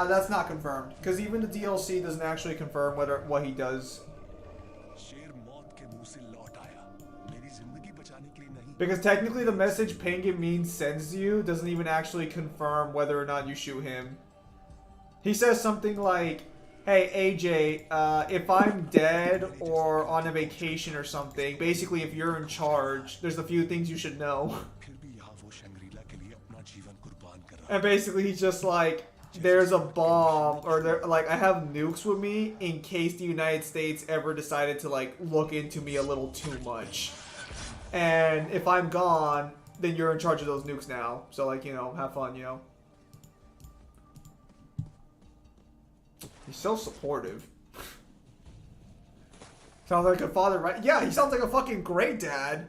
That's not confirmed, because even the DLC doesn't actually confirm what he does. Because technically the message Penguin Mean sends you doesn't even actually confirm whether or not you shoot him. He says something like, hey AJ, if I'm dead or on a vacation or something, basically if you're in charge, there's a few things you should know. And basically he's just like, there's a bomb, or there, like, I have nukes with me in case the United States ever decided to like look into me a little too much. And if I'm gone, then you're in charge of those nukes now. So like, you know, have fun, you know. He's so supportive. Sounds like a father, right? Yeah, he sounds like a fucking great dad.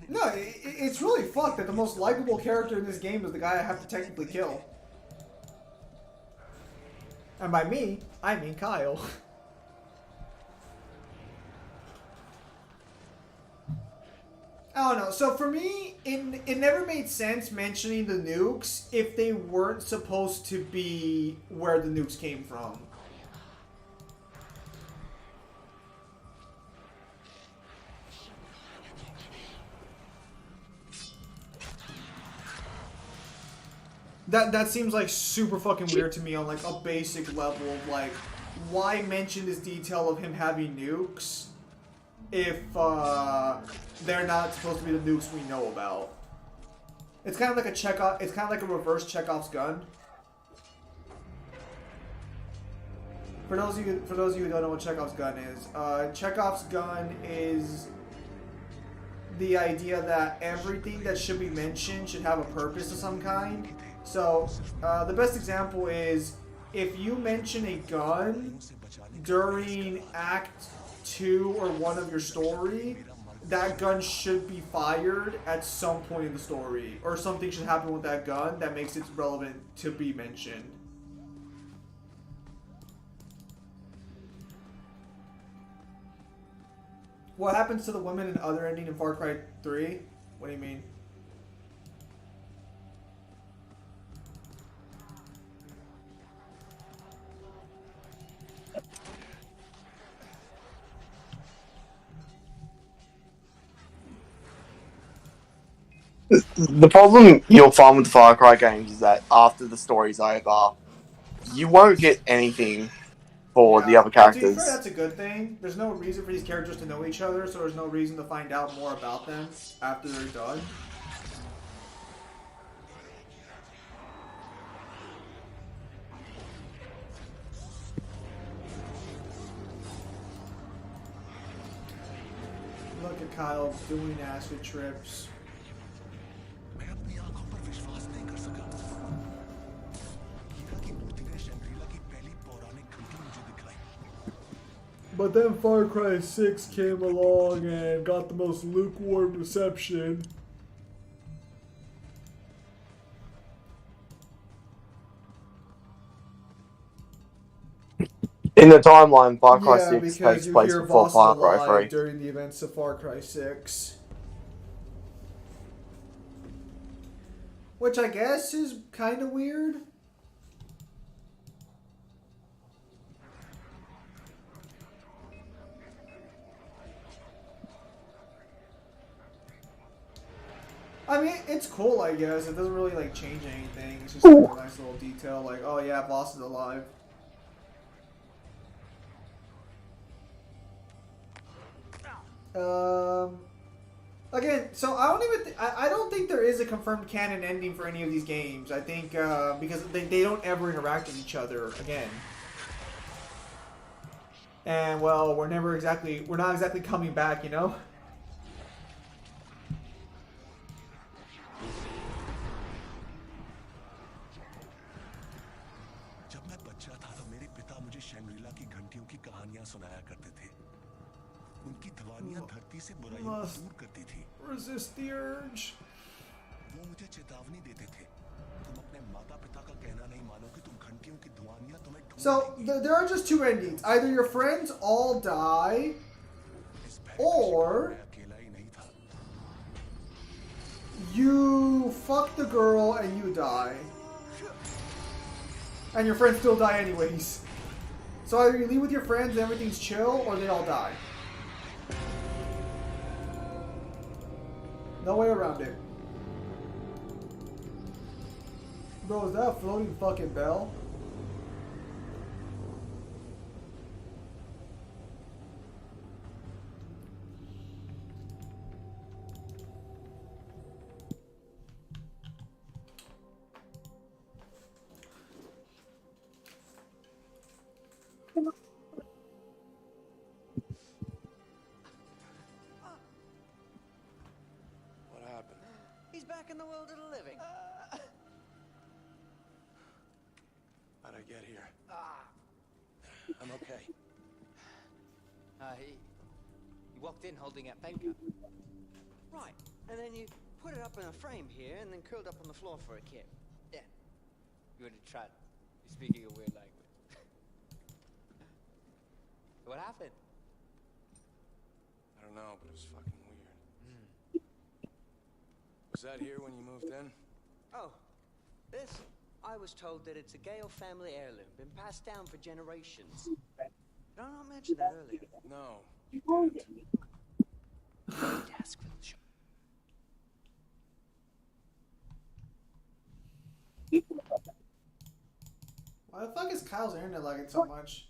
No, it's really fucked that the most likable character in this game is the guy I have to technically kill. And by me, I mean Kyle. I don't know. So for me, it never made sense mentioning the nukes if they weren't supposed to be where the nukes came from. That seems like super fucking weird to me on like a basic level of like, why mention this detail of him having nukes if they're not supposed to be the nukes we know about. It's kind of like a Chekhov. It's kind of like a reverse Chekhov's gun. For those of you who don't know what Chekhov's gun is, Chekhov's gun is the idea that everything that should be mentioned should have a purpose of some kind. So the best example is if you mention a gun during Act 2 or 1 of your story, that gun should be fired at some point in the story, or something should happen with that gun that makes it relevant to be mentioned. What happens to the women in the other ending in Far Cry 3? What do you mean? The problem you'll find with the Far Cry games is that after the story's over, you won't get anything for the other To be fair, characters. that's a good thing. There's no reason for these characters to know each other, so there's no reason to find out more about them after they're done. Look at Kyle doing acid trips. But then Far Cry 6 came along and got the most lukewarm reception. In the timeline, Far Cry 6 because takes you place hear before Voss Far is Cry alive 3. during the events of Far Cry 6. Which I guess is kind of weird. I mean, it's cool, I guess. It doesn't really, like, change anything. It's just like a nice little detail, like, oh yeah, Voss is alive. Again, so I don't even I don't think there is a confirmed canon ending for any of these games. I think because they don't ever interact with each other again. And well, we're not exactly coming back, you know? जब मैं बच्चा था तो मेरे पिता मुझे शैंग्रीला की घंटियों की कहानियां सुनाया करते थे। उनकी ध्वनियां धरती से बुराइयों को दूर करती थी। Resist the urge. वो मुझे चेतावनी देते थे। तुम अपने माता-पिता का कहना नहीं मानोगे तो घंटियों की ध्वनियां तुम्हें ढूंढ So there are just two endings. Either your friends all die, or you fuck the girl and you die. And your friends still die anyways. So either you leave with your friends and everything's chill, or they all die. No way around it. Bro, is that a floating fucking bell? What happened? He's back in the world of the living. How'd I get here? I'm okay. You walked in holding that paper. Right, and then you put it up in a frame here and then curled up on the floor for a kip. Yeah. You're in a trance. You're speaking a weird language. What happened? I don't know, but it was fucking weird. Was that here when you moved in? Oh, this? I was told that it's a Gale family heirloom, been passed down for generations. Did I not mention that earlier? No, you didn't. Ask for the show. Why the fuck is Kyle's internet lagging so much?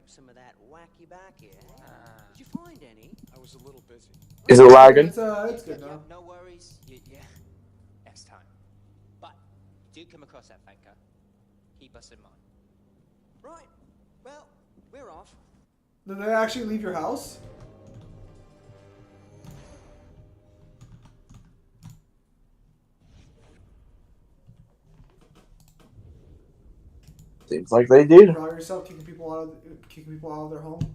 grab some of that wacky backy, eh? Did you find any? I was a little busy. Is it lagging? It's good now. No worries. Yeah. Next time. But do come across that banker. Keep us in mind. Right. Well, we're off. Did they actually leave your house? Seems like they did. Proud of yourself kicking people out of their home.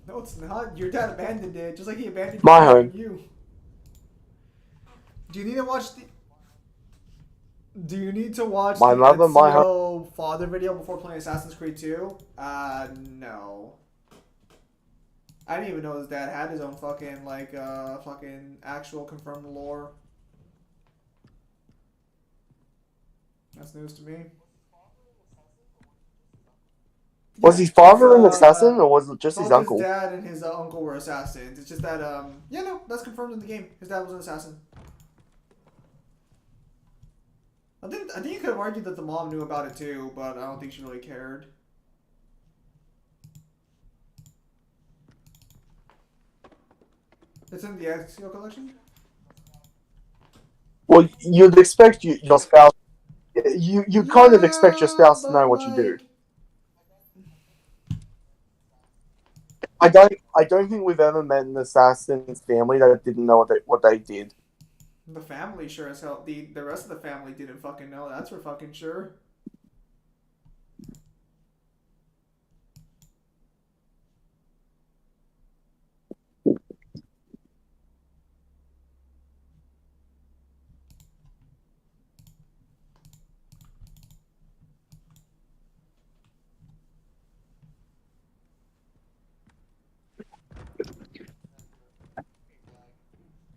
No, it's not. Your dad abandoned it, just like he abandoned My home. you. Do you need to watch the? Do you need to watch My the mother, my Ezio father video before playing Assassin's Creed 2? No. I didn't even know his dad had his own fucking fucking actual confirmed lore. That's news to me. Was his father an assassin, or was it just his uncle? His dad and his uncle were assassins. It's just that, yeah, no, that's confirmed in the game. His dad was an assassin. I think you could have argued that the mom knew about it too, but I don't think she really cared. It's in the Ezio collection? Well, you'd expect your spouse. You kind of expect your spouse to know what you do. I don't think we've ever met an assassin's family that didn't know what they did. The family sure as hell. The rest of the family didn't fucking know. That's for fucking sure.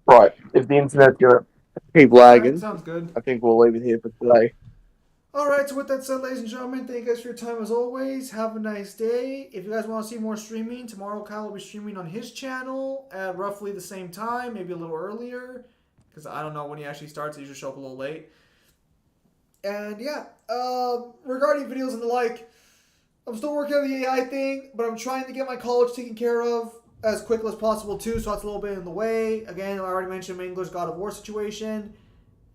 Right. If the internet's gonna keep lagging, Alright, sounds good. I think we'll leave it here for today. Alright, so with that said, ladies and gentlemen, thank you guys for your time as always. Have a nice day. If you guys want to see more streaming, tomorrow Kyle will be streaming on his channel at roughly the same time, maybe a little earlier, because I don't know when he actually starts. He usually show up a little late. And yeah, regarding videos and the like, I'm still working on the AI thing, but I'm trying to get my college taken care of as quickly as possible too, so that's a little bit in the way. Again, I already mentioned my English God of War situation,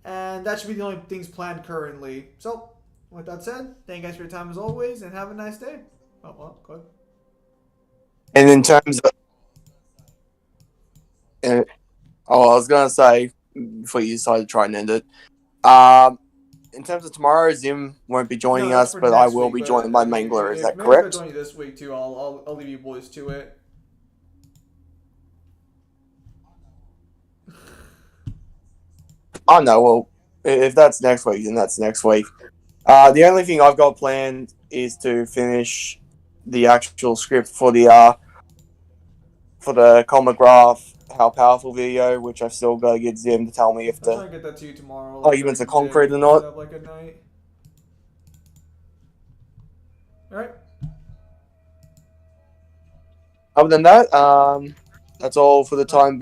and that should be the only things planned currently. So, with that said, thank you guys for your time as always, and have a nice day. Oh, well, go ahead. And in terms of, I was gonna say before you decide to try and end it, in terms of tomorrow, Zim won't be joining us, but I will be joining by Mangler. Is that correct? Maybe I'll join you this week too. I'll leave you boys to it. Oh no, well, if that's next week, then that's next week. The only thing I've got planned is to finish the actual script for the Comograph How Powerful video, which I've still got to get Zim to tell me if I'll try and the get that to you tomorrow. arguments are concrete or not. Like at night. Alright. Other than that, that's all for the time being.